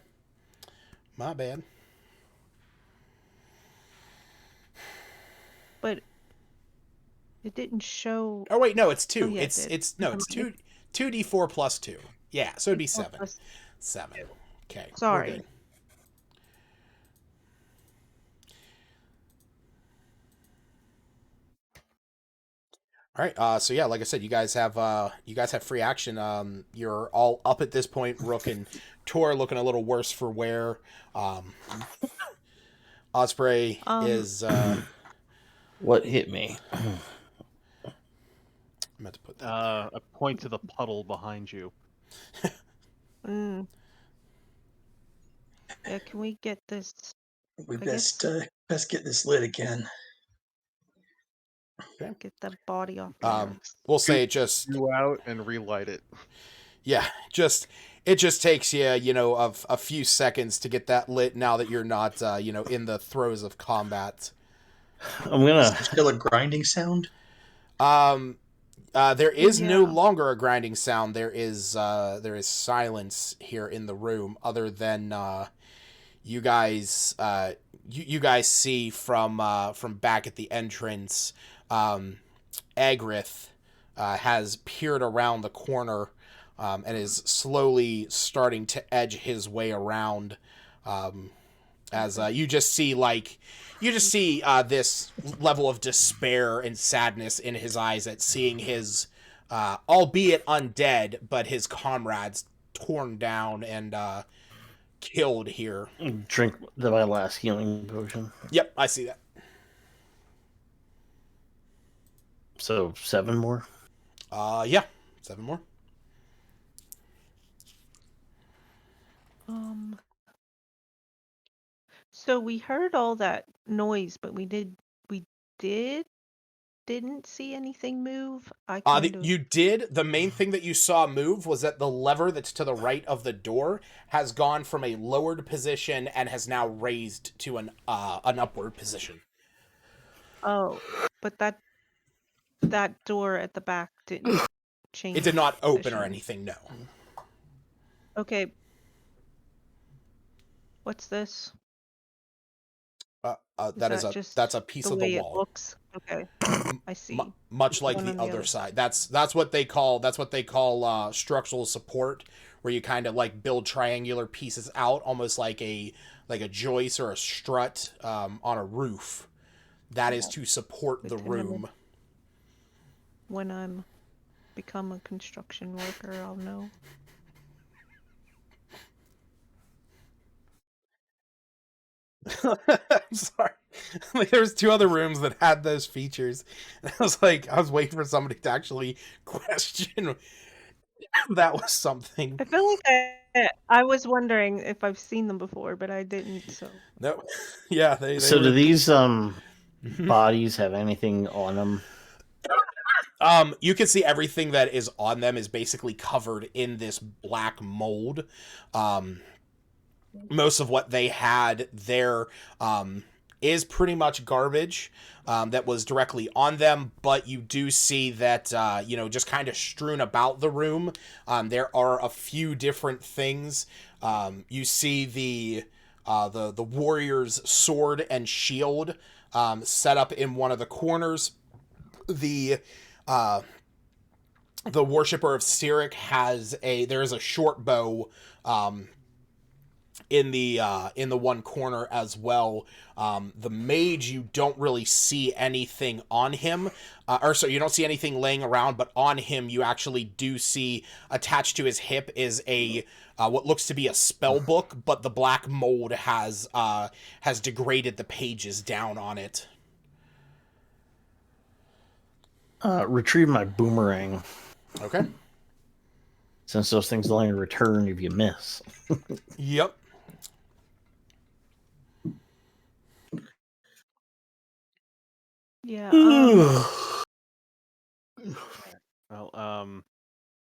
My bad. But it didn't show. Oh wait, no, it's 2. Oh, yeah, it did. It's Never mind. 2d4 plus 2. Yeah, so it'd be 7. plus- 7. Okay, we're Sorry. good. All right. So yeah, like I said, you guys have free action. You're all up at this point. Rook and Tor looking a little worse for wear. Osprey is. What hit me? I meant to put that. A point to the puddle behind you. Yeah, can we get this? We I best get this lit again. Okay. Get that body off the ass. We'll say it just. You out and relight it. Yeah, it just takes you, a few seconds to get that lit. Now that you're not, in the throes of combat. I'm gonna. Is there still a grinding sound? There is no Yeah. longer a grinding sound. There is silence here in the room, other than you guys you guys see from back at the entrance. Agrith has peered around the corner and is slowly starting to edge his way around. As you just see this level of despair and sadness in his eyes at seeing his, albeit undead, but his comrades torn down and killed here. Drink my last healing potion. Yep, I see that. So 7 more. Yeah, 7 more. So we heard all that noise, but we didn't see anything move. I kind of. You did. The main thing that you saw move was that the lever that's to the right of the door has gone from a lowered position and has now raised to an upward position. Oh, but that door at the back didn't change. It did not open position. or anything. No. Okay. What's this? That's a piece the of way the it wall. looks? Okay, I see. Much like One the on the other other side. That's what they call structural support, where you kind of like build triangular pieces out, almost like a joist or a strut on a roof. That is to support the room. When I'm become a construction worker, I'll know. I'm sorry. Like, there was 2 other rooms that had those features. And I was waiting for somebody to actually question that was something. I feel like I was wondering if I've seen them before, but I didn't. So No. Yeah. They So were... do these bodies have anything on them? You can see everything that is on them is basically covered in this black mold. Most of what they had there is pretty much garbage that was directly on them, but you do see that, just kind of strewn about the room. There are a few different things. You see the warrior's sword and shield set up in one of the corners. The worshipper of Cyric there is a short bow in the one corner as well. The mage, you don't really see anything on him, you don't see anything laying around, but on him you actually do see attached to his hip is a what looks to be a spell book, but the black mold has degraded the pages down on it. Retrieve my boomerang. Okay. Since those things only return if you miss. Yep. Yeah. Well,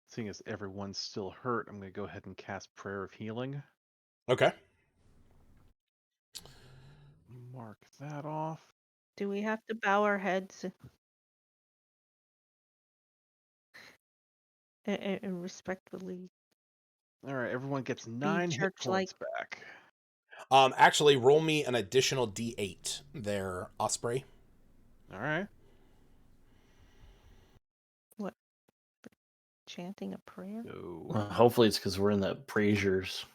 seeing as everyone's still hurt, I'm going to go ahead and cast Prayer of Healing. Okay. Mark that off. Do we have to bow our heads and respectfully All right, everyone gets be 9 hit church-like? points back. Actually, roll me an additional D8 there, Osprey. All right. What? Chanting a prayer? So, Hopefully, it's because we're in the braziers.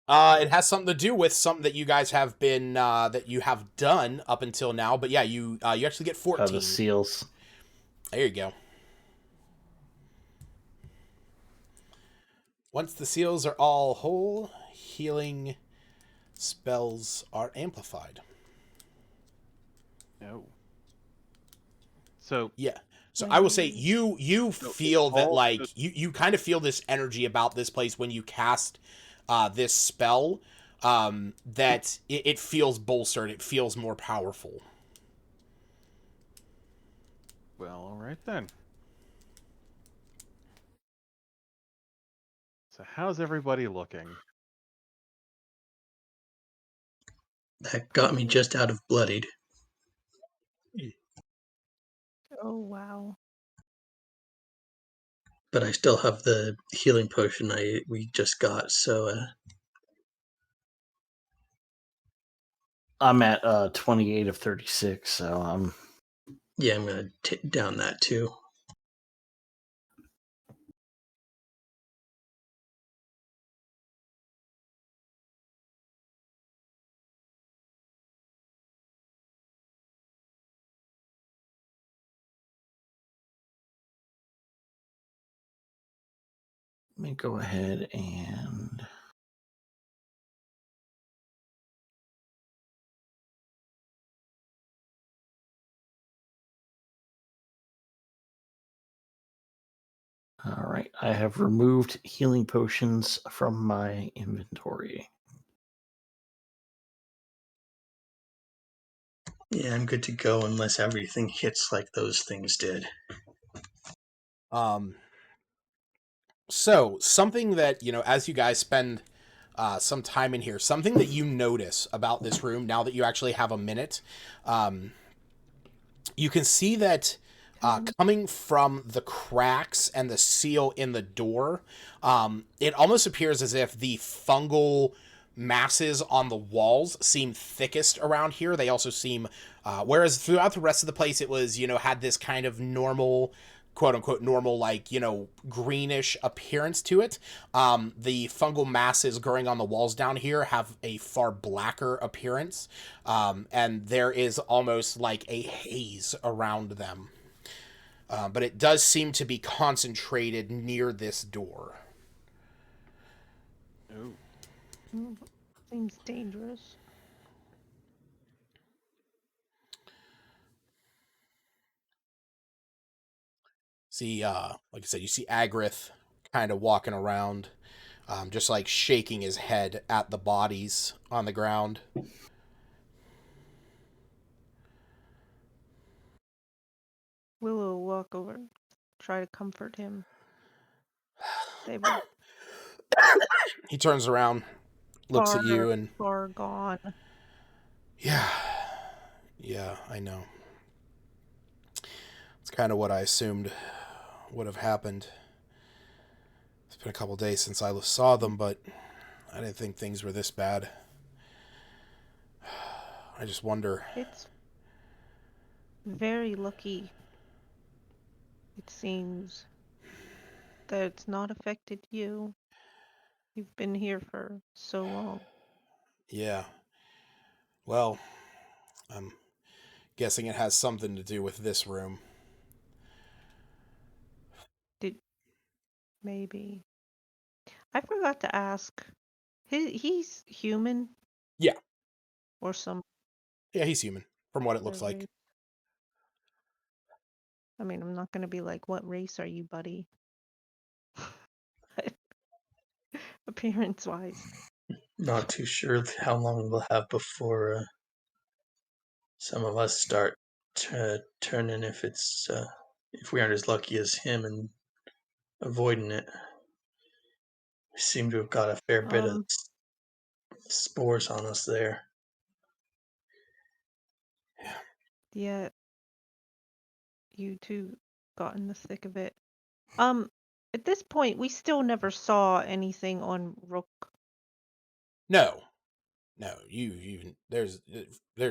It has something to do with something that you guys have been that you have done up until now. But yeah, you actually get 14. The seals. There you go. Once the seals are all whole, healing spells are amplified. no. So, Yeah. So I will say you So feel that all like the- you kind of feel this energy about this place when you cast this spell, that it feels bolstered, it feels more powerful. well, all right then. So, how's everybody looking? That got me just out of bloodied, Oh, wow. but I still have the healing potion we just got. So I'm at 28 of 36, so I'm yeah, I'm gonna take down that too. let me go ahead and all right. I have removed healing potions from my inventory. Yeah, I'm good to go unless everything hits like those things did. So something that as you guys spend some time in here, something that you notice about this room now that you actually have a minute, you can see that coming from the cracks and the seal in the door, it almost appears as if the fungal masses on the walls seem thickest around here. They also seem, whereas throughout the rest of the place, it was, had this kind of normal, quote unquote, normal, like, greenish appearance to it. The fungal masses growing on the walls down here have a far blacker appearance. And there is almost like a haze around them. But it does seem to be concentrated near this door. Oh. Seems dangerous. See, like I said, you see Agrith kind of walking around, just like shaking his head at the bodies on the ground. Willow will walk over, try to comfort him. They were He turns around, looks at you, and far gone. yeah, I know. It's kind of what I assumed would have happened. It's been a couple days since I saw them, but I didn't think things were this bad. I just wonder. It's very lucky, it seems, that it's not affected you. You've been here for so long. Yeah. Well, I'm guessing it has something to do with this room. Did maybe. I forgot to ask. He's human Yeah. or some Yeah, he's human, from what it other looks like. race? I mean, I'm not gonna be like, what race are you, buddy? Appearance wise. Not too sure how long we'll have before some of us start turn in if if we aren't as lucky as him and avoiding it. We seem to have got a fair bit of Um, spores on us there. yeah, you two got in the thick of it. At this point, we still never saw anything on Rook. No, you there's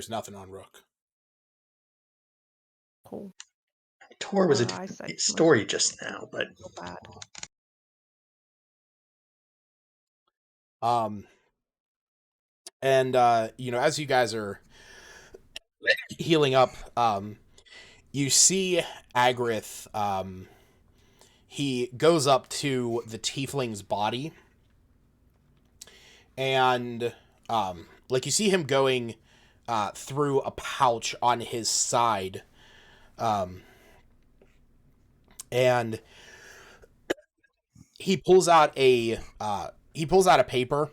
nothing on Rook. Cool. Tor was a Our different eyesight's must story just now, but be so bad. And as you guys are healing up, you see Agrith. He goes up to the tiefling's body, and you see him going through a pouch on his side, and he pulls out a paper.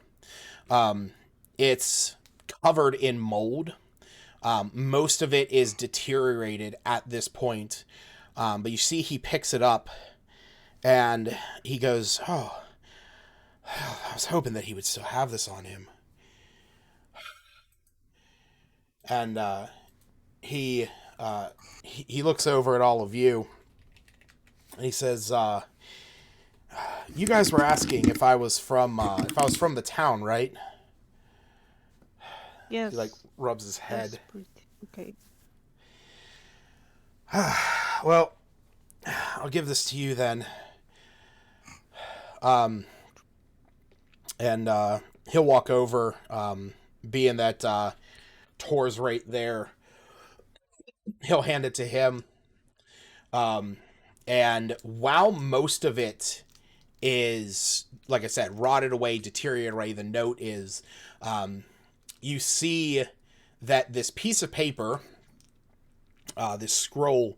It's covered in mold. Most of it is deteriorated at this point, but you see he picks it up, and he goes, "Oh, I was hoping that he would still have this on him." And he looks over at all of you, and he says, "You guys were asking if I was from the town, right?" He Yes, rubs his that's head. pretty okay. Well, I'll give this to you then. And he'll walk over, being that Tor's right there. He'll hand it to him. And while most of it is, like I said, rotted away, deteriorated away, the note is, you see that this piece of paper, this scroll,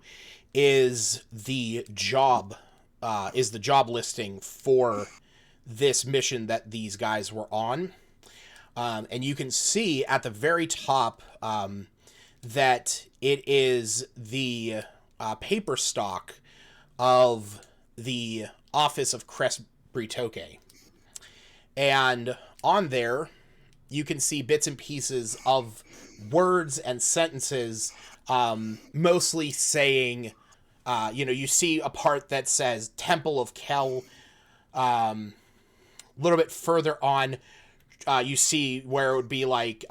is the job listing for this mission that these guys were on. And you can see at the very top that it is the paper stock of the office of Crest Britoke. And on there, you can see bits and pieces of words and sentences, mostly saying, you see a part that says Temple of Kel. A little bit further on, you see where it would be like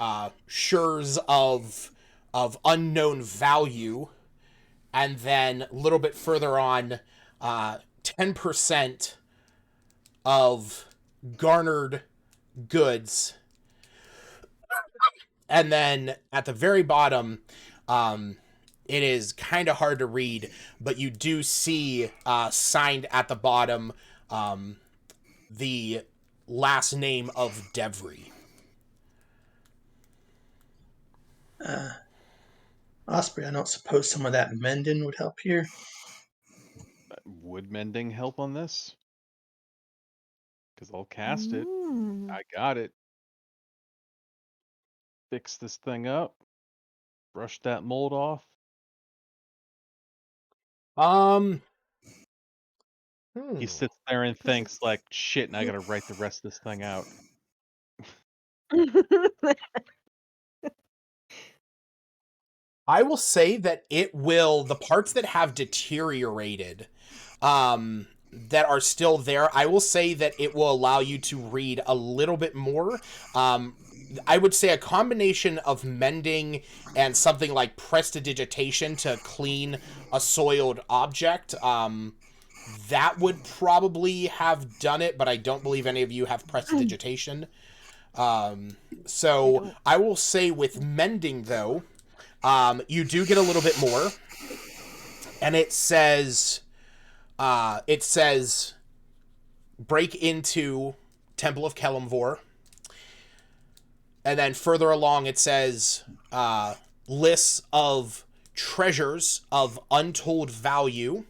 shures of unknown value, and then a little bit further on, 10% of garnered goods, and then at the very bottom, it is kind of hard to read, but you do see signed at the bottom the last name of Devry. Osprey, I don't suppose some of that mending would help here. Would mending help on this? Because I'll cast it. Mm. I got it. Fix this thing up. Brush that mold off. He sits there and thinks like, shit, and I gotta write the rest of this thing out. I will say that the parts that have deteriorated, that are still there, I will say that it will allow you to read a little bit more. I would say a combination of mending and something like prestidigitation to clean a soiled object. That would probably have done it, but I don't believe any of you have prestidigitation. So I will say with mending, though, you do get a little bit more, and it says break into Temple of Kelemvor, and then further along it says lists of treasures of untold value,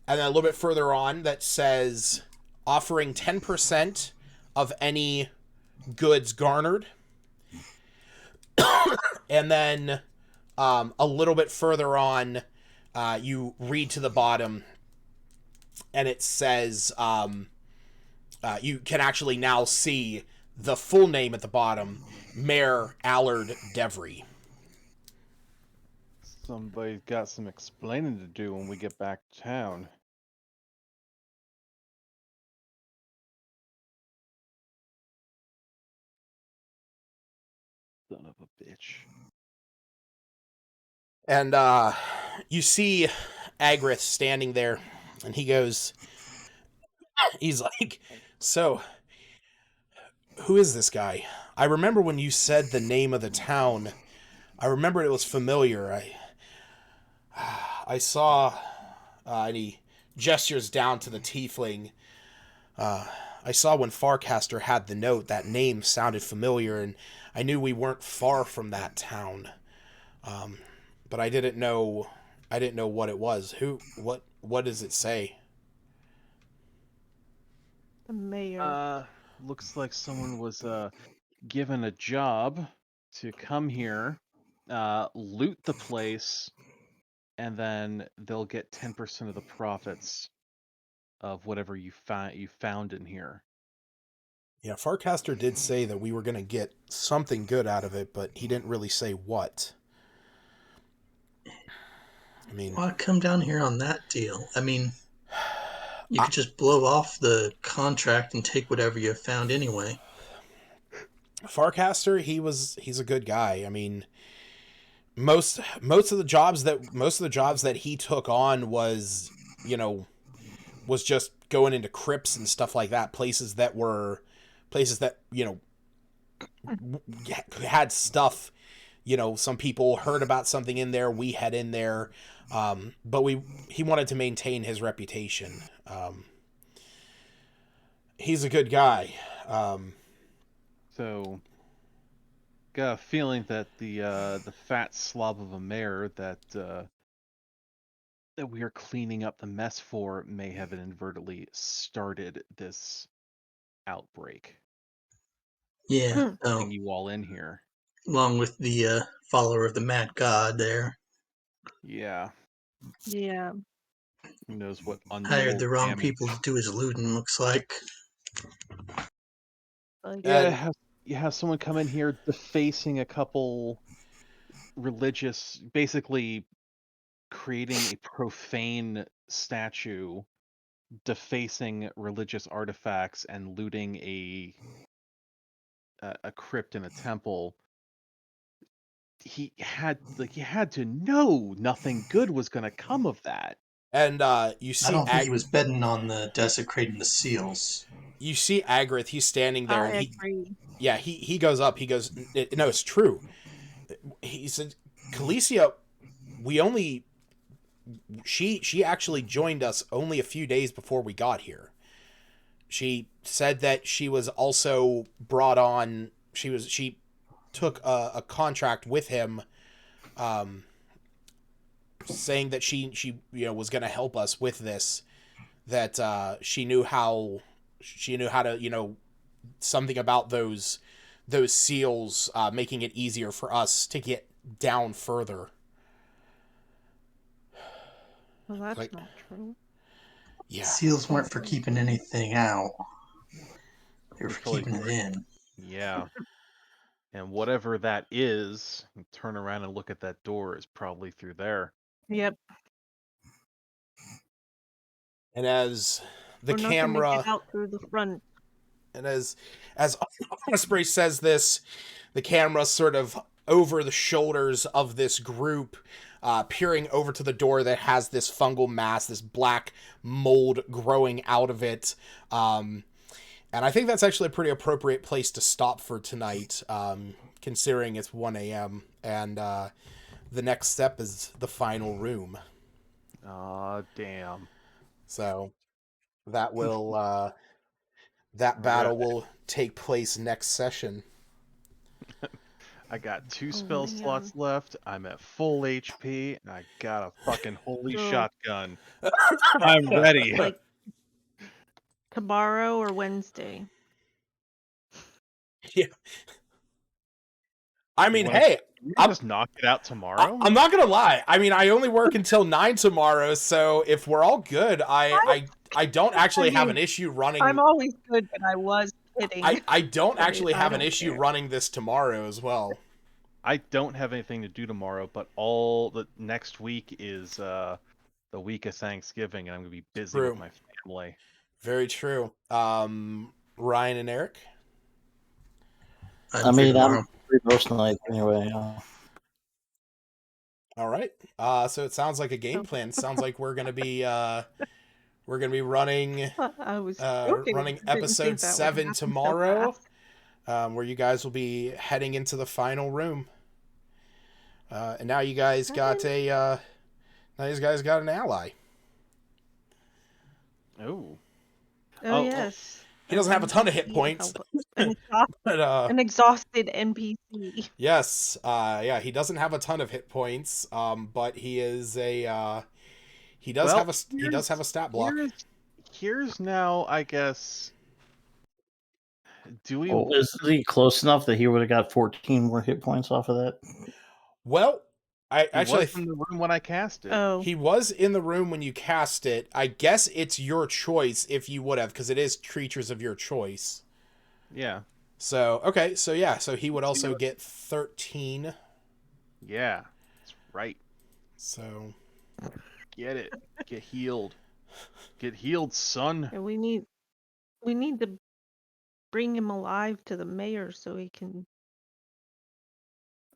and then a little bit further on that says offering 10% of any goods garnered. And then a little bit further on, you read to the bottom, and it says you can actually now see the full name at the bottom, Mayor Allard Devry. Somebody's got some explaining to do when we get back to town. Son of a bitch. And you see Agrith standing there, and he's like, so, who is this guy? I remember when you said the name of the town. I remember it was familiar. I saw, and he gestures down to the tiefling. I saw when Farcaster had the note, that name sounded familiar, and I knew we weren't far from that town. But I didn't know what it was. What does it say? The mayor. Looks like someone was given a job to come here, loot the place, and then they'll get 10% of the profits of whatever you found in here. Yeah, Farcaster did say that we were going to get something good out of it, but he didn't really say what. I mean, Why come down here on that deal? I mean, you could just blow off the contract and take whatever you found anyway. Farcaster, he's a good guy. I mean, most of the jobs that he took on was just going into crypts and stuff like that, places that had stuff. Some people heard about something in there. We head in there, but he wanted to maintain his reputation. He's a good guy. So, got a feeling that the fat slob of a mayor that we are cleaning up the mess for may have inadvertently started this outbreak. Yeah, Bring you all in here. along with the follower of the Mad God there. Yeah. Yeah. Who knows what Hired the wrong damage. people to do his looting, looks like. Yeah, you have someone come in here defacing a couple religious, basically creating a profane statue, defacing religious artifacts, and looting a crypt in a temple. He had to know nothing good was going to come of that. And you I see don't think he was betting on the desecrating the seals. you see Agrith. He's standing there, I and agree. he goes up. He goes, no, it's true. He said, Calicia, she actually joined us only a few days before we got here. She said that she was also brought on. She took a contract with him, saying that she was going to help us with this. That she knew how to something about those seals, making it easier for us to get down further. Well, that's Like, not true. yeah. Seals weren't for keeping anything out. They were You're for fully keeping it correct. in. Yeah. And whatever that is, turn around and look at that door, is probably through there. Yep. And as the We're not gonna camera get out through the front. and as Osprey says this, the camera sort of over the shoulders of this group, peering over to the door that has this fungal mass, this black mold growing out of it. And I think that's actually a pretty appropriate place to stop for tonight, considering it's 1 a.m. And the next step is the final room. Aw, damn. So that will that battle will take place next session. I got 2 Oh, spell man. slots left. I'm at full HP, and I got a fucking holy So- shotgun. I'm ready. Like tomorrow or Wednesday. Yeah. I mean, What- hey, You can just knock it out tomorrow. I'm not gonna lie. I mean, I only work until 9 tomorrow, so if we're all good, I don't actually have an issue running. I'm always good, but I was kidding. I don't But actually I have an don't issue care. running this tomorrow as well. I don't have anything to do tomorrow, but all the next week is the week of Thanksgiving, and I'm gonna be busy True. with my family. Very true. Ryan and Eric. I'm free tomorrow. free most nights anyway. All right. So it sounds like a game Oh. plan. Sounds like we're gonna be running I was joking. running Didn't episode think that would 7 happen so tomorrow, fast. where you guys will be heading into the final room. And now you guys got an ally. Oh. Oh, yes. He doesn't have a ton of hit NPC points, help- but An exhausted NPC. yes, he doesn't have a ton of hit points, but he is a he does have a stat block. Here's now, I guess. Do we? Well, is he close enough that he would have got 14 more hit points off of that? Well, I He actually was in the room when I cast it. Oh. he was in the room when you cast it. I guess it's your choice if you would have, because it is creatures of your choice. Yeah. So okay, so yeah, so he would also get 13. Yeah. That's right. So Get it. Get healed. Get healed, son. And we need to bring him alive to the mayor so he can.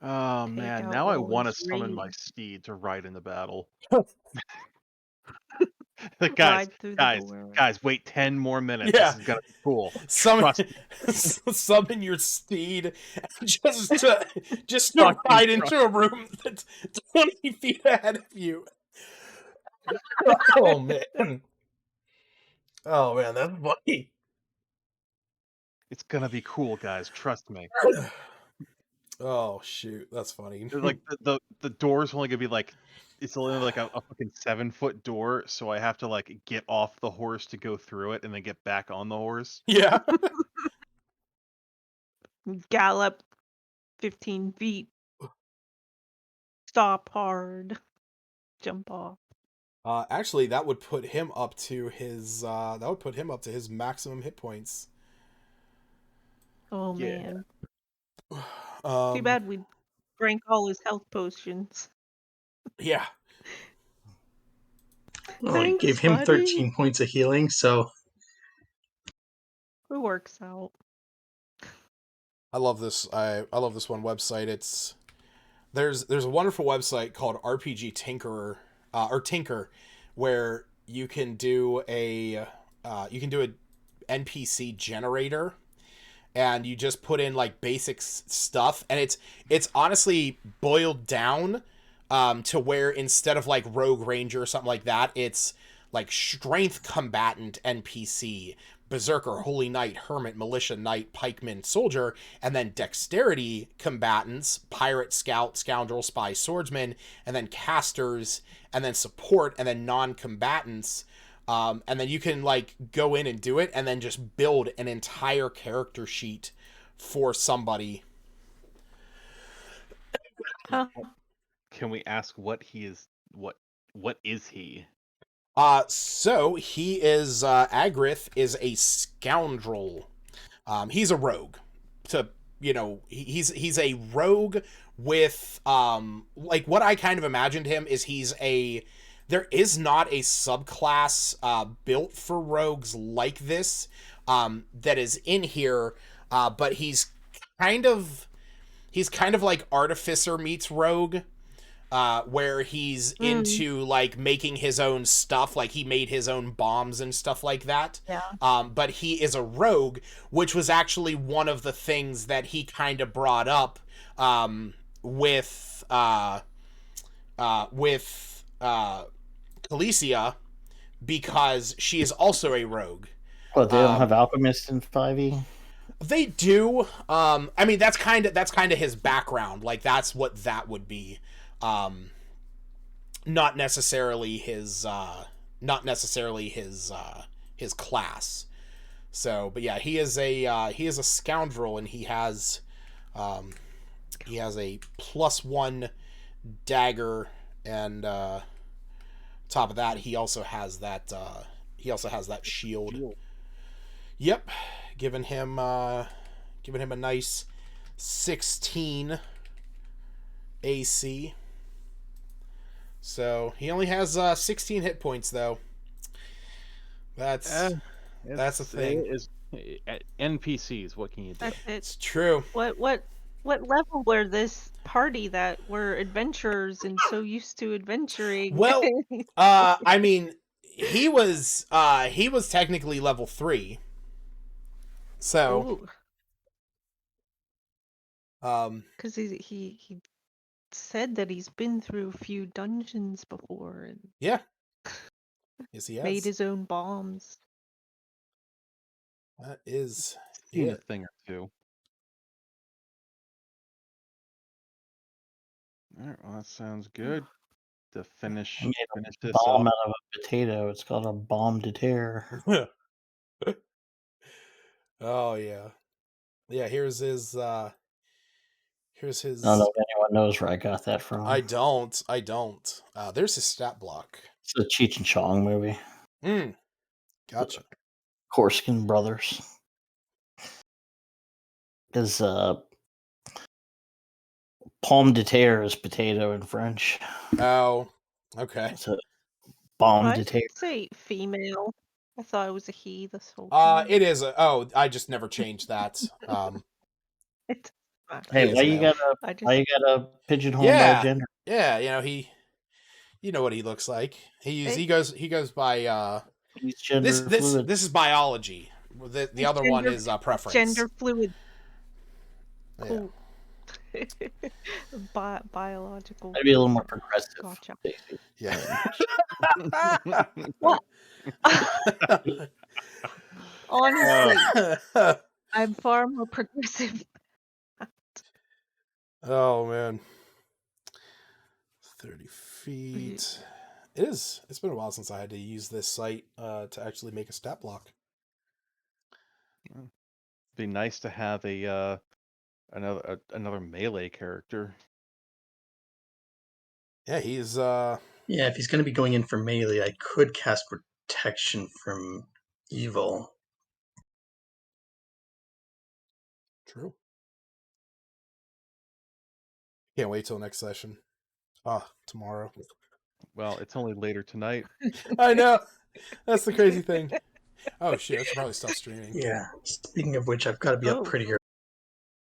Oh Take man, out now I all want to his summon my rage. steed to ride in the battle. guys, Ride through the door. guys, wait 10 more minutes. Yeah. This is gonna be cool. summon Trust me. summon your steed just to Fucking ride into a room that's 20 feet ahead of you. Oh man. Oh man, that's funny. It's gonna be cool, guys. Trust me. Oh shoot, that's funny. Like the door's only gonna be like, it's only like a fucking 7-foot door, so I have to like get off the horse to go through it and then get back on the horse. Yeah. Gallop 15 feet. Stop hard. Jump off. Actually, that would put him up to his maximum hit points. Oh Yeah. man. Um, Too bad we drank all his health potions. Yeah. Well, I Thanks, gave him buddy. 13 points of healing, so It works out. I love this. I love this one website. There's a wonderful website called RPG Tinkerer or Tinker, where you can do a NPC generator, and you just put in like basic stuff, and it's honestly boiled down to where instead of like rogue ranger or something like that, it's like strength combatant NPC, berserker, holy knight, hermit, militia, knight, pikeman, soldier, and then dexterity combatants, pirate, scout, scoundrel, spy, swordsman, and then casters, and then support, and then non-combatants. And then you can like go in and do it, and then just build an entire character sheet for somebody. Huh. Can we ask what he is? What is he? So he is Agrith is a scoundrel. He's a rogue. He's a rogue with like what I kind of imagined him is there is not a subclass built for rogues like this that is in here, but he's kind of like Artificer meets rogue. Where he's into like making his own stuff, like he made his own bombs and stuff like that. Yeah. But he is a rogue, which was actually one of the things that he kind of brought up with Calicia, because she is also a rogue. But they don't have alchemists in 5e. They do. I mean, that's kind of his background. Like that's what that would be. Not necessarily his class. So, but yeah, he is a scoundrel, and he has he has a +1 dagger, and top of that, he also has that shield. Yep, giving him a nice 16 AC. So he only has 16 hit points, though. That's a thing. NPCs. What can you do? That's it. It's true. What level were this party that were adventurers and so used to adventuring? Well, I mean, he was technically level 3. So, because he said that he's been through a few dungeons before and yeah, yes, he has made his own bombs. That is Seen a it. thing or two. All right, well, that sounds good. To finish this Bomb up. out of a potato. It's called a bomb to tear. Oh yeah, yeah. Here's his. I don't know if anyone knows where I got that from. I don't. There's his stat block. It's a Cheech and Chong movie. Gotcha. Korskin brothers. Because pomme de terre is potato in French. Oh, okay. It's a bombe I de terre. didn't say female. I thought it was a he this whole time. It is. I just never changed that. Hey, why you gotta pigeonhole my gender? Yeah, you know what he looks like. He goes by He's gender fluid. This is biology. The other one is preference. Gender fluid. Yeah. Cool. Biological. Maybe a little more progressive. Gotcha. Yeah. What? Honestly, I'm far more progressive. Oh man. 30 feet. It's been a while since I had to use this site to actually make a stat block. Be nice to have a another melee character. Yeah, he's Yeah, if he's going to be going in for melee, I could cast protection from evil. true. Can't wait till next session. Tomorrow. Well, it's only later tonight. I know. That's the crazy thing. Oh shit, I should probably stop streaming. Yeah. Speaking of which, I've got to be up pretty